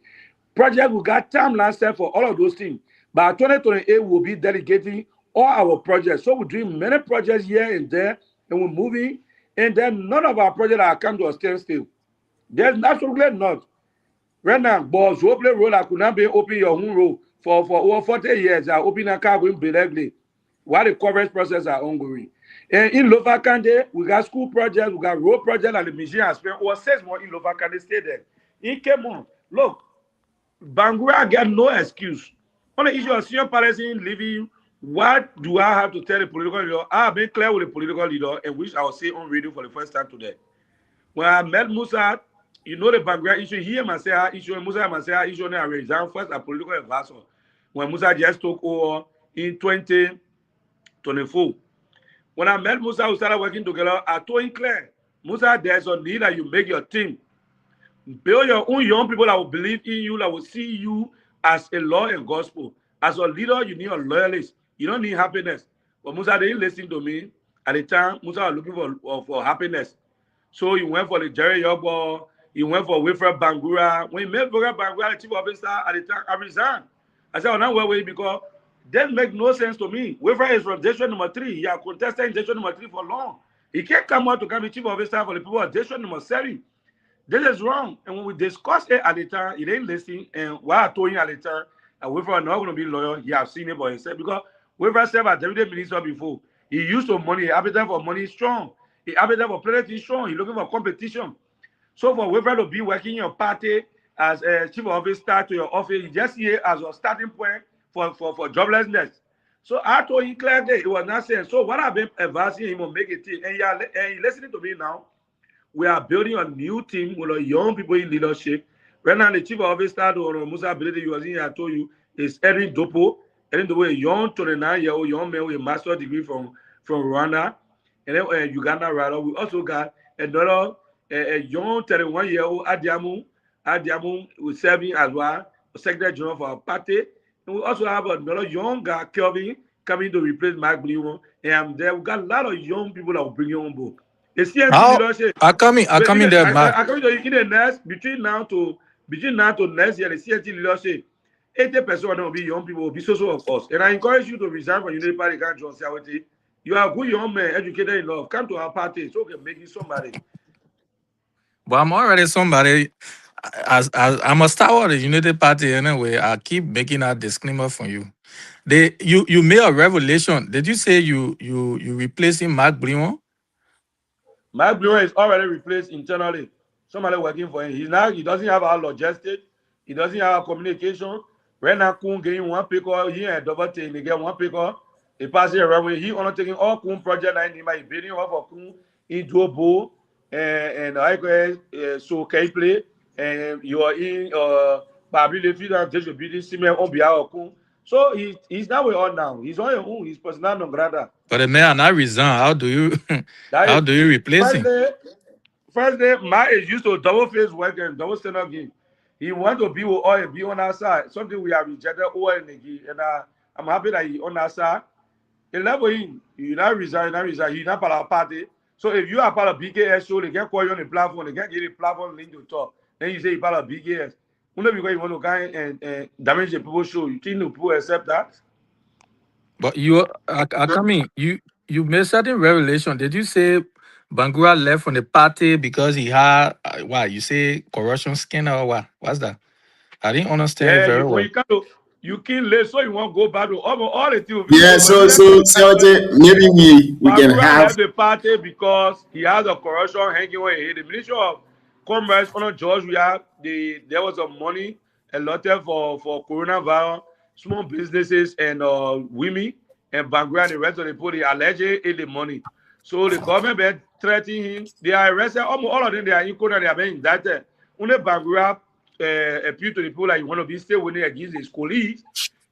Project we got time last time for all of those things. By 2028, we'll be delegating all our projects. So we're doing many projects here and there, and we're moving. And then none of our projects are come to a standstill. There's absolutely not. Right now, boss, open road, I could not be open your own road. For over 40 years, I open a car with Belegli while the coverage process are ongoing. And in Lovakande, we got school projects, we got road projects, and the museum has spent over 6 months in Lovakande stay there. It came on. Look, Bangura get no excuse. On the issue of senior Palestinian living, what do I have to tell the political leader? I have been clear with the political leader, and which I will say on radio for the first time today. When I met Musa, the Bangura issue, he must say issue, and Musa must say issue, and I resigned first a political advisor. When Musa just took over in 2024. When I met Musa, we started working together, I told him clear, Musa, there's a need that you make your team. Build your own young people that will believe in you, that will see you as a law and gospel. As a leader, you need a loyalist. You don't need happiness. But Musa didn't listen to me. At the time, Musa was looking for happiness. So he went for the Jerry Yobo, he went for Wilfred Bangura. When he met Wilfred Bangura, the chief officer, at the time, I resigned. I said, I'm not worried because that makes no sense to me. Wilfred is from district number 3. He has contested in district number 3 for long. He can't come out to come be chief officer for the people of district number 7. This is wrong. And when we discussed it at the time, he didn't listen. And what I told him at the time, that Wilfred not going to be loyal, he has seen it by himself. Because Wilfred served as deputy minister before. He used to money, he appetite for money strong. He appetite for politics strong. He's looking for competition. So for Wilfred to be working in your party as a chief officer to your office, you just see it as a starting point for joblessness. So I told him clearly it was not saying. So what I've been advising him to make a team, and he's listening to me now. We are building a new team with a young people in leadership. Right now, the chief officer to Musa ability you was in, I told you, is Erin Dopo. Erin Dopo, a young 29-year-old young man with a master's degree from Rwanda, and then Uganda rather. We also got another a young 31-year-old Adiamu Adiamu was serving as well, Secretary General for our party. And we also have another young guy, Kelvin, coming to replace Mark Blue. And there we got a lot of young people that will bring you on board. The CNC leadership. I come in there, Mark. I come in the next between now to next year, the CNC leadership. 80% will be young people, will be social of us. And I encourage you to resign from Unity Party. You are a good young man, educated enough. Come to our party so we can make you somebody. But I'm already somebody. As I'm a star of the United Party anyway. I keep making that disclaimer from you. You made a revelation. Did you say you replacing Mark Blion? Mark Blion is already replaced internally. Somebody working for him. He doesn't have our logistics. He doesn't have our communication. Right now, Kun getting one picker. He and double team. They get one picker. He passes around. He undertaking all Kun project line. He might bidding off of Kun into a bowl and I so can play. And you are in probably the field and distributing cement on behalf of Kun. So he's now on now. He's on your own. He's personal non grata. But the man not resign. How do you replace him? First day, Mark is used to double face work and double stand up game. He want to be with oil, be on our side. Something we have rejected oil in the game. And I'm happy that he on our side. He level him. You not resign, He not part of our party. So if you are part of BKS show, they can call you on the platform. They can get a platform link to talk. Then you say you're part of BKS. Only because you want to go and damage the people show. You think the people accept that? But you made certain revelation. Did you say Bangura left from the party because he had you say corruption scandal or what? What's that? I didn't understand very well. You can't let so you want to go back to all the things. Yeah, so maybe we can have the party because he has a corruption hanging away. The Ministry of Commerce on George, there was some money allotted for coronavirus, small businesses and women and Bangura and the rest of the people. They allegedly ate the money. So the government been threatening him. They are arrested. Almost all of them, they are in court and they are being indicted. Only Bangura appeal to the people like one of these stay winning against his colleagues,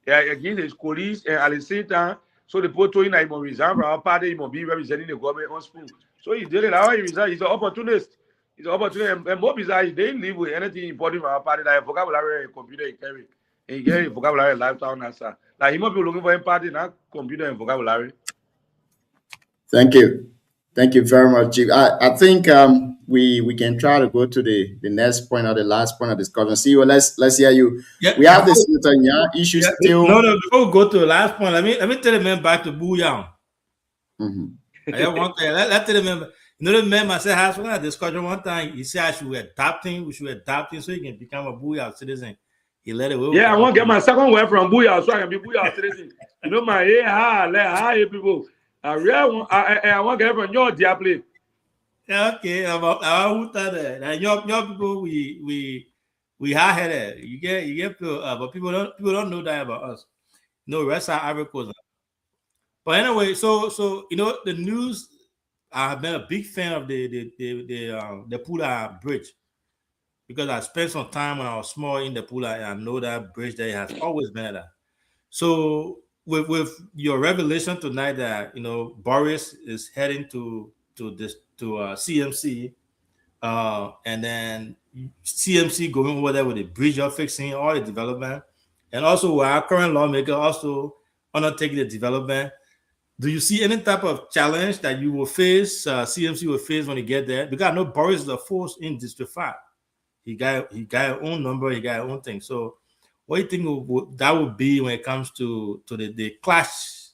and at the same time, so the people told him that he must resign from our party, he must be representing the government on spoon. So he did it. How he resigned? He's an opportunist. He's an opportunist. And more bizarre, he didn't live with anything important from our party, like a vocabulary, a computer, he carry. And he carry vocabulary, lifetime, answer. Like he must be looking for a party, not computer and vocabulary. Thank you very much, Chief. I think we can try to go to the next point or the last point of discussion. See, let's hear you. Yeah. We have this issue still. No, before we go to the last point, let me tell the man back to Booyang. I have one thing. Let's tell the man. You know the man I said has one discussion one time. He said we should adapt him so he can become a Booyah citizen. He let it go. Yeah, I want to get my second word from Booyah so I can be Booyah citizen. You know my people. I want to get from your dear play. Yeah, okay. About that. Your people, we hard headed. You get people, but people don't know that about us. No, rest are Ivory Coast. But anyway, so you know the news. I have been a big fan of the Pula Bridge because I spent some time when I was small in the Pula and I know that bridge there has always been there. So with your revelation tonight that Boris is heading to CMC, and then CMC going over there with the bridge you're fixing, all the development, and also our current lawmaker also undertaking the development. Do you see any type of challenge that you will face, CMC will face when you get there? Because I know Boris is a force in District 5. He got his own number, he got his own thing. So what do you think that would be when it comes to the clash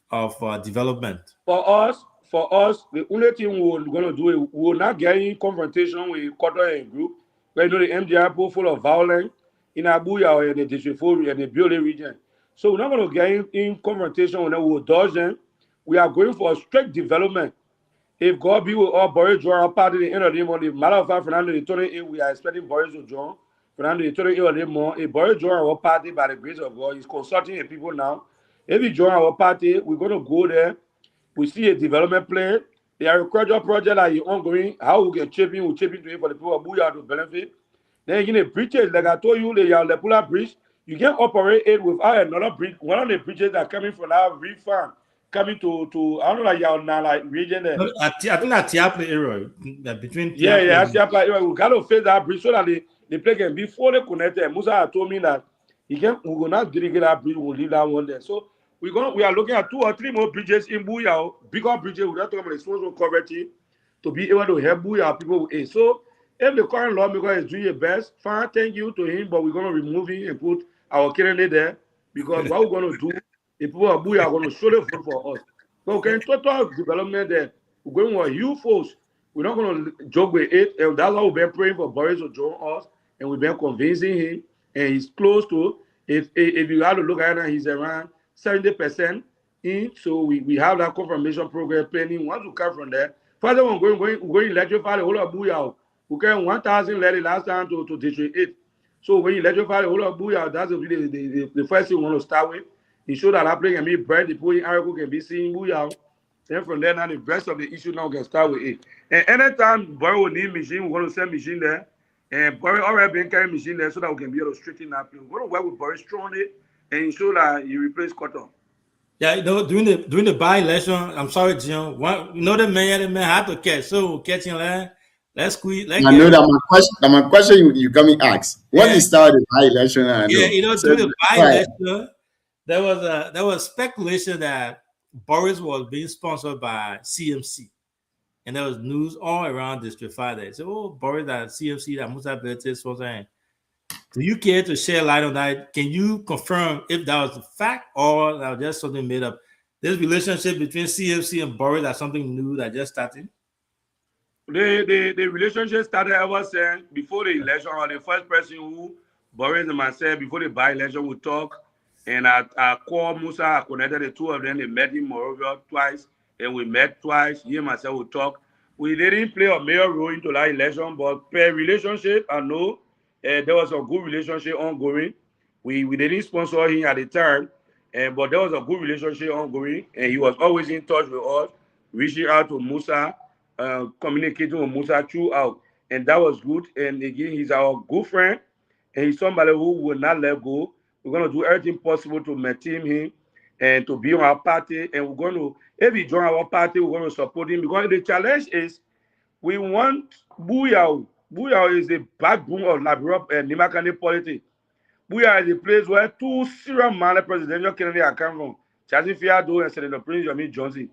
of development? For us, the only thing we're going to do is we will not get in confrontation with Koto and group. We know the MDR pool full of violence in Abuja or in the District 4 and the Biole region. So we're not going to get in confrontation with them. We will dodge them. We are going for a strict development. If God be with all, Boris join our party at the end of the month. If matter of fact, Fernando is turning in, we are expecting Boris to join. Fernando is turning in a little more. If Boris join our party by the grace of God, he's consulting the people now. If he join our party, we're going to go there. We see a development plan. The agricultural project that is ongoing. How we can chip in, we chip into it for the people of Booyah to benefit. Then again, the bridges, like I told you, the Lepula Bridge, you can operate it without another bridge. One of the bridges that are coming from our reef farm, coming to I don't know, like your like region there. I think that Tiaple area between Tiaple area. We got to face that bridge so that The play can before they connected. Musa had told me that we will not dig that bridge, we'll leave that one there. So we are looking at 2 or 3 more bridges in Buyao, bigger bridges. We're not talking about the social coverage to be able to help Buyao people with it. So if the current lawmaker is doing the best, fine, thank you to him, but we're going to remove him and put our candidate there, because what we're going to do, the people of Buyao are going to surely vote for us. So okay, total development there, we're going with you folks. We're not going to joke with it, and that's why we've been praying for Boris to join us, and we've been convincing him, and he's close to, if you have to look at it, he's around 70% in, so we have that confirmation program pending. Once we come from there, further on, we're going to electrify the whole of Buyao. We carry 1,000 lady last time to District 8. So when you electrify the whole of Buyao, that's the first thing we want to start with. Ensure that Apple can be bread, the people in Arago can be seeing Buyao. Then from there, now the rest of the issue now can start with it. And anytime Barry will need machine, we're going to send machine there. And Barry already been carrying machine there so that we can be able to straighten that place. We're going to work with Barry strongly and ensure that you replace Cotton. Yeah, you know, during the by-election, I'm sorry, Jim. The man had to catch. So catching land, let's squeeze. I know that my question you coming ask. What is started the by-election? During the by-election, there was speculation that Boris was being sponsored by CMC. And there was news all around District 5 that said, oh, Boris that CMC, that Musa Berthe sponsoring. Do you care to share light on that? Can you confirm if that was a fact or that was just something made up? This relationship between CMC and Boris is something new that just started? The relationship started ever since before the election, or the first person who Boris and myself, before the by-election, would talk. And I called Musa, I connected the two of them. They met him moreover twice, and we met twice. He and myself would talk. We didn't play a major role into that election, but per relationship, I know there was a good relationship ongoing. We didn't sponsor him at the time, but there was a good relationship ongoing, and he was always in touch with us, reaching out to Musa, communicating with Musa throughout, and that was good. And again, he's our good friend, and he's somebody who will not let go. We're going to do everything possible to maintain him and to be on our party. And we're going to, if he joins our party, we're going to support him, because the challenge is we want Buyao. Buyao is the backbone of Liberia and Nimakani politics. Buyao is the place where 2 serious-minded presidential candidates come from, Chazzy Fiado and Senator Prince Yomi Johnson.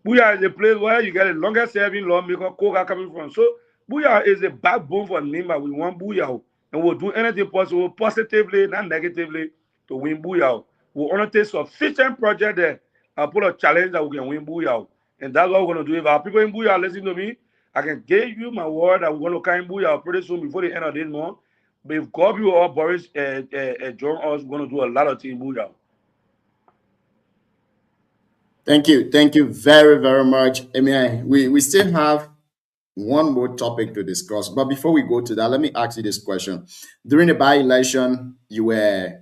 Buyao is the place where you get the longest-serving lawmaker, Koga, coming from. So Buyao is the backbone for Nima. We want Buyao. And we'll do anything possible, positively, not negatively, to win Buyao. We'll undertake sufficient project there and put a challenge that we can win Buyao. And that's what we're going to do. If our people in Buyao listen to me, I can give you my word that we're going to come in Buyao pretty soon before the end of this month. But if God will all Boris join us, we're going to do a lot of things in Buyao. Thank you. Thank you very, very much. I mean, we still have one more topic to discuss. But before we go to that, let me ask you this question. During the by-election, you were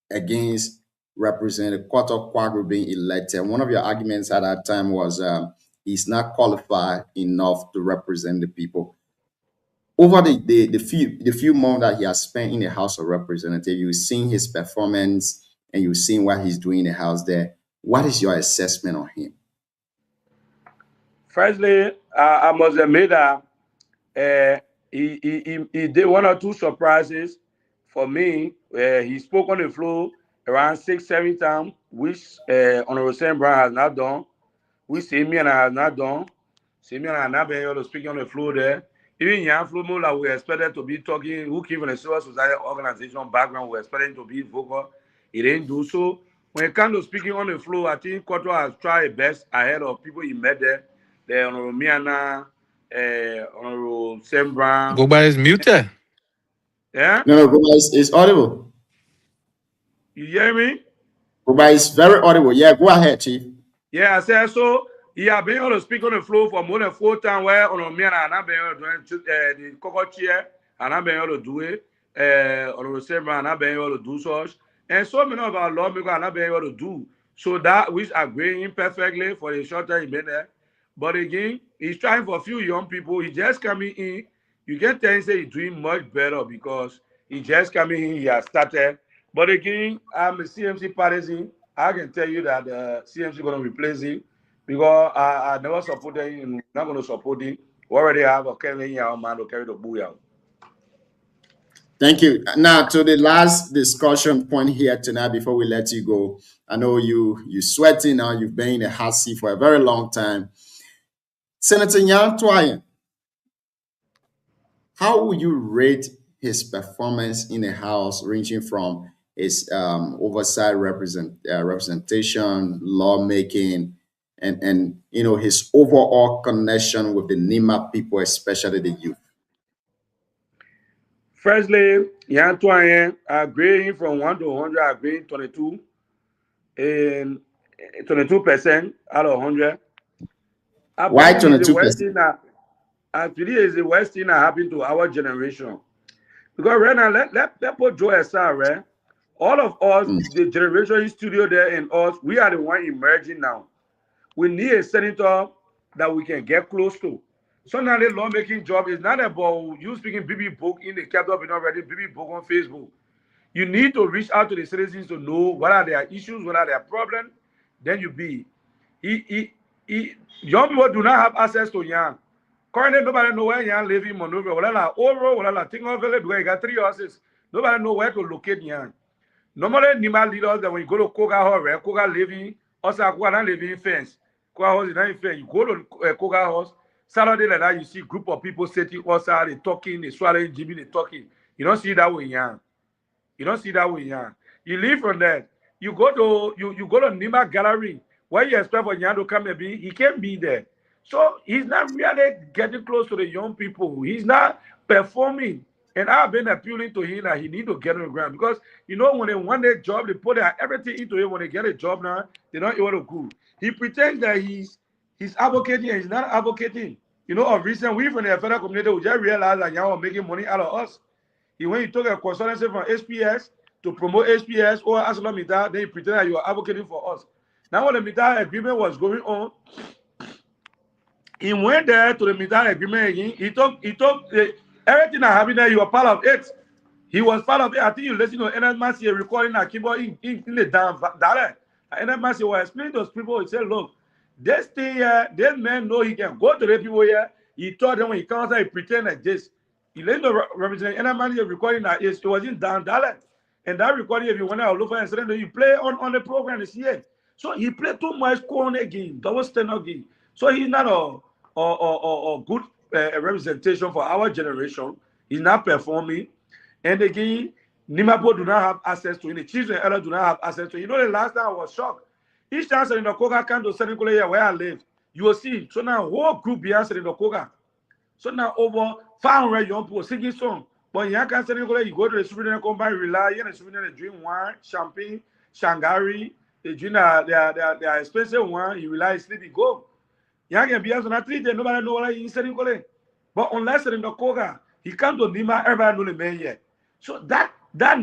against Representative Koto Kwagwu being elected. One of your arguments at that time was he's not qualified enough to represent the people. Over the few months that he has spent in the House of Representatives, you've seen his performance and you've seen what he's doing in the House there. What is your assessment on him? Firstly, I must admit that he did 1 or 2 surprises for me. He spoke on the floor around 6-7 times, which Honorable Sam Brown has not done, which Simeon has not done. Simeon has not been able to speak on the floor there. Even Jan Flomo, we expected to be talking, who came from the civil society organization background, we expected to be vocal. He didn't do so. When it comes to speaking on the floor, I think Koto has tried his best ahead of people he met there. The Honorable Miana, Honorable Sam Brown. Goba is muted. Yeah? No, Goba is audible. You hear me? Goba is very audible. Yeah, go ahead, Chief. Yeah, I said so. He has been able to speak on the floor for more than 4 times where Honorable Miana has not been able to do the Coco Chair, has not been able to do it. Honorable Sam Brown has not been able to do such. And so many of our lawmakers have not been able to do. So that which agreeing perfectly for the short time he been there. But again, he's trying for a few young people. He just coming in. You can tell him say he's doing much better because he just coming in. He has started. But again, I'm a CMC partisan. I can tell you that CMC going to replace him because I never supported him. I'm not going to support him. We already have a Kevin Yao man to carry the Buyao. Thank you. Now to the last discussion point here tonight before we let you go. I know you're sweating now. You've been in the hot seat for a very long time. Senator Nyan Twine, how would you rate his performance in the House, ranging from his oversight representation, lawmaking, and his overall connection with the Nima people, especially the youth? Firstly, Yantoine, I agree from 1 to 100, I agree 22, and 22% out of 100. Why 22%? I believe it's the worst thing that happened to our generation. Because right now, let put Joe aside, right? All of us, the generation in studio there and us, we are the one emerging now. We need a senator that we can get close to. So now the lawmaking job is not about you speaking BB book in the capital, but not ready BB book on Facebook. You need to reach out to the citizens to know what are their issues, what are their problems. Then you be. Young people do not have access to young. Currently, nobody know where young living maneuver. Whatever, overall, whatever, think of it, because you got 3 houses. Nobody know where to locate young. Normally, Nima leaders that when you go to Koga Hall, right? Koga living, also Koga not living fence. Koga house is not in fence. You go to Koga house. Saturday like that, you see a group of people sitting outside, they talking, they swallowing, Jimmy, they talking. You don't see that way, young. You don't see that way, young. You leave from that. You go to you go to Nima Gallery. Where you expect for Nyan to come and be, he can't be there. So he's not really getting close to the young people. He's not performing. And I've been appealing to him that he need to get on the ground. Because, when they want their job, they put everything into it. When they get a job now, they're not able to go. He pretends that he's advocating and he's not advocating. Of recent, we from the federal community, we just realized that y'all are making money out of us. When he took a consultancy from SPS to promote SPS or ArcelorMittal, then he pretended that you are advocating for us. Now when the Mittal agreement was going on, he went there to the Mittal agreement again. He took everything that happened there, you were part of it. He was part of it. I think you listen to NMC recording a keyboard in the dialect. NMC was explaining to those people, he said, look, this thing here, this man know he can go to the people here. He told them when he comes out, he pretend like this. He let the representative NMC recording that it was in down dialect. And that recording, if you want to look for incident, you play on the program this year. So he played too much corner game, double standard game. So he's not a good representation for our generation. He's not performing. And again, Nimapo do not have access to him. The children and elders do not have access to him. The last time I was shocked. Each time in the Koga come to Senegal where I live, you will see. So now whole group behind in the Koga. So now over 500 young people singing song. But in Yankan Senegal, you go to the superintendent combine, rely, and the superintendent drink wine, champagne, Shangari. They drink their expensive one, you rely, sleep, you go. Young can be as an athlete, nobody know what he's saying. But unless in the Koga, he come to Nima, everybody know the man yet. So that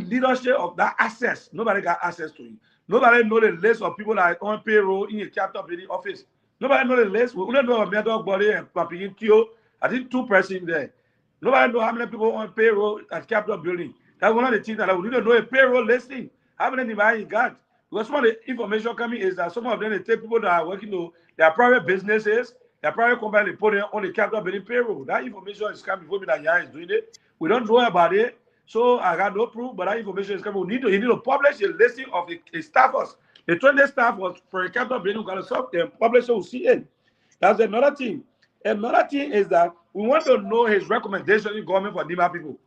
leadership of that access, nobody got access to it. Nobody know the list of people that are on payroll in the capital building office. Nobody know the list. We don't know a Meadow Body and Papin Tio. I think 2 persons there. Nobody know how many people on payroll at Capitol building. That's one of the things that we need to know a payroll listing. How many Nima he got? Because some of the information coming is that some of them, they take people that are working to their private businesses, their private company, they put it on the capital building payroll. That information is coming before me that Yan is doing it. We don't know about it. So I got no proof, but that information is coming. He need to publish a listing of the staffers. The 20 staff was for a capital building, the publisher will see it. That's another thing. Another thing is that we want to know his recommendation in government for Nima people.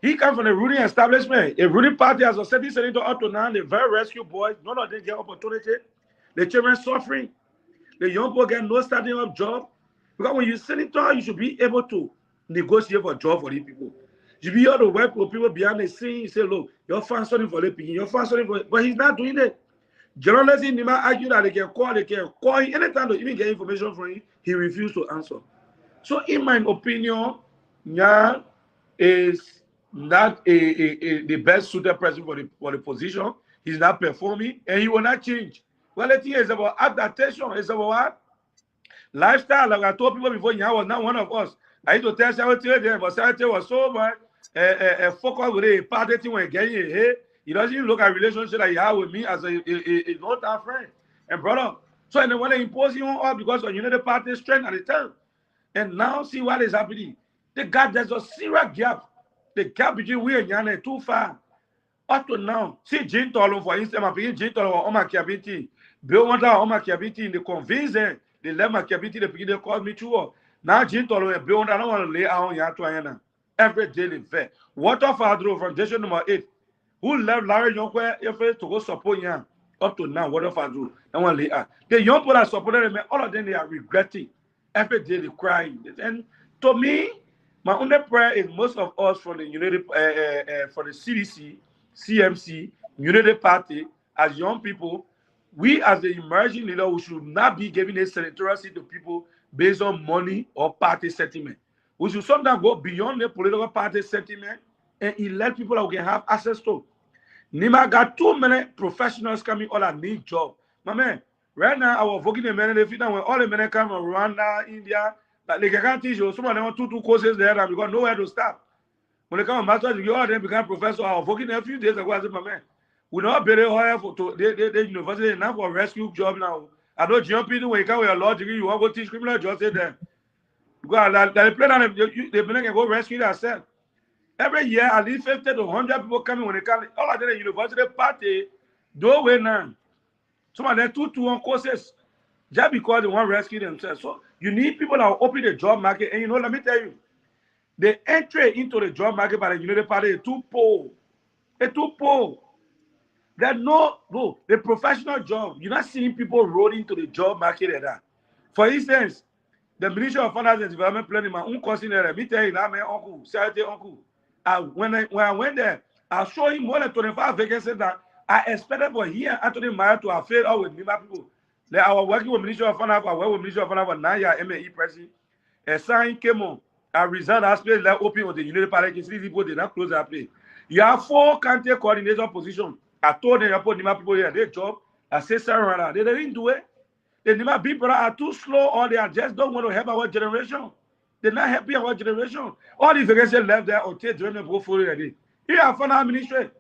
He comes from a ruling establishment. A ruling party has a certain senator up to now, the very rescue boys, none of them get opportunity. The children suffering. The young people get no starting up job. Because when you're senator, you should be able to negotiate for a job for these people. You be able to work with people behind the scene. You say, look, you're functioning for the people. You're functioning for it. But he's not doing it. Journalists in Nima argue that they can call him. Anytime to even get information from him, he refused to answer. So in my opinion, Nyan is not the best suited person for the position. He's not performing, and he will not change. Well, the thing is about adaptation. It's about what? Lifestyle. Like I told people before, Nyan was not one of us. I used to tell Charity there, but Charity was so much focused with a party thing when getting here. He doesn't even look at relationship that he had with me as a long-time friend and brother. So and then when they impose him on us because of the party strength at the time. And now see what is happening. There's a serious gap The gap between we and Yana is too far. Up to now, see Jean Tolo, for instance, I'm being Jean Tolo or Oma Kiabiti. Bill Wanda Oma Kiabiti, they convince them, they let my Kiabiti, they call me too. Now Jean Tolo and Bill Wanda, I don't want to lay out on Yatuayana. Every daily fair. What of Adro Foundation number 8? Who left Larry Yonkwe to go support Yan? Up to now, what of Adro? I want to lay out. The young people that supported them, all of them, they are regretting. Every day they crying. And to me, my only prayer is most of us from the United, for the CDC, CMC, Unity Party, as young people, we as the emerging leader, we should not be giving a senatorial seat to people based on money or party sentiment. We should sometimes go beyond the political party sentiment and elect people that we can have access to. Nima got too many professionals coming all that need job. My man, right now, I was working in many when all the men come from Rwanda, India, like they can't teach you. Some of them want two courses there and we got nowhere to start. When they come to master's degree, all of them become professor. I was working a few days ago. I said, my man, we not better hire for the university enough for rescue job now. I don't jump in when you come with a law degree, you want to go teach criminal justice there. Because they plan on they can go rescue themselves. Every year, at least 50 to 100 people coming when they come. All of them in university party, do way now. Some of them 2-1 courses just because they want to rescue themselves. So you need people that will open the job market. And you know, let me tell you, the entry into the job market by the United Party is too poor. It's too poor. There's no, the professional job. You're not seeing people rolling into the job market like that. For instance, the Ministry of Finance and Development Planning, my own cousin there, let me tell you, my uncle, Saturday uncle. When I went there, I saw him more than 25 vacancies that I expected for here Anthony Meyer to have failed out with Nima people. Like I was working with Ministry of Finance, I worked with Ministry of Finance for 9 years, MAE president. A sign came on. I resigned that place, like open with the United Party. These people did not close that place. You have 4 county coordinator positions. I told them, I put Nima people here, their job. I said, Sarah, they didn't do it. The Nima people are too slow or they are just don't want to help our generation. They're not helping our generation. All the vacancies left there until during the portfolio. You have fun administration.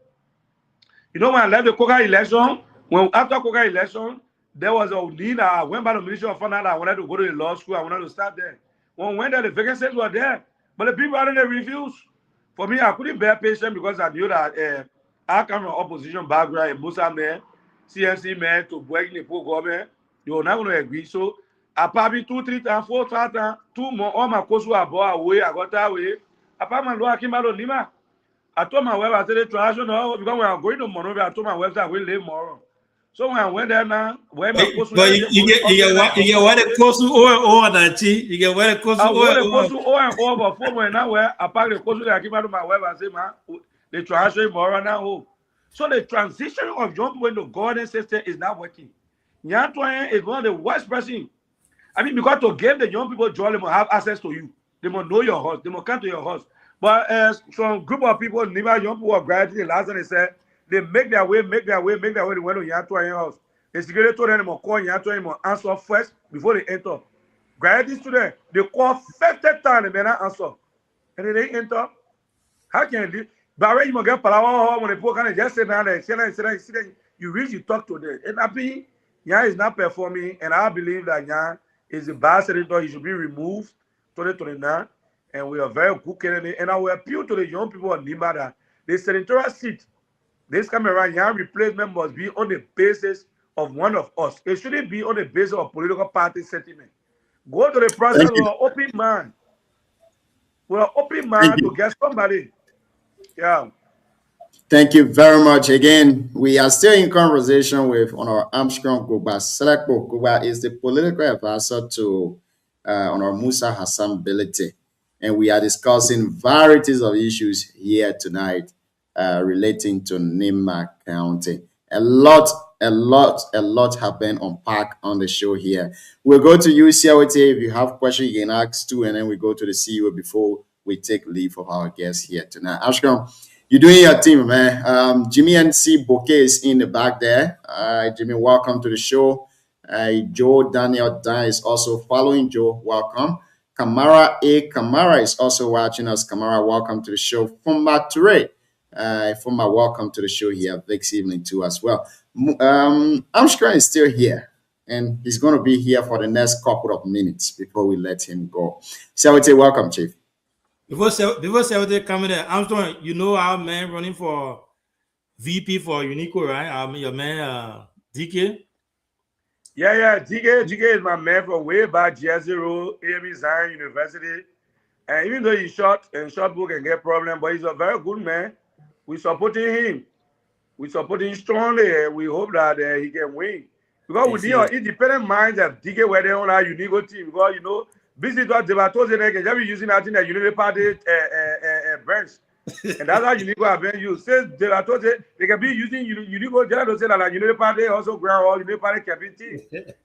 You know, when I left the Koga election, after Koga election, there was a need. I went by the Ministry of Finance. I wanted to go to the law school. I wanted to start there. When we went there, the vacancies were there. But the people hadn't refused. For me, I couldn't bear patience because I knew that I come from opposition background in Musa man, CMC man, to work in the poor government. You were not going to agree. So I probably 2, 3 times, 4 times, 2 more, all my courses were bought away. I got that way. Apart from I came out of Lima. I told my wife, I said, because when I'm going to Monrovia, I told my wife that I will live more. So when I went there now, where my course but you get what the course or that you get what the course or but for when now where I pack the course that I came out of my wife and say, man, the transition more now. So the transition of young people into governance system is not working. Nyantoyen is one of the worst person. I mean, because to give the young people joy, they must have access to you. They must know your house. They must come to your house. But as some group of people, never young people are graduating, last time they said, they make their way, they went to Yantoyen house. The secretary told them they must call Yantoyen, they must answer first before they enter. Graduating students, they call 50 times, they may not answer. And then they enter. How can they? But when you must get power, when the people can just sit down there, sit down, you reach, you talk to them. And I mean, Yan is not performing, and I believe that Yan is a bad senator. He should be removed 2029. And we are very good candidate. And I will appeal to the young people of Nima that the senatorial seat, this time around, Yan replacement must be on the basis of one of us. It shouldn't be on the basis of political party sentiment. Go to the process with an open mind. With an open mind to get somebody. Yeah. Thank you very much. Again, we are still in conversation with Honor Armstrong Gugba. Selekpo Gugba is the political advisor to Honor Musa Hassan Bility. And we are discussing varieties of issues here tonight relating to Nima County. A lot happened unpacked on the show here. We'll go to you, CLT. If you have questions, you can ask too, and then we go to the CEO before we take leave of our guests here tonight. Armstrong, you're doing your team, man. Jimmy NC Bouquet is in the back there. Jimmy, welcome to the show. Joe Daniel Dan is also following. Joe, welcome. Kamara A. Kamara is also watching us. Kamara, welcome to the show. From Mature, welcome to the show here this evening too as well. Armstrong is still here, and he's going to be here for the next couple of minutes before we let him go. So I would say welcome, Chief. Before 70 coming there, Armstrong, you know our man running for VP for Unico, right? I mean, your man, DK. Yeah. DK is my man from way back, G0, AME Zion University. And even though he's short book and get problem, but he's a very good man. We're supporting him. We support him strongly. We hope that he can win. Because we need an independent mind that DK were there on our Unico team. Because, you know, visitors, they were told they can just be using that in the Unico Party branch. And that's how Unico have been used. Since they were told they can be using Unico, they don't say that Unico Party also ground all Unico Party captain.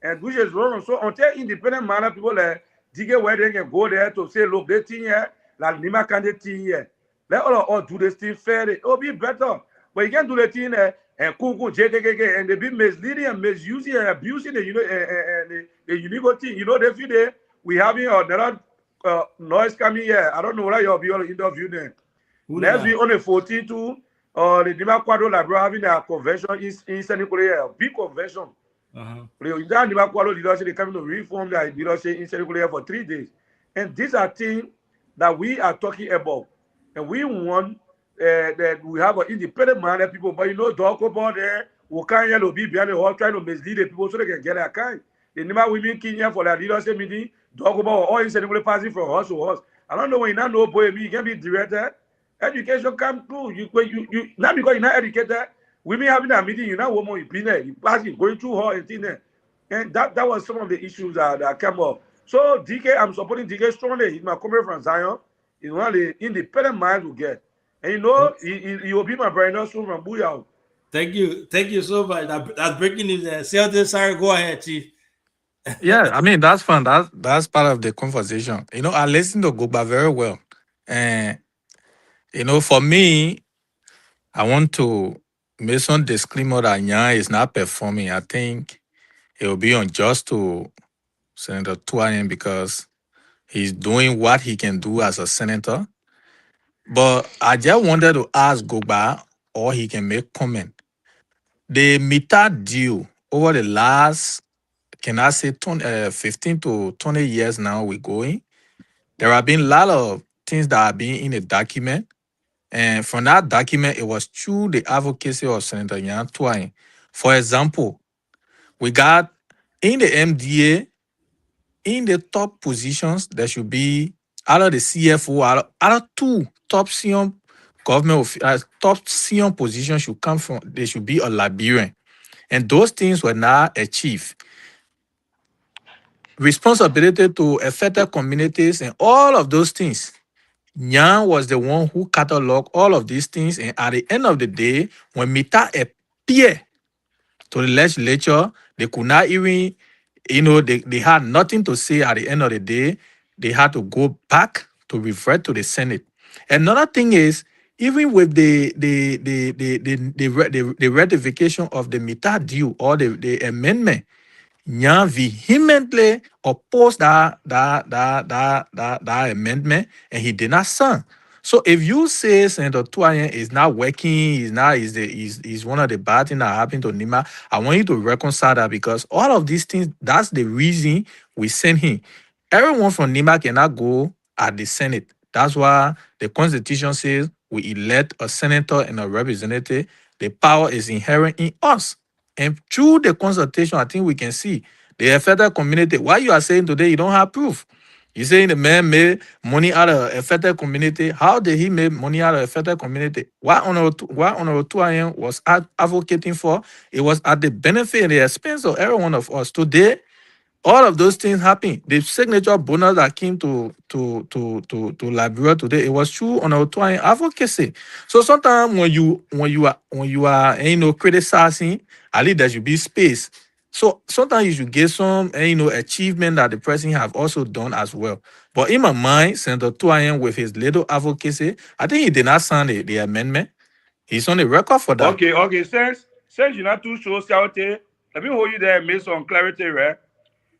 And which is wrong. So until independent minded people like DK where they can go there to say, look, this team here, like Nima candidate team here. Let all do this thing fairly. It will be better. But you can't do the thing and JKK, and they be misleading and misusing and abusing the Unico team. You know, they feel there we having another noise coming here. I don't know whether you'll be on the interview there. Next week on the 14th too, the Nima Quadro Library having a convention in San Nicolas, big convention. The Nima Quadro leadership, they coming to reform their leadership in San Nicolas for 3 days. And these are things that we are talking about. And we want that we have an independent minded people, but you know, talk about there, we can't yellow be behind the hall trying to mislead the people so they can get their kind. The Nima women Kenya for their leadership meeting, talk about all in Senegal passing from house to house. I don't know when you not know boy, you can be directed. Education come through. You not because you're not educated. Women having a meeting, you know what more you been there, you passing, going through her and thing there. And that was some of the issues that came up. So DK, I'm supporting DK strongly. He's my comrade from Zion. He's one of the independent minds we get. And you know, he will be my brother soon from Booyah. Thank you so much. That's breaking news. Sorry, go ahead, Chief. Yeah, I mean that's fun. That's part of the conversation. You know, I listen to Gogba very well, and you know, for me, I want to make some disclaimer that Nyan is not performing. I think it will be unjust to Senator Tuayen because he's doing what he can do as a senator. But I just wanted to ask Gogba, or he can make comment. The Mita deal over the last, can I say, 15 to 20 years now we're going. There have been a lot of things that have been in the document. And from that document, it was through the advocacy of Senator Nyan Tuayen. For example, we got in the MDA, in the top positions, there should be out of the CFO, out of two top senior government, top senior positions should come from, there should be a Liberian. And those things were not achieved. Responsibility to affected communities and all of those things. Nyan was the one who cataloged all of these things. And at the end of the day, when Mita appeared to the legislature, they could not even, you know, they had nothing to say at the end of the day. They had to go back to revert to the Senate. Another thing is, even with the ratification of the Mita deal or the amendment, Nyan vehemently opposed that amendment, and he did not sign. So if you say Senator Tuayen is not working, he's one of the bad things that happened to Nima, I want you to reconcile that, because all of these things, that's the reason we sent him. Everyone from Nima cannot go at the Senate. That's why the Constitution says we elect a senator and a representative. The power is inherent in us. And through the consultation, I think we can see the affected community. Why you are saying today you don't have proof? You saying the man made money out of affected community. How did he make money out of affected community? What Honorable Tuayen was advocating for, it was at the benefit and the expense of every one of us. Today, all of those things happen. The signature bonus that came to Liberia today, it was true on our Tuayen advocacy. So sometimes when you are criticizing, at least there should be space. So sometimes you should get some achievement that the president have also done as well. But in my mind, Senator Tuayen with his little advocacy, I think he did not sign the amendment. He's on the record for that. Okay. Since you're not too sure, let me hold you there and make some clarity, right?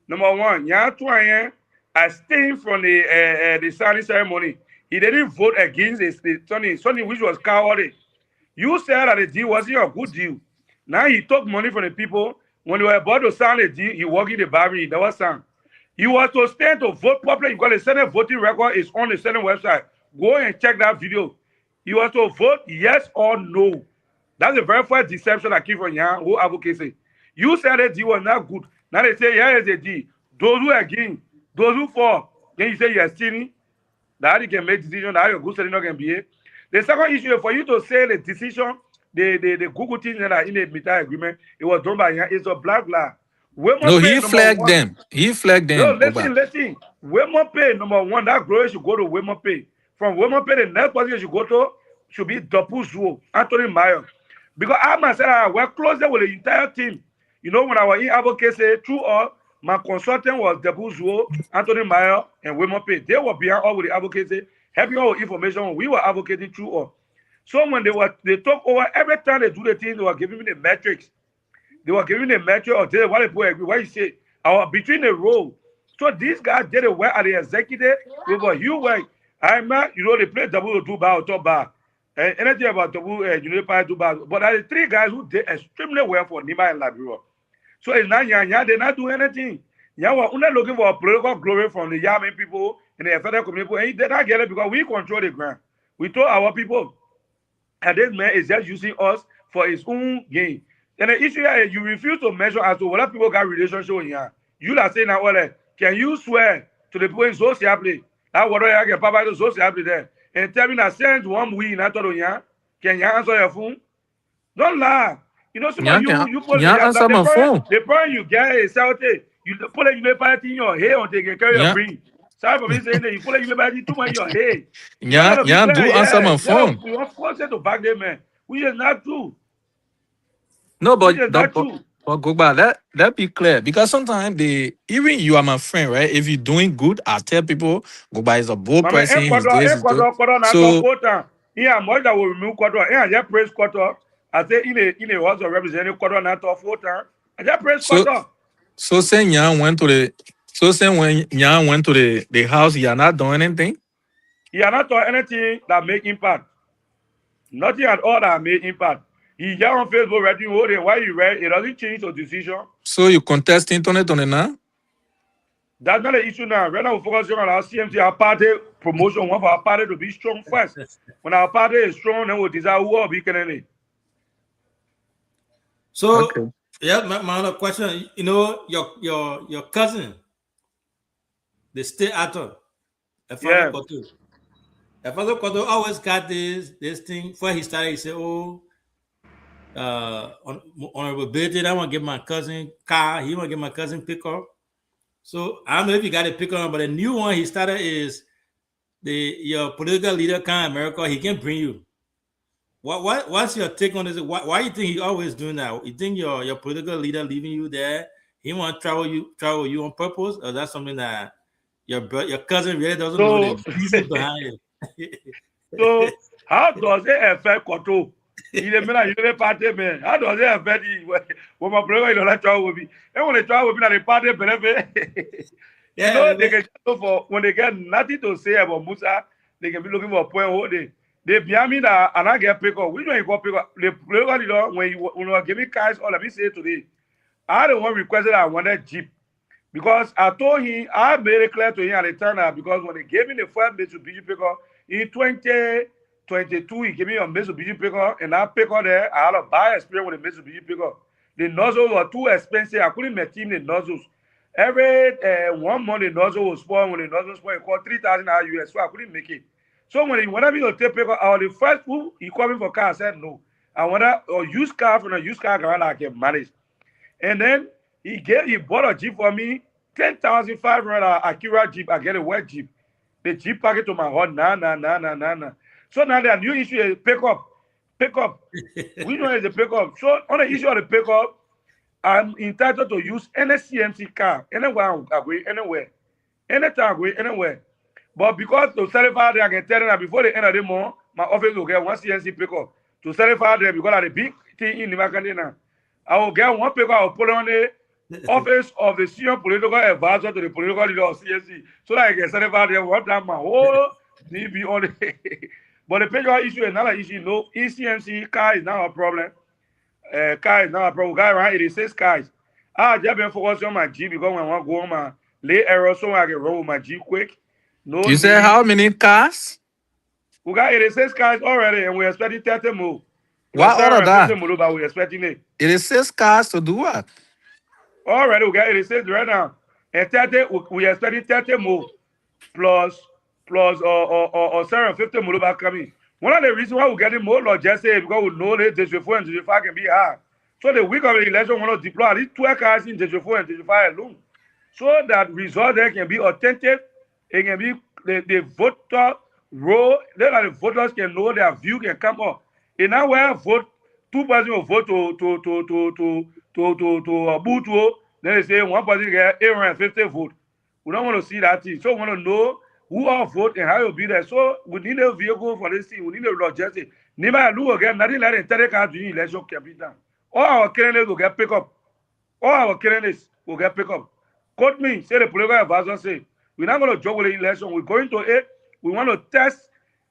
Number one, Nyan Tuayen abstained from the signing ceremony. He didn't vote against something which was cowardly. You said that the deal wasn't a good deal. Now he took money from the people. When they were about to sign the deal, he walked in the barrier. He never signed. He was to stand to vote properly because the Senate voting record is on the Senate website. Go and check that video. He was to vote yes or no. That's the very first deception that came from your whole advocacy. You said that you were not good. Now they say, here is a D. Those who again, those who for, then you say you're stealing. That you can make decision, that your good setting can be. The second issue is for you to say the decision, the Google thing that are in the meter agreement, it was done by him. It's a black lie. No, he flagged them. He flagged them. No, listen. Waymo Pay, number one, that growth should go to Waymo Pay. From Waymo Pay, the next person you should go to should be Double Zuo, Anthony Mayo. Because I myself, I work closer with the entire team. You know, when I was in advocacy, through all, my consultant was Double Zuo, Anthony Mayo, and Waymo Pay. They were behind all with the advocacy, helping all with information. We were advocating through all. So when they took over, every time they do the thing, they were giving me the metrics. They were giving the metric or tell what people agree. What you say? Our between the role. So these guys did it well at the executive. We were huge work. I'm not, you know, they play double two bar or top bar. And anything about double, you know, play two bar. But there are the three guys who did extremely well for Nima and Labrador. So it's not they're not doing anything. We're only looking for a political glory from the Yamin people and the federal community. And they don't get it because we control the ground. We told our people, and this man is just using us for his own gain. And the issue here is you refuse to measure as to whether people got relationship in here. You are saying that, well, can you swear to the people in socially that whether you get papa to socially there and tell me that send one we in that here? Can you answer your phone? Don't lie. You know, some you put answer my phone. The point you get is salty. You put a university in your hair until you carry your brain. Sorry for me saying that you put a university too much in your head. Do answer my phone. We want force to back them, man. We is not true. No, but go back. Let be clear because sometimes even you are my friend, right? If you're doing good, I tell people go by is a bold person. So yeah, more that will remove quarter. Yeah, just praise quarter. I say in a house of representing quarter not of 4 times. I just praise quarter. So saying Yan went to when Yan went to the house, you are not doing anything. You are not doing anything that make impact. Nothing at all that make impact. He just on Facebook writing holding why you read it doesn't change your decision. So you contesting on it now? That's not the issue now. Right now we're focusing on our CMC, our party promotion. We want for our party to be strong first. When our party is strong, then we'll decide who will be getting it. So yeah, my other question, you know, your cousin, the state actor, Efado Koto always got this thing. Before he started, he said, honorable Betty, I want to give my cousin car. He want to give my cousin pickup. So I don't know if you got a pickup, but the new one he started is your political leader can America. He can bring you. What's your take on this? Why you think he always doing that? You think your political leader leaving you there? He want to travel you on purpose, or that's something that your cousin really doesn't know the reason behind it? So how does it affect Koto? He the man, you party man. How does it affect you when my brother don't like travel with me? And when they travel with me, the party benefit. You know, they can go for when they get nothing to say about Musa, they can be looking for a point whole day. They behind me that and I get pick up. Which one you got pick up? The political leader when you give me cash, or let me say today, I the one requested I wanted Jeep. Because I told him, I made it clear to him at the time that because when they gave me the first Mitsubishi pickup in 2022, he gave me a Mitsubishi pickup, and that pickup there, I had a bad experience with the Mitsubishi pickup. The nozzles were too expensive. I couldn't maintain the nozzles. Every 1 month, the nozzle was spoiled. When the nozzle was spoiled, it cost $3,000 US, so I couldn't make it. So when he wanted me to take pickup, I was the first who he called me for car. I said no. I wanted a used car from a used car garage I can manage. And then he bought a Jeep for me, $10,500 Acura Jeep. I get a wet Jeep. The Jeep package to my heart. Nah. So now the new issue is pickup. We know it's a pickup. So on the issue of the pickup, I'm entitled to use any CMC car anywhere I go, anywhere. Anytime I go, anywhere. But because to certify there, I can tell them that before the end of the month, my office will get one CMC pickup. To certify there, because of the big thing in the market now, I will get one pickup, I will put on the office of the senior political advisor to the political leader of CMC. So that I can certify there one time, my whole DB on the. But the pickup issue is not an issue. No, ECMC car is not a problem. Car is not a problem. Guy around 86 cars. I just been focusing on my Jeep because when I want to go on my late error, so I can roll my Jeep quick. No, you said how many cars? We got 86 cars already, and we're expecting 30 more. What order that? More, but we're expecting it. 86 cars to do what? Already, we got 86 right now. And 30, we're expecting 30 more. Plus 750 more back coming. One of the reasons why we're getting more logistics is because we know that District 4 and District 5 can be hard. So the week of the election, we want to deploy at least 12 cars in District 4 and District 5 alone. So that result there can be authentic. It can be the voter roll. Then the voters can know their view can come up. In now where vote, 2 persons will vote to Butuo, then they say one person get 850 votes. We don't want to see that thing. So we want to know who all vote and how you'll be there. So we need a vehicle for this thing. We need a logistics. Nima look again, nothing like the 30 cars during election can be done. All our candidates will get picked up. All our candidates will get picked up. Quote me, say the political advisor say, we're not going to joke with the election. We're going to it. We want to test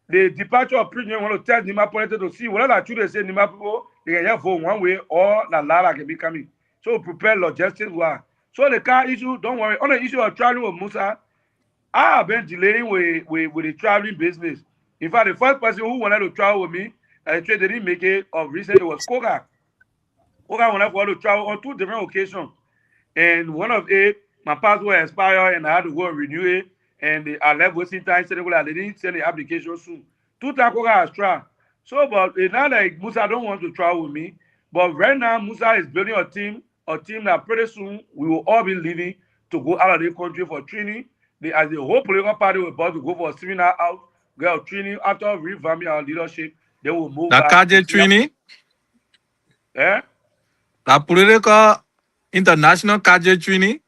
the departure of president. We want to test Nima politics to see whether that they say Nima people, they can just vote one way or the Lara can be coming. So prepare logistics. So the car issue, don't worry. On the issue of traveling with Musa, I have been delaying with the traveling business. In fact, the first person who wanted to travel with me, they didn't make it of recently was Koga. Koga wanted to travel on 2 different occasions. And one of it, my passport expired and I had to go and renew it. And I left wasting time. They didn't send the application soon. 2 times Koga has tried. So, but it's not like Musa don't want to travel with me. But right now, Musa is building a team that pretty soon we will all be leaving to go out of the country for training. As the whole political party will about to go for a seminar out, get training after revamping our leadership, they will move that back. KJ training? Eh? That political international KJ training?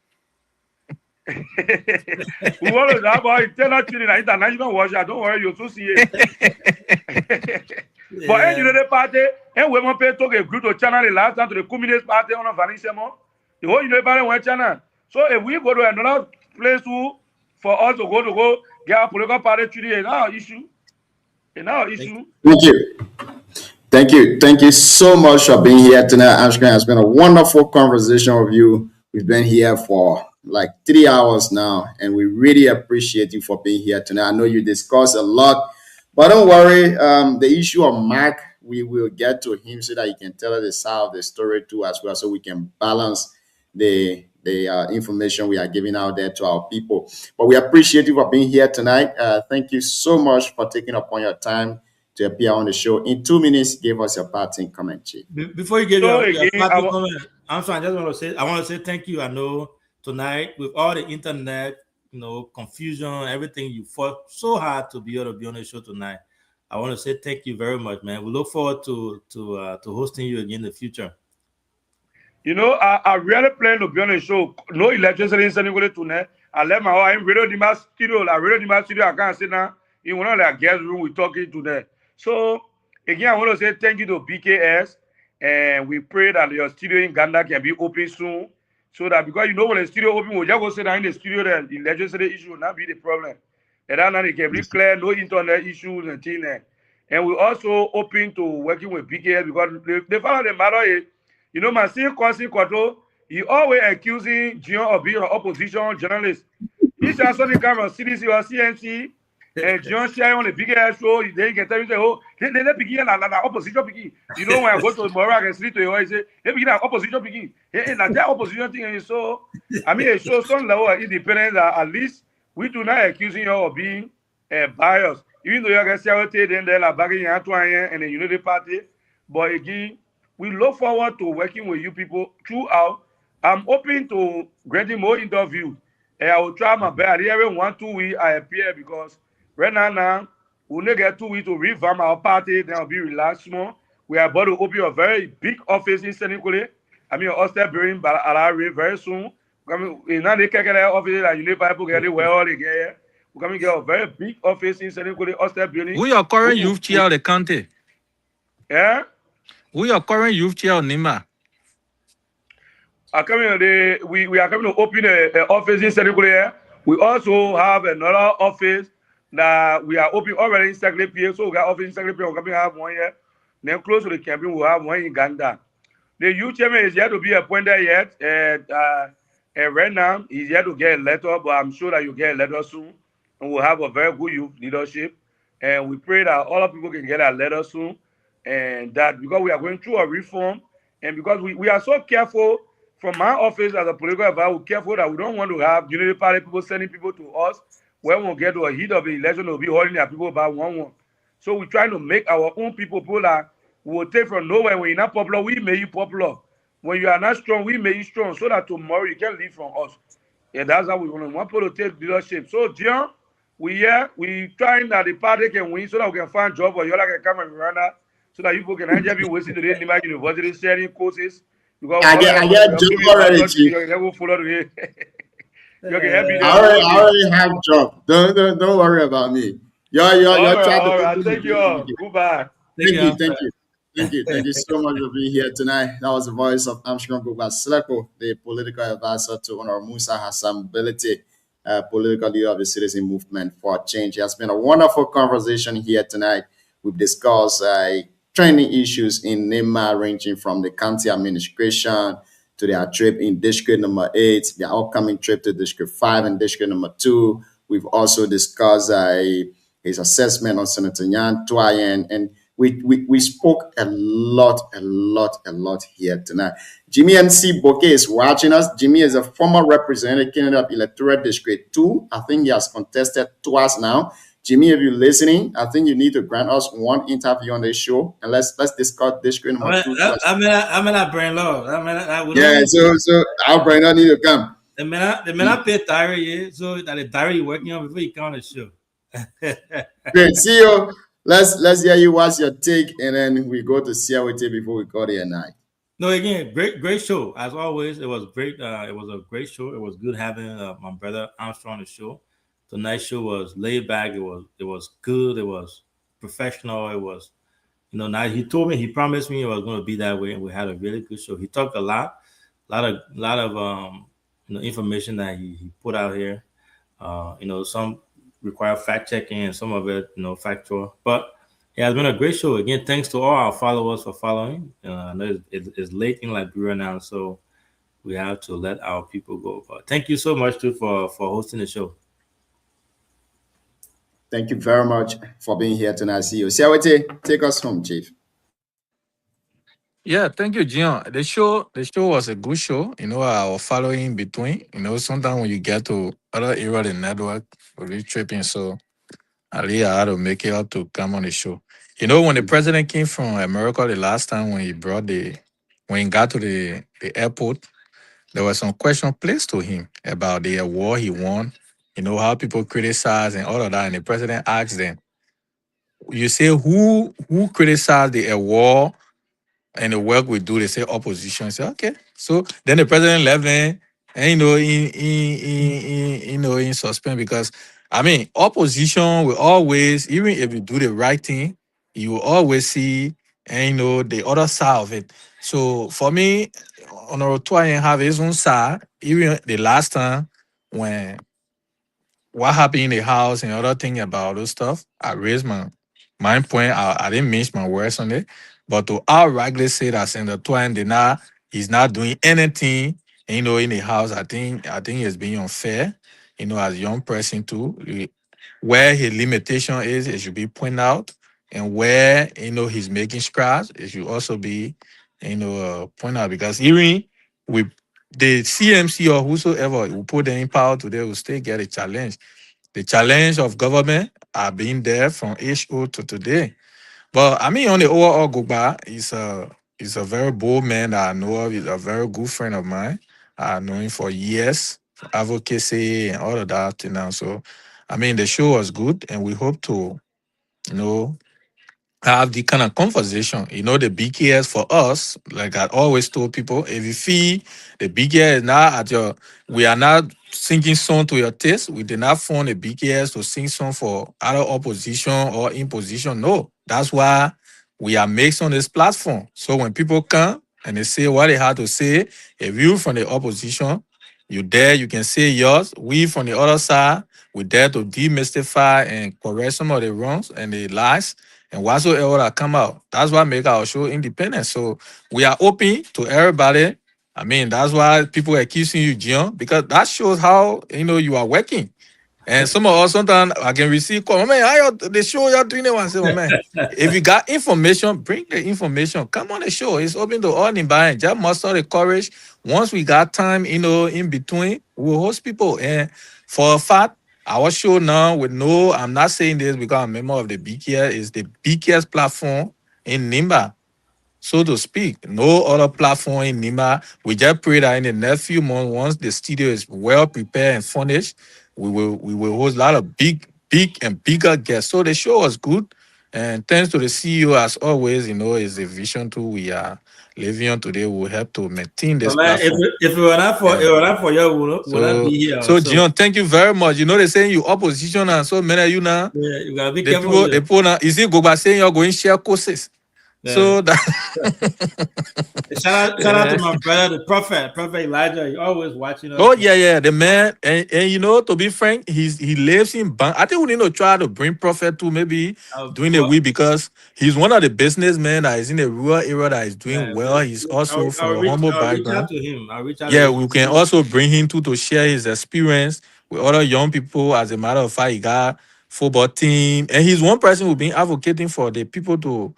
We want to have our internal training, international watcher. Don't worry, you'll soon see it. But any the party, and we want to talk a group to channel the last time to the Communist Party on Vanishemo. The whole United Party went channel. So if we go to another place for us to go get our political party treaty, it's our issue. It's our issue. Thank you so much for being here tonight, Ashkan. It's been a wonderful conversation with you. We've been here for like 3 hours now, and we really appreciate you for being here tonight. I know you discussed a lot, but don't worry. The issue of Mark, we will get to him so that he can tell us the side of the story too as well, so we can balance the information we are giving out there to our people. But we appreciate you for being here tonight. Thank you so much for taking upon your time to appear on the show. In 2 minutes, give us your parting comment, Chief. Before you give your parting comment, I'm sorry, I want to say thank you. I know tonight with all the internet, confusion, everything, you fought so hard to be able to be on the show tonight. I want to say thank you very much, man. We look forward to hosting you again in the future. I really plan to be on the show. No electricity in Senegal tonight. I left my home in Radio Dima studio. I can't sit down in one of the guest room. We're talking today. So again, I want to say thank you to BKS, and we pray that your studio in Ghana can be open soon, so that because when the studio open, we'll just go sit down in the studio. Then the electricity issue will not be the problem. And then it can be clear, no internet issues and things. And we're also open to working with BKS because the fact of the matter is, my senior cousin Kwato, he always accusing Jion of being an opposition journalist. He's also come from CDC or CNC, and Jion share on the BKS show. They can tell you, they begin an opposition begin. When I go to Morocco and sleep to you, I say, they begin an opposition begin. And that opposition thing is so, it shows some level of independence that at least we do not accusing you of being biased. Even though you can say, then they're bagging Antoine and the Unity Party. But again, we look forward to working with you people throughout. I'm open to granting more interviews. And I will try my best. Every 1-2 weeks I appear because right now, we'll not get 2 weeks to revamp our party. Then I'll be relaxed more. We are about to open a very big office in Senegal. Oster Berin Balare very soon. In the office that you need people get it well again. We're going to get a very big office in Senegal, Oster Berin. Who your current youth chair of the county? Yeah? Who your current youth chair of Nima? We are coming to open an office in Senegal. We also have another office that we are opening already in Secretary. So we got office in Secretary. We're coming to have one here. Then close to the campaign, we'll have one in Uganda. The youth chairman is yet to be appointed yet. And right now, he's yet to get a letter, but I'm sure that you get a letter soon. And we'll have a very good youth leadership. And we pray that all of people can get a letter soon. And that because we are going through a reform, and because we are so careful from my office as a political advisor, we're careful that we don't want to have unity party people sending people to us when we'll get to a heat of the election, we'll be holding their people by one. So we're trying to make our own people that we will take from nowhere. When you're not popular, we make you popular. When you are not strong, we make you strong, so that tomorrow you can live from us. Yeah, that's how we want people to take leadership. So, Dion, we trying that the party can win so that we can find job or you can come and run that so that you people can just be wasting today in the university sharing courses. Because I get job already, Chief. You can follow the I already have job. Don't worry about me. You're trying to. Thank you. Goodbye. Thank you so much for being here tonight. That was the voice of Armstrong Gugba Seleko, the political advisor to Honorable Musa Hassan Belete, political leader of the Citizen Movement for Change. It has been a wonderful conversation here tonight. We've discussed trending issues in Nema, ranging from the county administration to their trip in District number 8, their upcoming trip to District 5 and District number 2. We've also discussed his assessment on Senator Yan Tuayen, and we spoke a lot here tonight. Jimmy MC Bokeh is watching us. Jimmy is a former representative candidate of Electoral District 2. I think he has contested twice now. Jimmy, if you're listening, I think you need to grant us one interview on this show, and let's discuss District number 2. I'm not brain love. So our brain need to come. The man I pay diary, so that the diary working on before you come on the show. Great, see you. Let's hear you. What's your take, and then we go to CLT before we go there night. No, again, great show as always. It was great. It was a great show. It was good having my brother Armstrong on the show. Tonight's show was laid back. It was good. It was professional. It was, now he told me, he promised me it was going to be that way, and we had a really good show. He talked a lot of information that he put out here. Some require fact checking and some of it, factual. But it has been a great show. Again, thanks to all our followers for following. I know it's late in Liberia now, so we have to let our people go. But thank you so much too for hosting the show. Thank you very much for being here tonight. See you. Siawete, take us home, Chief. Yeah, thank you, Gian. The show was a good show. Our following between. Sometimes when you get to other area of the network, we'll be tripping. So I had to make it out to come on the show. When the president came from America the last time, when he got to the airport, there was some question placed to him about the award he won. How people criticize and all of that. And the president asked them, you say who criticized the award and the work we do? They say opposition. I say, okay. So then the president left them and in suspense, because opposition will always, even if you do the right thing, you will always see the other side of it. So for me, Honorable Tuayen have his own side. Even the last time when what happened in the house and other thing about those stuff, I raised my point. I didn't mince my words on it. But to outrightly say that Senator Tuayen he's not doing anything, in the house, I think it's being unfair, as a young person too. Where his limitation is, it should be pointed out. And where, he's making strides, it should also be, pointed out. Because even with the CMC or whosoever who put them in power today will still get a challenge. The challenge of government are being there from HO to today. But on the overall, Gugba is a very bold man that I know of. He's a very good friend of mine. I know him for years, for advocacy and all of that. So, the show was good, and we hope to, have the kind of conversation. The BKS for us, like I always told people, if you feel the BKS is not we are not singing song to your taste. We did not form the BKS to sing song for either opposition or imposition. No, that's why we are mixed on this platform. So when people come and they say what they have to say, if you from the opposition, you can say yours. We from the other side, we dare to demystify and correct some of the wrongs and the lies and whatsoever that come out. That's what make our show independent. So we are open to everybody. That's why people are accusing you, Gian, because that shows how you are working. And some of us sometimes I can receive call. Man, how y'all the show y'all doing it? I say, man, if you got information, bring the information. Come on the show. It's open to all anybody. Just muster the courage. Once we got time, in between, we'll host people. And for a fact, our show now with no, I'm not saying this because I'm a member of the BKS, is the BKS platform in Nimba, so to speak. No other platform in Nima. We just pray that in the next few months, once the studio is well prepared and furnished, we will host a lot of big and bigger guests. So the show was good. And thanks to the CEO, as always, is the vision too we are living on today will help to maintain this platform. If it were not for you, we would not be here. So Gion, thank you very much. They're saying you opposition and so many of you now. Yeah, you gotta be the careful. people now, you see, go by saying you're going to share courses. Yeah. So that shout out to my brother, the prophet Elijah. He always watching us. Oh yeah, the man, and to be frank, he lives in Bang. I think we need to try to bring prophet to maybe during the week because he's one of the businessmen that is in the rural area that is doing well. He's also from a humble background. I'll reach out to him. We can also bring him to share his experience with other young people. As a matter of fact, he got football team, and he's one person who's been advocating for the people to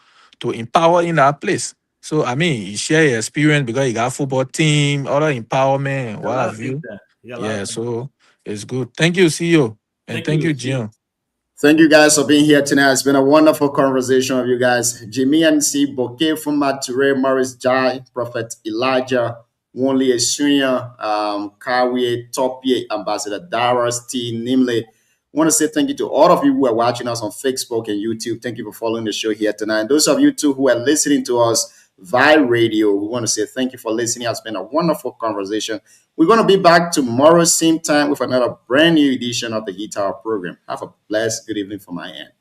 empower in that place. So he share his experience because he got football team, other empowerment, what have you. Yeah, so it's good. Thank you, CEO, and thank you, Gian. Thank you guys for being here tonight. It's been a wonderful conversation with you guys. Jimmy and C, Bouquet Fuma, Ture, Morris Jai, Prophet Elijah, Wonley Esunya, Kawie, Topie, Ambassador Daras, T, Nimle. I want to say thank you to all of you who are watching us on Facebook and YouTube. Thank you for following the show here tonight. Those of you too who are listening to us via radio, we want to say thank you for listening. It's been a wonderful conversation. We're going to be back tomorrow, same time, with another brand new edition of the Heat Hour program. Have a blessed good evening from my end.